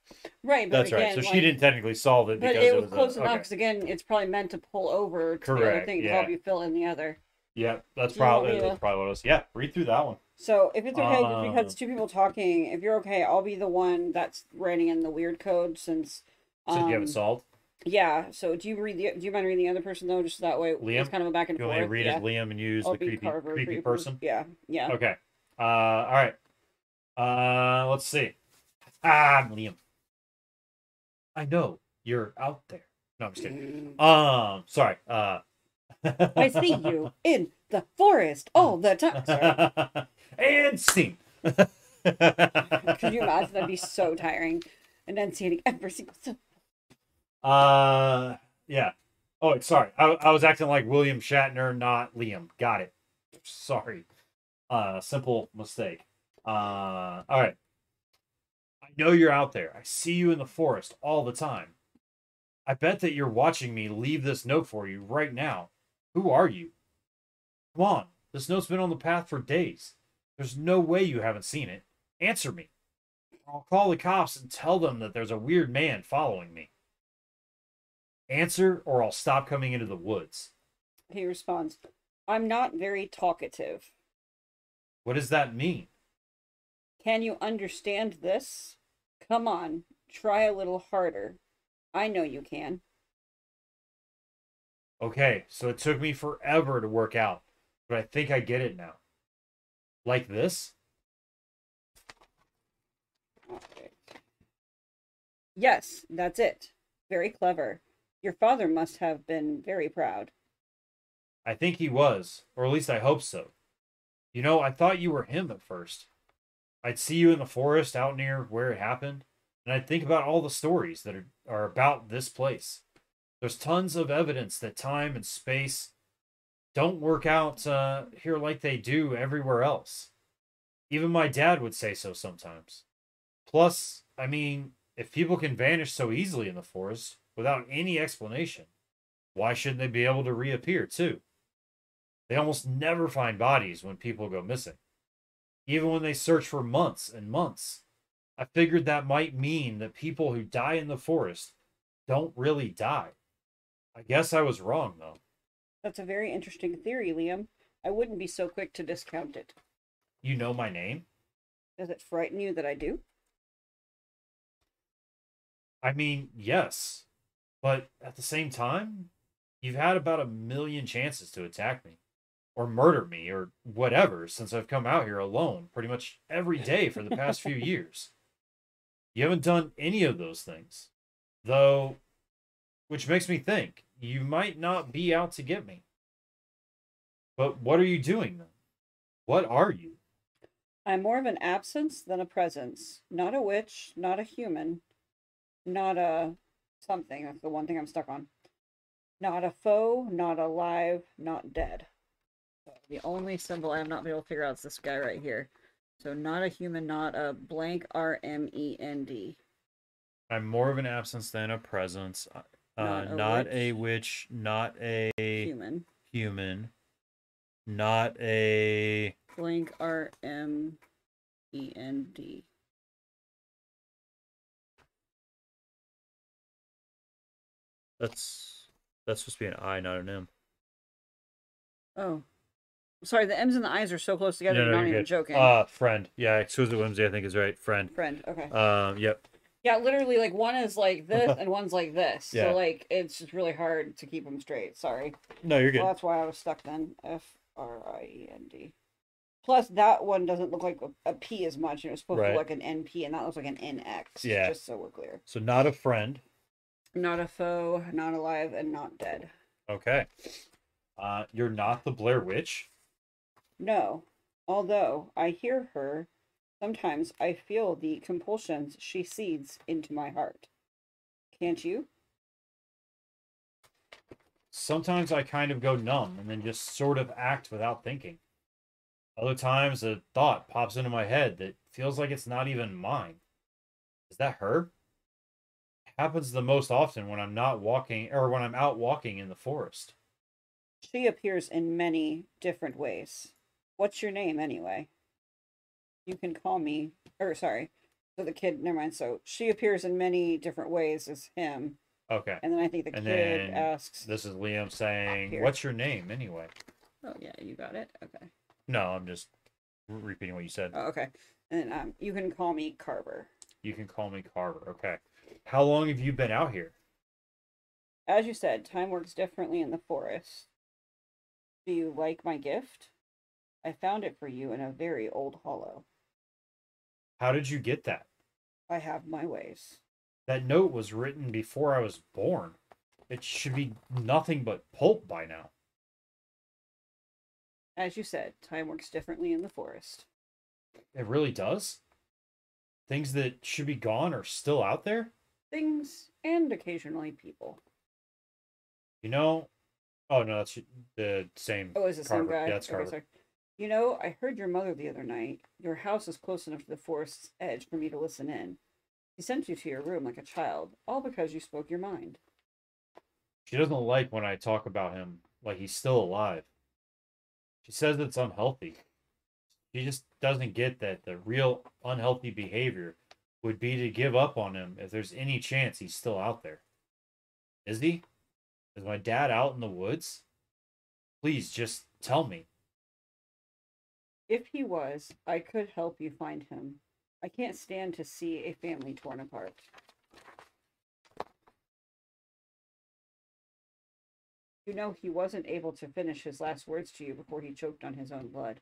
Right. That's again, right. So she didn't technically solve it but because it was close enough. okay. Because again, it's probably meant to pull over to the other thing to help you fill in the other. Yeah, that's probably what it was. Yeah, read through that one. So if it's okay, just because two people talking, if you're okay, I'll be the one that's writing in the weird code since. Since you have it solved. Yeah. So do you mind reading the other person though, just that way Liam? it's kind of a back and forth. You want to read as Liam and use the creepy person? Yeah. Okay. All right. Let's see. I'm Liam. I know you're out there. No, I'm just kidding. Sorry. I see you in the forest all the time. Sorry. And scene. Could you imagine? That'd be so tiring. Enunciating every single syllable. Yeah. Oh, sorry. I was acting like William Shatner, not Liam. Got it. Sorry. Simple mistake. All right. I know you're out there. I see you in the forest all the time. I bet that you're watching me leave this note for you right now. Who are you? Come on. This note's been on the path for days. There's no way you haven't seen it. Answer me. I'll call the cops and tell them that there's a weird man following me. Answer or I'll stop coming into the woods. He responds, I'm not very talkative. What does that mean? Can you understand this? Come on, try a little harder. I know you can. Okay, so it took me forever to work out, but I think I get it now. Like this? Okay. Yes, that's it. Very clever. Your father must have been very proud. I think he was, or at least I hope so. You know, I thought you were him at first. I'd see you in the forest out near where it happened, and I'd think about all the stories that are about this place. There's tons of evidence that time and space don't work out here like they do everywhere else. Even my dad would say so sometimes. Plus, I mean, if people can vanish so easily in the forest without any explanation, why shouldn't they be able to reappear too? They almost never find bodies when people go missing, even when they search for months and months. I figured that might mean that people who die in the forest don't really die. I guess I was wrong, though. That's a very interesting theory, Liam. I wouldn't be so quick to discount it. You know my name? Does it frighten you that I do? I mean, yes. But at the same time, you've had about 1,000,000 chances to attack me, or murder me, or whatever, since I've come out here alone pretty much every day for the past few years. You haven't done any of those things. Though, which makes me think you might not be out to get me. But what are you doing then? What are you? I'm more of an absence than a presence. Not a witch, not a human, not a something. That's the one thing I'm stuck on. Not a foe, not alive, not dead. The only symbol I have not been able to figure out is this guy right here. So not a human, not a blank RMEND. I'm more of an absence than a presence. Not a witch, not a human, not a blank RMEND. That's supposed to be an I, not an M. Oh. Sorry, the M's and the I's are so close together, No, you're no, not you're even good. joking. Friend. Yeah, Exquisite Whimsy, I think is right. Friend. Friend, okay. Yep. Yeah, literally, like, one is like this and one's like this. Yeah. So, like, it's just really hard to keep them straight. Sorry. No, you're good. Well, that's why I was stuck then. FRIEND. Plus, that one doesn't look like a P as much. It's supposed to look like an NP, and that looks like an NX. Yeah. Just so we're clear. So, not a friend. Not a foe, not alive, and not dead. Okay. You're not the Blair Witch? No. Although I hear her, sometimes I feel the compulsions she seeds into my heart. Can't you? Sometimes I kind of go numb and then just sort of act without thinking. Other times a thought pops into my head that feels like it's not even mine. Is that her? It happens the most often when I'm not walking or when I'm out walking in the forest. She appears in many different ways. What's your name anyway? You can call me, or sorry, so the kid, never mind. So she appears in many different ways as him. Okay. And then I think the kid asks. This is Liam saying, "What's your name anyway?" Oh yeah, you got it. Okay. No, I'm just repeating what you said. Oh, okay. And you can call me Carver. You can call me Carver. Okay. How long have you been out here? As you said, time works differently in the forest. Do you like my gift? I found it for you in a very old hollow. How did you get that? I have my ways. That note was written before I was born. It should be nothing but pulp by now. As you said, time works differently in the forest. It really does? Things that should be gone are still out there? Things and occasionally people. You know... Oh, no, that's the same. Oh, is it the same guy? Yeah, it's Carver. Okay, you know, I heard your mother the other night. Your house is close enough to the forest's edge for me to listen in. She sent you to your room like a child, all because you spoke your mind. She doesn't like when I talk about him like he's still alive. She says it's unhealthy. She just doesn't get that the real unhealthy behavior would be to give up on him if there's any chance he's still out there. Is he? Is my dad out in the woods? Please, just tell me. If he was, I could help you find him. I can't stand to see a family torn apart. You know, he wasn't able to finish his last words to you before he choked on his own blood.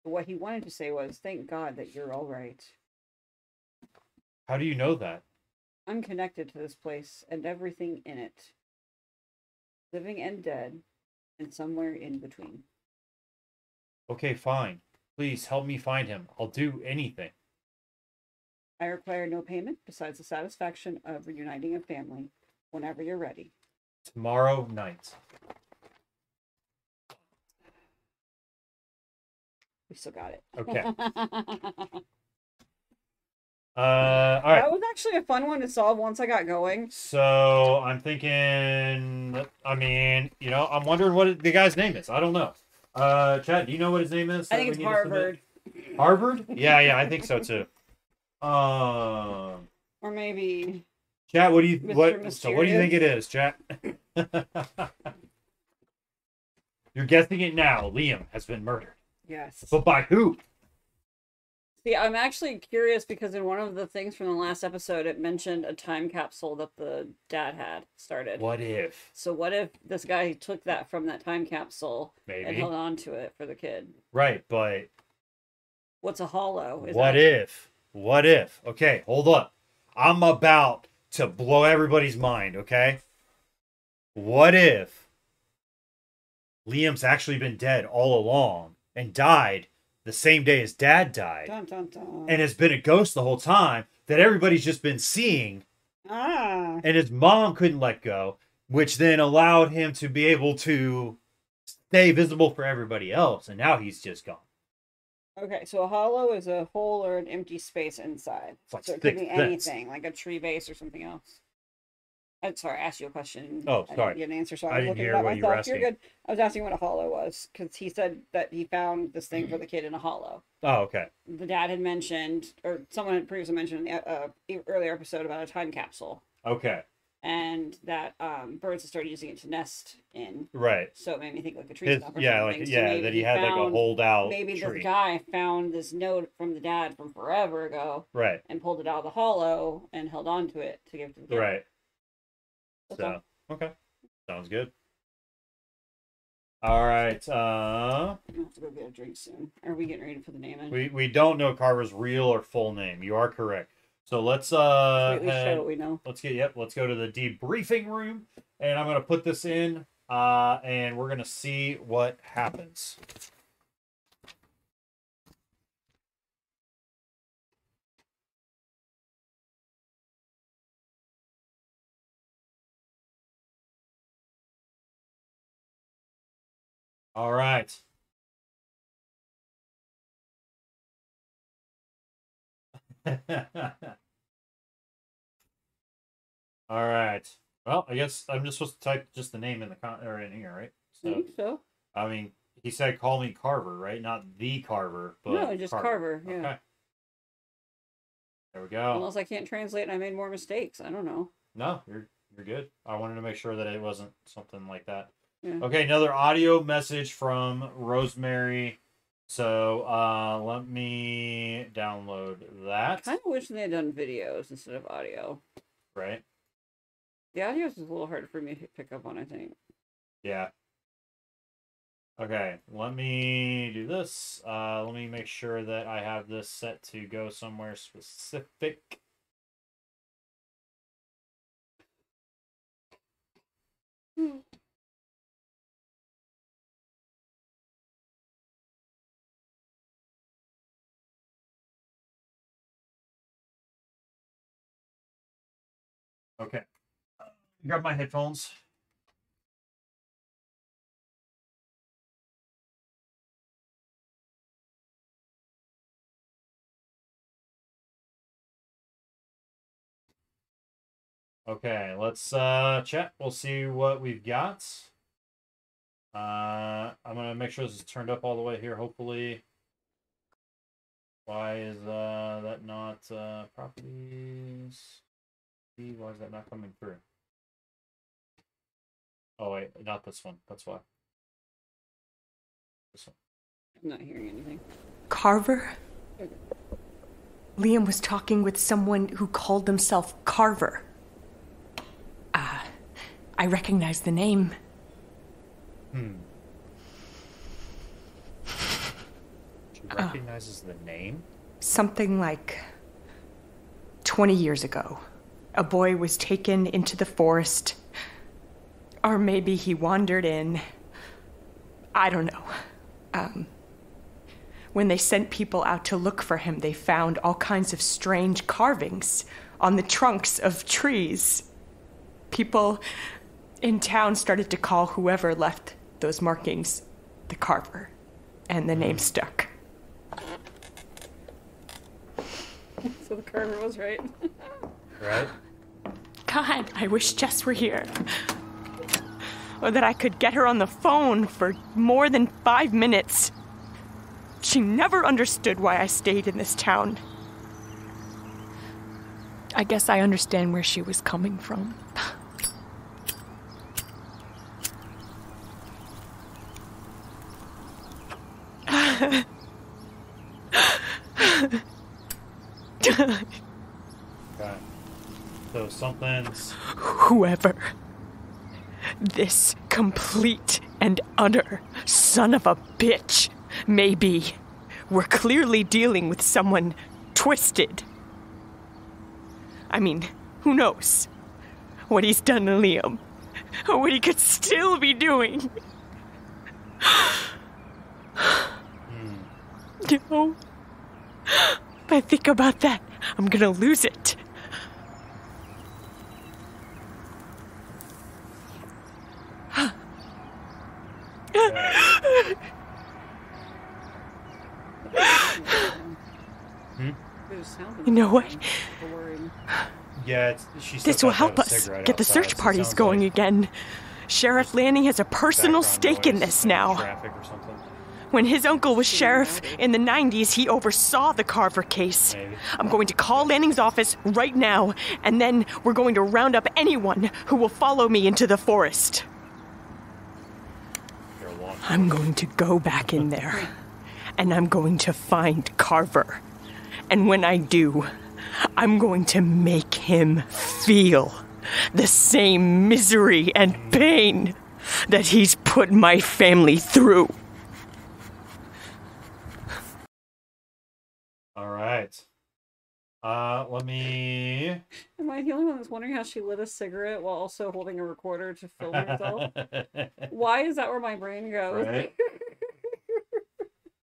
But what he wanted to say was, thank God that you're all right. How do you know that? I'm connected to this place and everything in it. Living and dead, and somewhere in between. Okay, fine. Please help me find him. I'll do anything. I require no payment besides the satisfaction of reuniting a family whenever you're ready. Tomorrow night. We still got it. Okay. All right. That was actually a fun one to solve once I got going. So I'm thinking, I mean, you know, I'm wondering what the guy's name is. I don't know. Chad, do you know what his name is? I think it's Harvard. Harvard? Yeah, I think so too. Or maybe. Chat, what do you Mysterious. So what do you think it is, chat? You're guessing it now. Liam has been murdered. Yes. But by who? See, I'm actually curious because in one of the things from the last episode, it mentioned a time capsule that the dad had started. What if? So what if this guy took that from that time capsule Maybe. and held on to it for the kid? Right, but what's a hollow? What if? Okay, hold up. I'm about to blow everybody's mind, okay? What if Liam's actually been dead all along and died the same day his dad died, dun, dun, dun. And has been a ghost the whole time that everybody's just been seeing, and his mom couldn't let go, which then allowed him to be able to stay visible for everybody else, and now he's just gone. Okay, so a hollow is a hole or an empty space inside. It's like so it could be Sixth Sense. anything, like a tree base or something else. I'm sorry, I asked you a question. Oh, sorry. I didn't get an answer, so I I was didn't looking hear at what you were myself. You're asking. good. I was asking what a hollow was, because he said that he found this thing for the kid in a hollow. Oh, okay. The dad had mentioned, or someone had previously mentioned in the earlier episode about a time capsule. Okay. And that birds had started using it to nest in. Right. So it made me think like a tree stump or yeah, something. like So yeah, that he had like a holdout Maybe tree. this guy found this note from the dad from forever ago. Right. And pulled it out of the hollow and held on to it to give to the kid. Right. That's So all. okay. Sounds good. All right. I'm gonna have to go get a drink soon. Are we getting ready for the naming? We don't know Carver's real or full name. You are correct. So let's At least show what we know. let's go to the debriefing room, and I'm gonna put this in, and we're gonna see what happens. All right. All right. Well, I guess I'm just supposed to type just the name in the or in here, right? I think so. I mean, he said call me Carver, right? Not the Carver, but No, just Carver. Yeah. Okay. There we go. Unless I can't translate and I made more mistakes. I don't know. No, you're good. I wanted to make sure that it wasn't something like that. Yeah. Okay, another audio message from Rosemary. So let me download that. I kind of wish they had done videos instead of audio. Right? The audio is a little hard for me to pick up on, I think. Yeah. Okay, let me do this. Let me make sure that I have this set to go somewhere specific. Okay. Grab my headphones. Okay, let's chat. We'll see what we've got. I'm gonna make sure this is turned up all the way here, hopefully. Why is that not properties? Why is that not coming through? Oh wait, not this one. That's why. This one. I'm not hearing anything. Carver? Liam was talking with someone who called himself Carver. I recognize the name. She recognizes the name? Something like 20 years ago. A boy was taken into the forest. Or maybe he wandered in. I don't know. When they sent people out to look for him, they found all kinds of strange carvings on the trunks of trees. People in town started to call whoever left those markings the Carver, and the name stuck. So the Carver was right. Right? God, I wish Jess were here. or that I could get her on the phone for more than 5 minutes. She never understood why I stayed in this town. I guess I understand where she was coming from. Okay. So something's... Whoever. This complete and utter son of a bitch may be. We're clearly dealing with someone twisted. I mean, who knows what he's done to Liam, or what he could still be doing. You know, if I think about that, I'm gonna lose it. You know what? Yeah, this will help us get the search parties going again. Sheriff Lanning has a personal stake in this now. When his uncle was sheriff in the 90s, he oversaw the Carver case. I'm going to call Lanning's office right now, and then we're going to round up anyone who will follow me into the forest. I'm going to go back in there, and I'm going to find Carver. And when I do, I'm going to make him feel the same misery and pain that he's put my family through. All right. Let me... Am I the only one that's wondering how she lit a cigarette while also holding a recorder to film herself? Why is that where my brain goes? Right?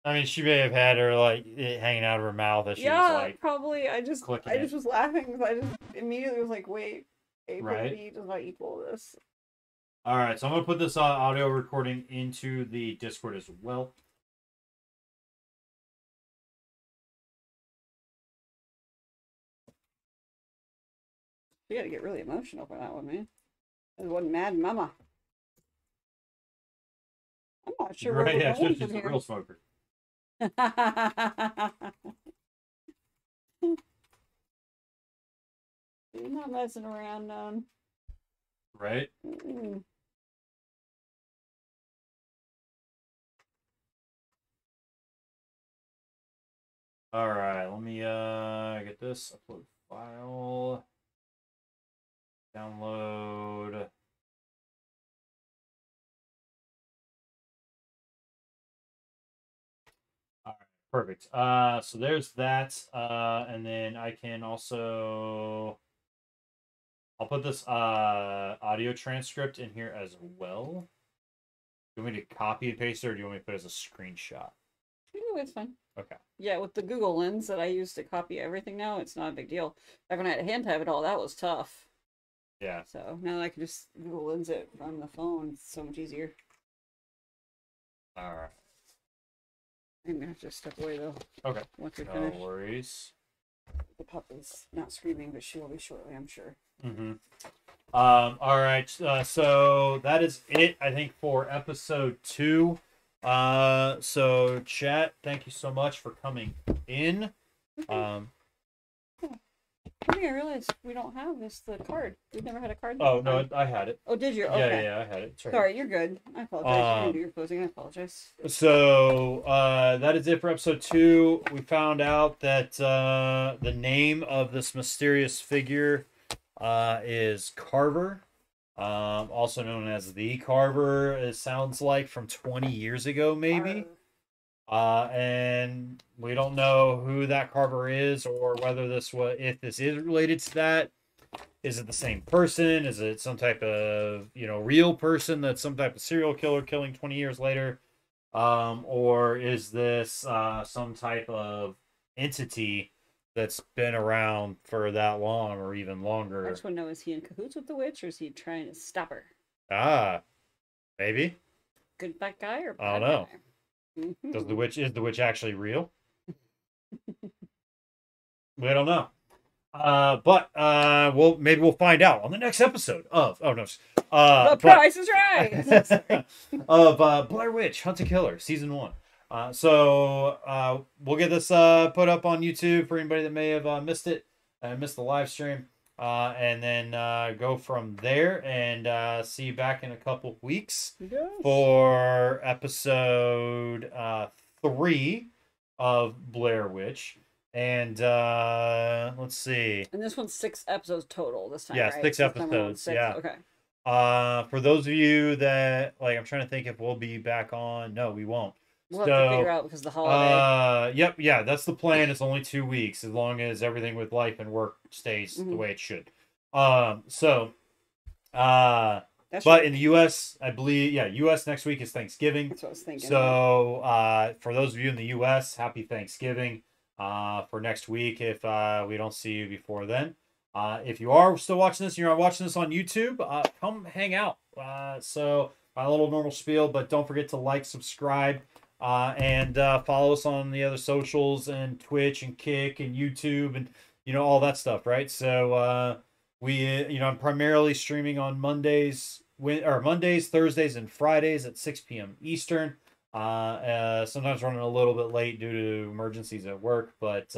I mean, she may have had her, like, it hanging out of her mouth as she was, like... probably. I just was laughing because I just immediately was like, wait, A plus B does not equal this. Alright, so I'm going to put this audio recording into the Discord as well. You gotta get really emotional for that one, man. That was one mad mama. I'm not sure right, where yeah, we're she's a here. real smoker. You're not messing around, none. Right? Mm-mm. Alright, let me get this. Upload file. Download. Alright, perfect. So there's that. And then I can also... I'll put this audio transcript in here as well. Do you want me to copy and paste it, or do you want me to put it as a screenshot? Either way, it's fine. Okay. Yeah, with the Google Lens that I use to copy everything now, it's not a big deal. Back when I had a hand type it all, that was tough. Yeah. So now I can just Google Lens it from the phone. It's so much easier. All right. I'm gonna have to step away though. Okay. Once we No finish. worries. The pup is not screaming, but she will be shortly, I'm sure. Mm-hmm. All right. So that is it, I think, for episode 2. So chat, thank you so much for coming in. I think I realized we don't have the card. We've never had a card. Oh no, I had it. Oh, did you? Okay. Yeah, I had it. Sorry, you're good. I apologize. You didn't do your closing. I apologize. So that is it for episode 2. We found out that the name of this mysterious figure is Carver, also known as the Carver. It sounds like from 20 years ago, maybe. And we don't know who that Carver is, or whether if this is related to that. Is it the same person? Is it some type of, real person that's some type of serial killer killing 20 years later? Or is this some type of entity that's been around for that long or even longer? I just want to know, is he in cahoots with the witch, or is he trying to stop her? Maybe. Good bad guy or bad I don't know. guy? Is the witch actually real? We don't know. But maybe we'll find out on the next episode of The Price is Right. of Blair Witch: Hunt a Killer, season 1. So we'll get this put up on YouTube for anybody that may have missed it, missed the live stream, and then go from there and see you back in a couple weeks for episode 3 of Blair Witch. And let's see. And this one's 6 episodes total this time, yeah, right? 6 episodes. Yeah. Okay. For those of you that like, I'm trying to think if we'll be back on. No, we won't. We'll have to figure out because of the holiday. Yep, yeah, that's the plan. It's only 2 weeks, as long as everything with life and work stays the way it should. But in the U.S., I believe, U.S. next week is Thanksgiving. That's what I was thinking. So, for those of you in the U.S., happy Thanksgiving for next week if we don't see you before then. If you are still watching this and you're watching this on YouTube, come hang out. So, my little normal spiel, but don't forget to like, subscribe, and follow us on the other socials and Twitch and Kick and YouTube and, all that stuff, right? So, I'm primarily streaming on Mondays, Thursdays, and Fridays at 6 p.m. Eastern. Sometimes running a little bit late due to emergencies at work, but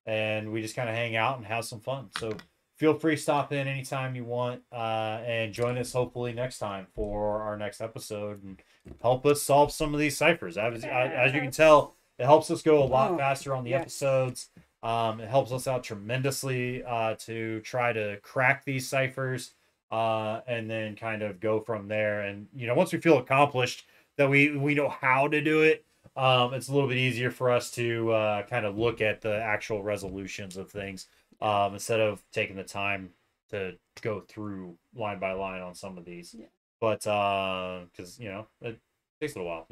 and we just kind of hang out and have some fun. So feel free to stop in anytime you want and join us hopefully next time for our next episode and help us solve some of these ciphers. As you can tell, it helps us go a lot faster on the episodes. It helps us out tremendously to try to crack these ciphers and then kind of go from there. And, once we feel accomplished that we know how to do it, it's a little bit easier for us to kind of look at the actual resolutions of things instead of taking the time to go through line by line on some of these. Yeah. But because it takes a little while.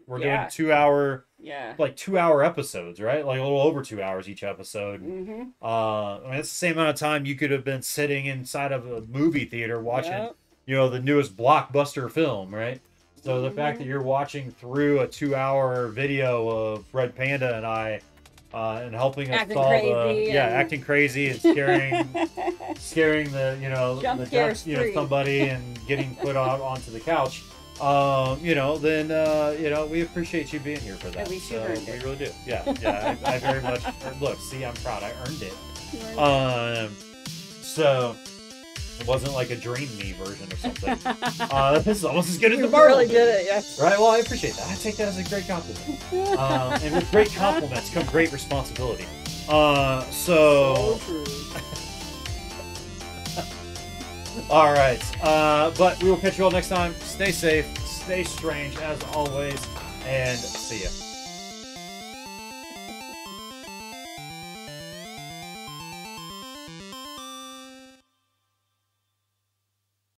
We're doing 2 hour, 2 hour episodes, right? Like a little over 2 hours each episode. It's the same amount of time you could have been sitting inside of a movie theater watching, the newest blockbuster film, right? So the fact that you're watching through a 2 hour video of Red Panda and I, and helping us solve, acting crazy and scaring the somebody and getting put onto the couch. Then we appreciate you being here for that. We really do. Yeah. I very much look. See, I'm proud. I earned it. So. It wasn't like a Dream Me version or something. This is almost as good as the Marvel. You really did it, yes. Right? Well, I appreciate that. I take that as a great compliment. And with great compliments come great responsibility. So true. All right. But we will catch you all next time. Stay safe. Stay strange as always. And see ya.